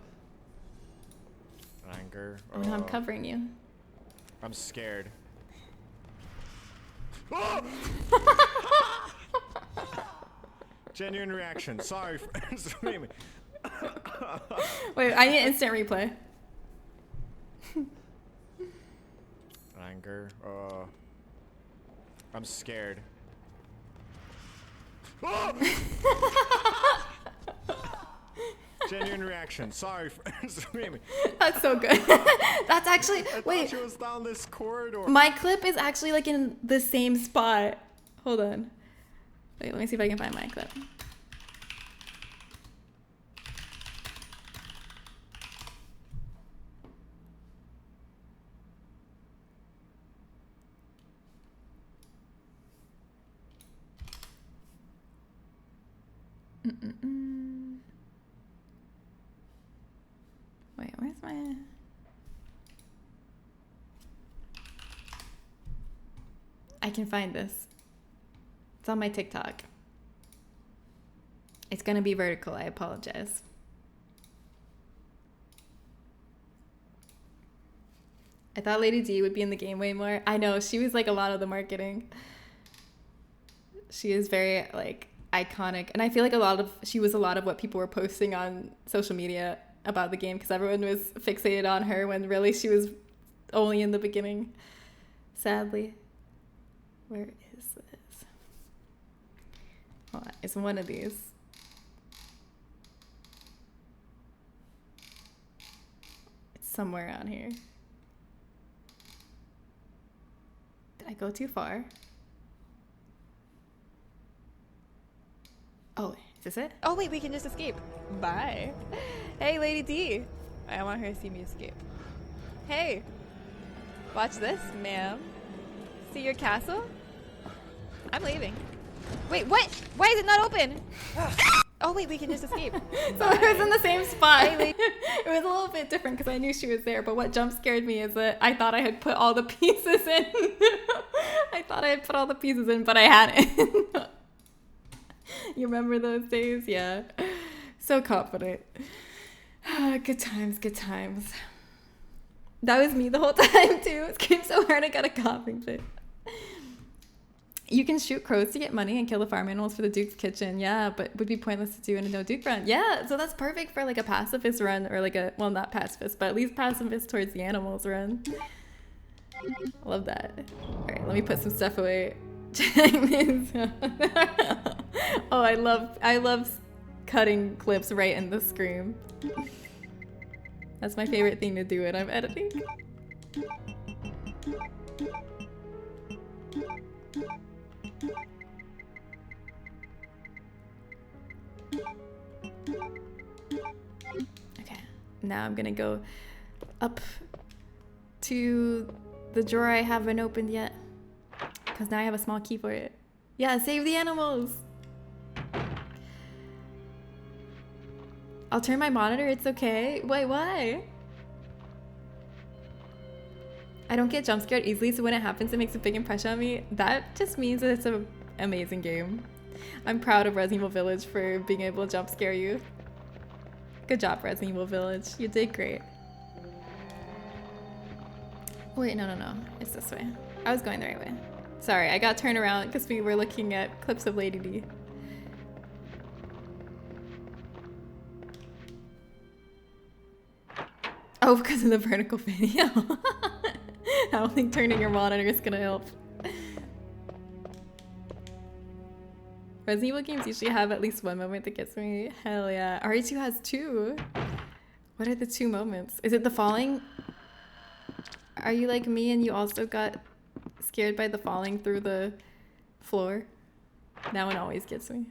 Speaker 11: Anger.
Speaker 1: Oh, no, I'm covering you.
Speaker 11: I'm scared. Genuine reaction. Sorry for screaming.
Speaker 1: Wait, I need instant replay.
Speaker 11: Anger. I'm scared. Genuine reaction. Sorry for screaming.
Speaker 1: That's so good. That's actually, wait.
Speaker 11: I thought she was down this corridor.
Speaker 1: My clip is actually like in the same spot. Hold on. Wait, let me see if I can find my clip. Wait, where's my... I can find this. It's on my TikTok. It's gonna be vertical, I apologize. I thought Lady D would be in the game way more. I know, she was like a lot of the marketing. She is very like iconic. And I feel like she was a lot of what people were posting on social media about the game because everyone was fixated on her when really she was only in the beginning. Sadly. Where is this? Hold on, it's one of these. It's somewhere on here. Did I go too far? Oh, is this it? Oh wait, we can just escape. Bye. Hey, Lady D. I want her to see me escape. Hey. Watch this, ma'am. See your castle? I'm leaving. Wait, what? Why is it not open? Oh wait, we can just escape. So I was in the same spot. It was a little bit different because I knew she was there, but what jump scared me is that I thought I had put all the pieces in. I thought I had put all the pieces in, but I hadn't. You remember those days? Yeah. So confident. Good times, good times. That was me the whole time too. It came so hard I got a coughing fit. You can shoot crows to get money and kill the farm animals for the Duke's kitchen. Yeah, but would be pointless to do in a no Duke run. Yeah, so that's perfect for like a pacifist run or like a, well, not pacifist, but at least pacifist towards the animals run. Love that. All right, let me put some stuff away. Check this out. Oh, I love cutting clips right in the screen. That's my favorite thing to do when I'm editing. Okay, now I'm gonna go up to the drawer I haven't opened yet because now I have a small key for it. Yeah, save the animals. I'll turn my monitor, it's okay. Wait, why? I don't get jump scared easily, so when it happens, it makes a big impression on me. That just means that it's an amazing game. I'm proud of Resident Evil Village for being able to jump scare you. Good job, Resident Evil Village. You did great. Wait, no. It's this way. I was going the right way. Sorry, I got turned around because we were looking at clips of Lady D. Oh, because of the vertical video. I don't think turning your monitor is gonna help. Resident Evil games usually have at least one moment that gets me. Hell yeah. RE2 has two. What are the two moments? Is it the falling? Are you like me and you also got scared by the falling through the floor? That one always gets me.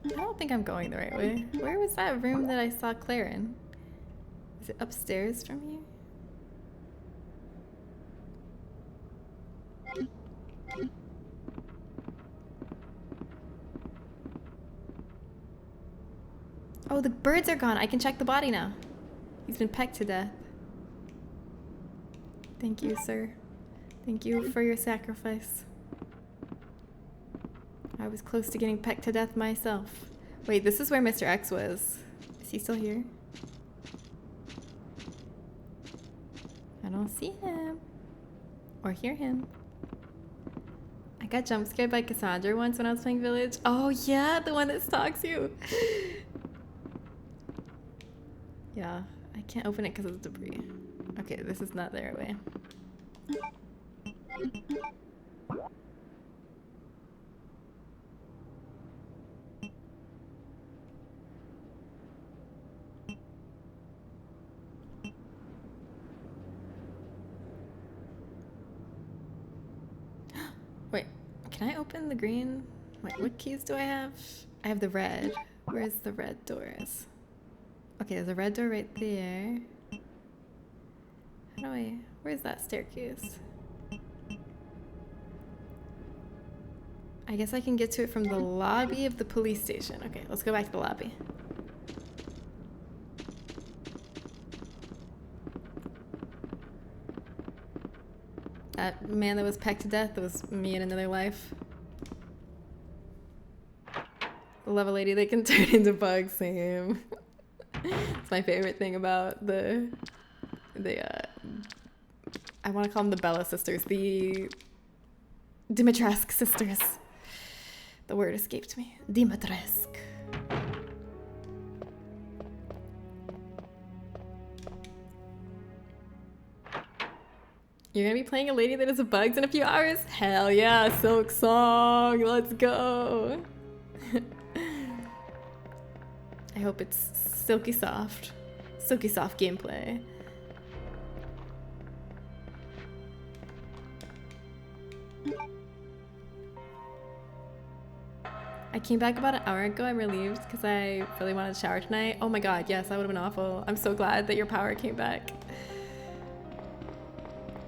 Speaker 1: I don't think I'm going the right way. Where was that room that I saw Claire in? Is it upstairs from here? Oh, the birds are gone. I can check the body now. He's been pecked to death. Thank you, sir. Thank you for your sacrifice. I was close to getting pecked to death myself. Wait, this is where Mr. X was. Is he still here? I don't see him. Or hear him. I got jump scared by Cassandra once when I was playing Village. Oh yeah, the one that stalks you. Yeah, I can't open it because of the debris. Okay, this is not the right way. Wait, can I open the green? Wait, what keys do I have? I have the red. Where's the red doors? Okay, there's a red door right there. How do I... Where's that staircase? I guess I can get to it from the lobby of the police station. Okay, let's go back to the lobby. That man that was pecked to death, that was me in another life. The level lady that can turn into bugs, same. It's my favorite thing about the I want to call them the Bella sisters, the Dimitrescu sisters. The word escaped me. Dimitrescu. You're gonna be playing a lady that is a bugs in a few hours? Hell yeah, Silk Song, let's go. I hope it's silky soft gameplay. I came back about an hour ago. I'm relieved because I really wanted to shower tonight. Oh my god, yes, that would have been awful. I'm so glad that your power came back.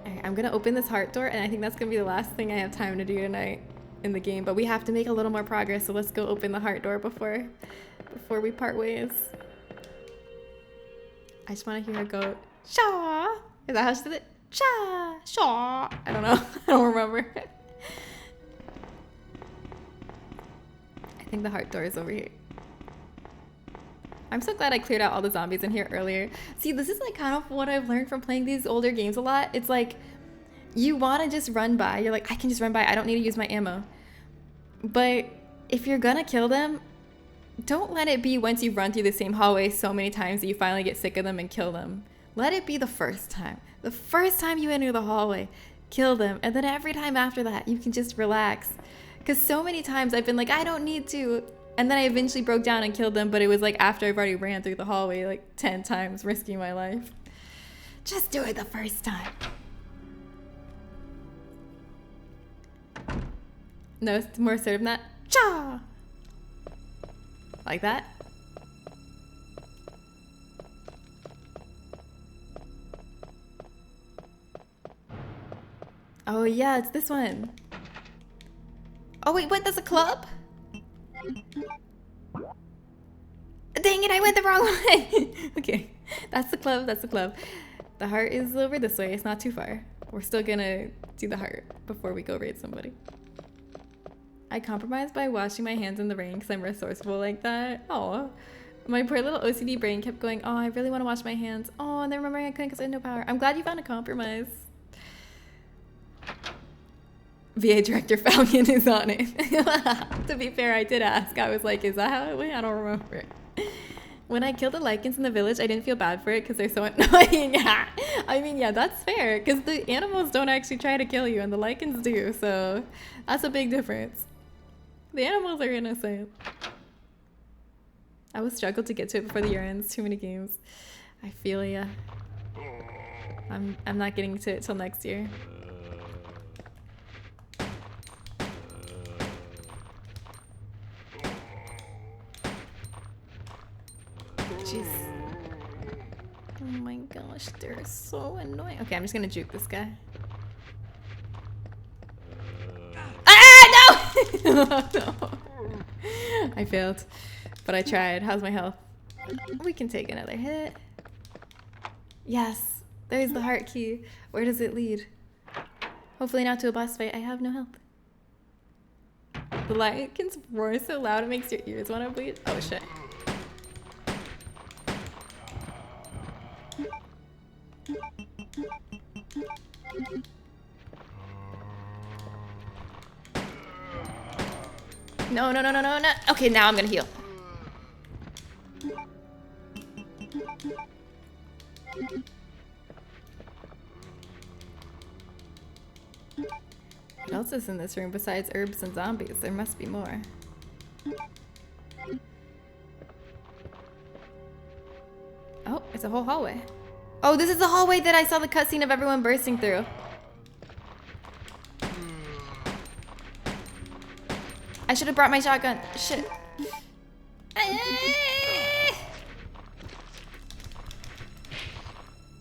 Speaker 1: Alright, I'm gonna open this heart door, and I think that's gonna be the last thing I have time to do tonight in the game. But we have to make a little more progress, so let's go open the heart door before we part ways. I just want to hear her go, Shaw! Is that how she did it? Shaw! Shaw! I don't know. I don't remember. I think the heart door is over here. I'm so glad I cleared out all the zombies in here earlier. See, this is like kind of what I've learned from playing these older games a lot. It's like, you want to just run by. You're like, I can just run by. I don't need to use my ammo. But if you're gonna kill them, don't let it be once you've run through the same hallway so many times that you finally get sick of them and kill them. Let it be the first time. The first time you enter the hallway, kill them. And then every time after that, you can just relax. Because so many times I've been like, I don't need to. And then I eventually broke down and killed them, but it was like after I've already ran through the hallway like 10 times, risking my life. Just do it the first time. No, it's more assertive than that. Cha! Like that. Oh yeah, it's this one. Oh wait, what? That's a club? Dang it, I went the wrong way. Okay, that's the club, that's the club. The heart is over this way, it's not too far. We're still gonna do the heart before we go raid somebody. I compromised by washing my hands in the rain because I'm resourceful like that. Oh, my poor little OCD brain kept going, oh, I really want to wash my hands. Oh, and then remembering I couldn't because I had no power. I'm glad you found a compromise. VA Director Falcon is on it. To be fair, I did ask. I was like, is that how it went? I don't remember. When I killed the lichens in the village, I didn't feel bad for it because they're so annoying. I mean, yeah, that's fair because the animals don't actually try to kill you and the lichens do. So that's a big difference. The animals are innocent. I would struggle to get to it before the year ends. Too many games. I feel ya. I'm not getting to it till next year. Jeez. Oh my gosh, they're so annoying. Okay, I'm just gonna juke this guy. Ah, no! No. I failed, but I tried. How's my health? We can take another hit. Yes, there's the heart key. Where does it lead? Hopefully not to a boss fight. I have no health. The lichens roar so loud it makes your ears want to bleed. Oh shit. No, no, no, no, no, no. Okay, now I'm gonna heal. What else is in this room besides herbs and zombies? There must be more. Oh, it's a whole hallway. Oh, this is the hallway that I saw the cutscene of everyone bursting through. I should have brought my shotgun. Shit.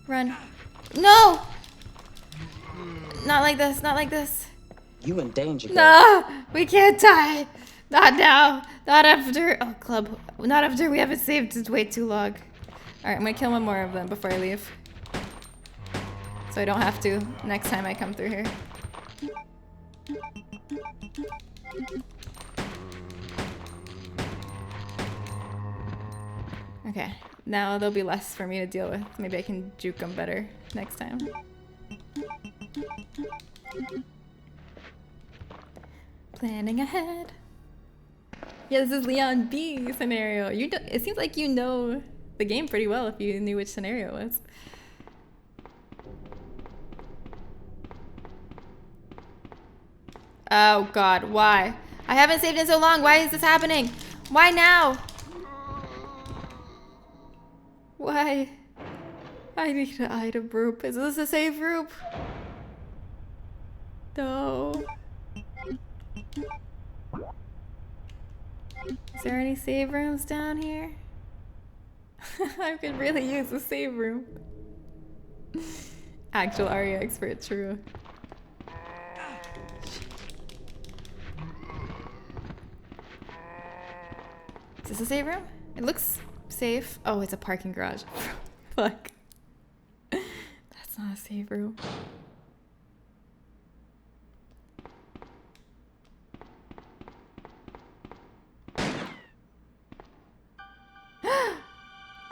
Speaker 1: Run. No! Not like this, not like this.
Speaker 2: You in danger. Girl.
Speaker 1: No, we can't die. Not now. Not after. Oh, club. Not after we haven't saved it way too long. Alright, I'm gonna kill one more of them before I leave. So I don't have to next time I come through here. Okay, now there'll be less for me to deal with. Maybe I can juke them better next time. Planning ahead. Yeah, this is Leon B scenario. It seems like you know the game pretty well if you knew which scenario it was. Oh god, why? I haven't saved in so long. Why is this happening? Why now? Why? I need an item group. Is this a save group? No. Is there any save rooms down here? I could really use a save room. Actual ARIA expert, true. Is this a save room? It looks safe. Oh, it's a parking garage. Fuck. That's not a save room.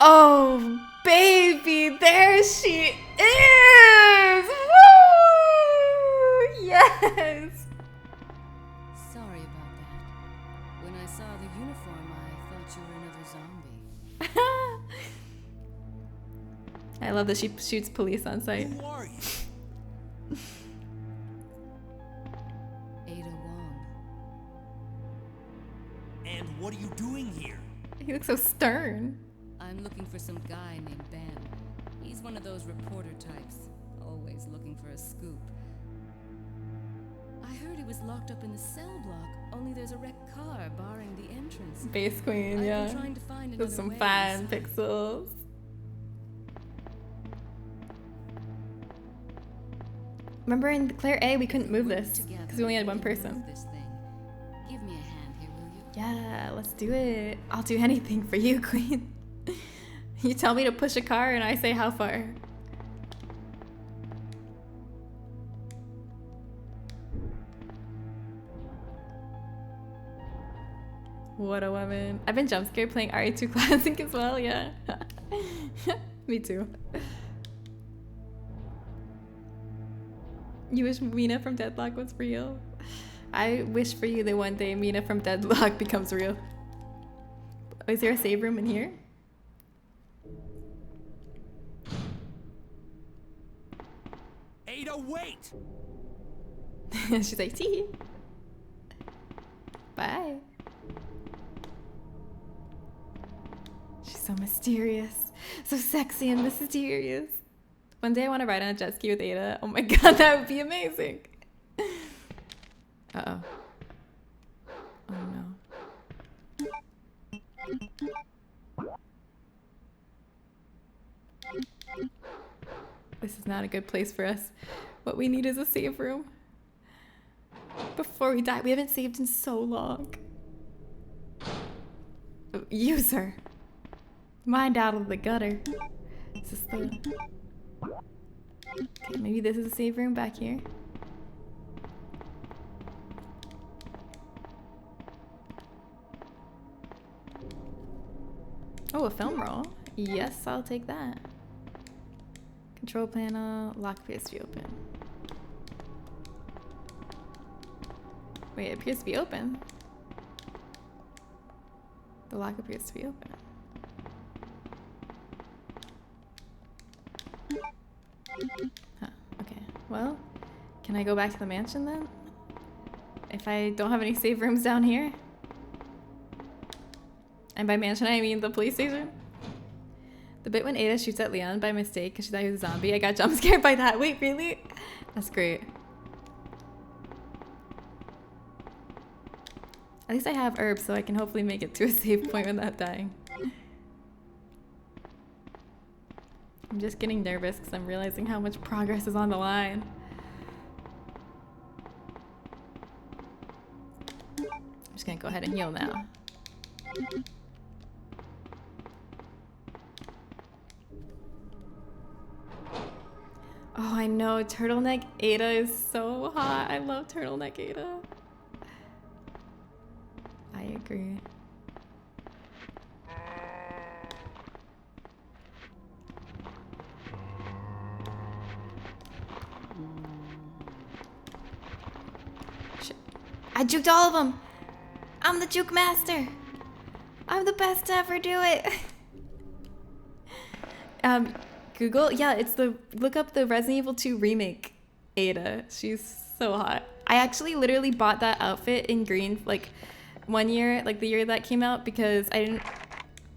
Speaker 1: Oh, baby, there she is! Woo! Yes!
Speaker 6: Sorry about that. When I saw the uniform, I thought you were another zombie.
Speaker 1: I love that she shoots police on sight.
Speaker 5: Who are you?
Speaker 6: Ada Wong.
Speaker 5: And what are you doing here?
Speaker 1: He looks so stern.
Speaker 6: I'm looking for some guy named Ben. He's one of those reporter types, always looking for a scoop. I heard he was locked up in the cell block, only there's a wrecked car barring the entrance.
Speaker 1: Base queen,
Speaker 6: I've
Speaker 1: yeah.
Speaker 6: been trying to find
Speaker 1: With
Speaker 6: another
Speaker 1: some
Speaker 6: way
Speaker 1: fine
Speaker 6: inside.
Speaker 1: pixels. Remember in Claire A, we couldn't move this because we only had one person.
Speaker 6: This thing. Give me a hand here, will you?
Speaker 1: Yeah, let's do it. I'll do anything for you, queen. You tell me to push a car and I say how far. What a woman. I've been jump scared playing RE2 Classic as well, yeah. Me too. You wish Mina from Deadlock was real? I wish for you that one day Mina from Deadlock becomes real. Oh, is there a save room in here?
Speaker 5: Ada, wait!
Speaker 1: She's like, tee. Bye. She's so mysterious. So sexy and mysterious. One day I want to ride on a jet ski with Ada. Oh my god, that would be amazing. Uh-oh. Oh no. This is not a good place for us. What we need is a save room. Before we die. We haven't saved in so long. User. Mind out of the gutter. Is this the... Okay, maybe this is a save room back here. Oh, a film roll. Yes, I'll take that. Control panel, lock appears to be open. Wait, it appears to be open. The lock appears to be open. Huh, okay. Well, can I go back to the mansion then? If I don't have any save rooms down here? And by mansion, I mean the police station. The bit when Ada shoots at Leon by mistake because she thought he was a zombie, I got jump scared by that. Wait, really? That's great. At least I have herbs, so I can hopefully make it to a safe point without dying. I'm just getting nervous because I'm realizing how much progress is on the line. just gonna go ahead and heal now. Oh, I know. Turtleneck Ada is so hot. I love Turtleneck Ada. I agree. Shit. I juked all of them. I'm the juke master. I'm the best to ever do it. Google, yeah, it's look up the Resident Evil 2 remake Ada. She's so hot. I actually literally bought that outfit in green like one year, like the year that came out, because I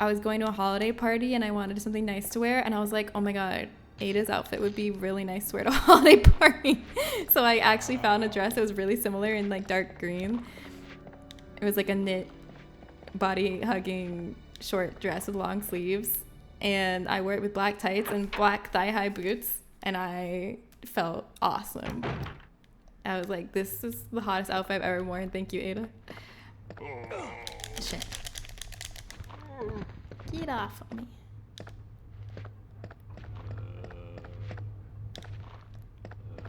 Speaker 1: was going to a holiday party and I wanted something nice to wear, and I was like, oh my god, Ada's outfit would be really nice to wear to a holiday party. So I actually found a dress that was really similar in like dark green. It was like a knit body hugging short dress with long sleeves, and I wore it with black tights and black thigh-high boots, and I felt awesome. I was like, this is the hottest outfit I've ever worn. Thank you, Ada. Shit. Get off of me.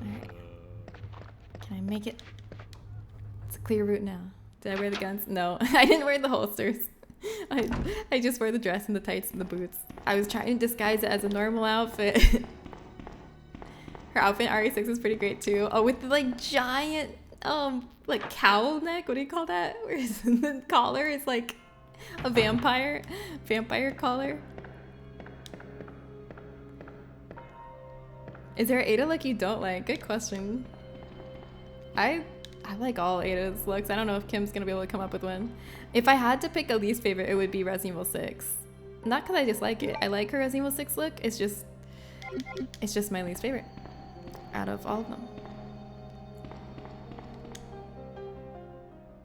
Speaker 1: Alright. Can I make it? It's a clear route now. Did I wear the guns? No, I didn't wear the holsters. I just wore the dress and the tights and the boots. I was trying to disguise it as a normal outfit. Her outfit in RE6 was pretty great too. Oh, with the like giant like cowl neck. What do you call that? Where the collar is like a vampire collar. Is there Ada look you don't like? Good question. I like all Ada's looks. I don't know if Kim's gonna be able to come up with one. If I had to pick a least favorite, it would be Resident Evil 6. Not because I dislike it. I like her Resident Evil 6 look. It's just my least favorite out of all of them.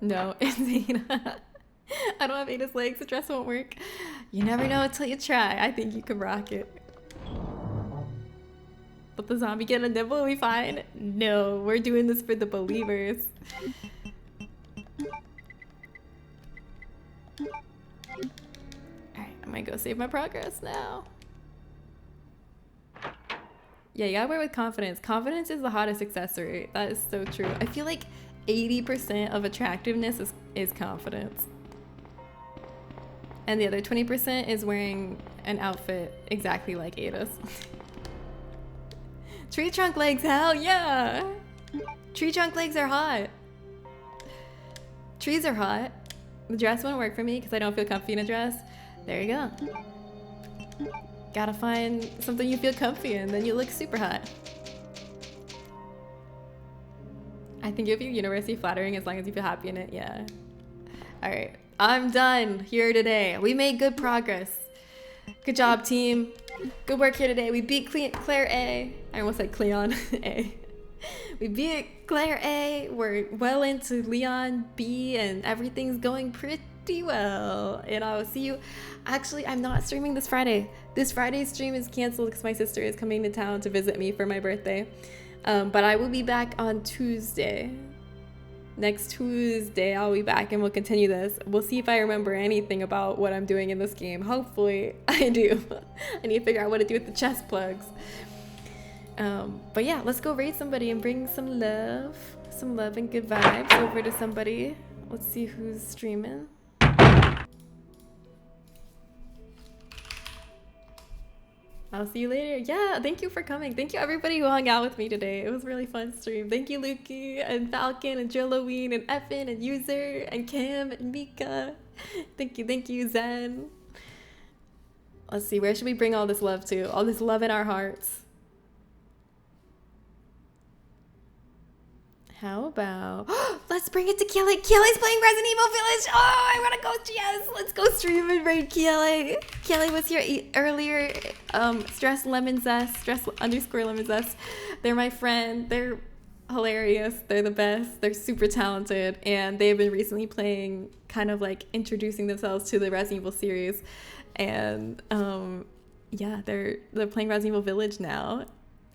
Speaker 1: No, it's Ada. I don't have Ada's legs. The dress won't work. You never know until you try. I think you can rock it. Let the zombie get a nibble and we fine? No, we're doing this for the believers. Alright, I'm gonna go save my progress now. Yeah, you gotta wear it with confidence. Confidence is the hottest accessory. That is so true. I feel like 80% of attractiveness is confidence. And the other 20% is wearing an outfit exactly like Ada's. Tree trunk legs, hell yeah! Tree trunk legs are hot. Trees are hot. The dress won't work for me because I don't feel comfy in a dress. There you go. Gotta find something you feel comfy in, then you look super hot. I think you'll be universally flattering as long as you feel happy in it, yeah. Alright, I'm done here today. We made good progress. Good job, team. Good work here today. We beat Claire A. I almost said Cleon A. We beat Claire A. We're well into Leon B, and everything's going pretty well. And I'll see you. Actually, I'm not streaming this Friday. This Friday's stream is canceled because my sister is coming to town to visit me for my birthday. But I will be back on Tuesday. Next Tuesday, I'll be back and we'll continue this. We'll see if I remember anything about what I'm doing in this game. Hopefully, I do. I need to figure out what to do with the chest plugs. But yeah, let's go raid somebody and bring some love and good vibes over to somebody. Let's see who's streaming. I'll see you later. Yeah, thank you for coming. Thank you everybody who hung out with me today. It was a really fun stream. Thank you Lukey and Falcon and Joloween and Effin and User and Kim and Mika. Thank you, Zen. Let's see, where should we bring all this love to? All this love in our hearts. How about let's bring it to Keely. Keely's playing Resident Evil Village. Oh, I want to go. Yes, let's go stream and raid Keely. Keely was here earlier. Stress lemon zest. Stress _ lemon zest. They're my friend. They're hilarious. They're the best. They're super talented, and they've been recently playing, kind of like introducing themselves to the Resident Evil series. And yeah, they're playing Resident Evil Village now.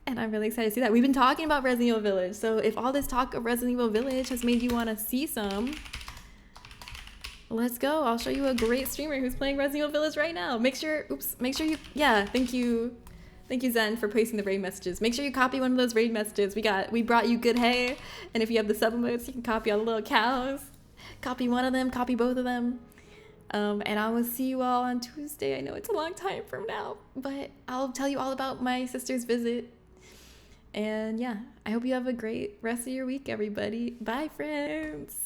Speaker 1: And I'm really excited to see that. We've been talking about Resident Evil Village. So if all this talk of Resident Evil Village has made you want to see some, Let's go. I'll show you a great streamer who's playing Resident Evil Village right now. Make sure you, yeah, thank you. Thank you, Zen, for posting the raid messages. Make sure you copy one of those raid messages. We brought you good hay, and if you have the sub emotes, you can copy all the little cows. Copy one of them, copy both of them. And I will see you all on Tuesday. I know it's a long time from now, but I'll tell you all about my sister's visit. And yeah, I hope you have a great rest of your week, everybody. Bye, friends.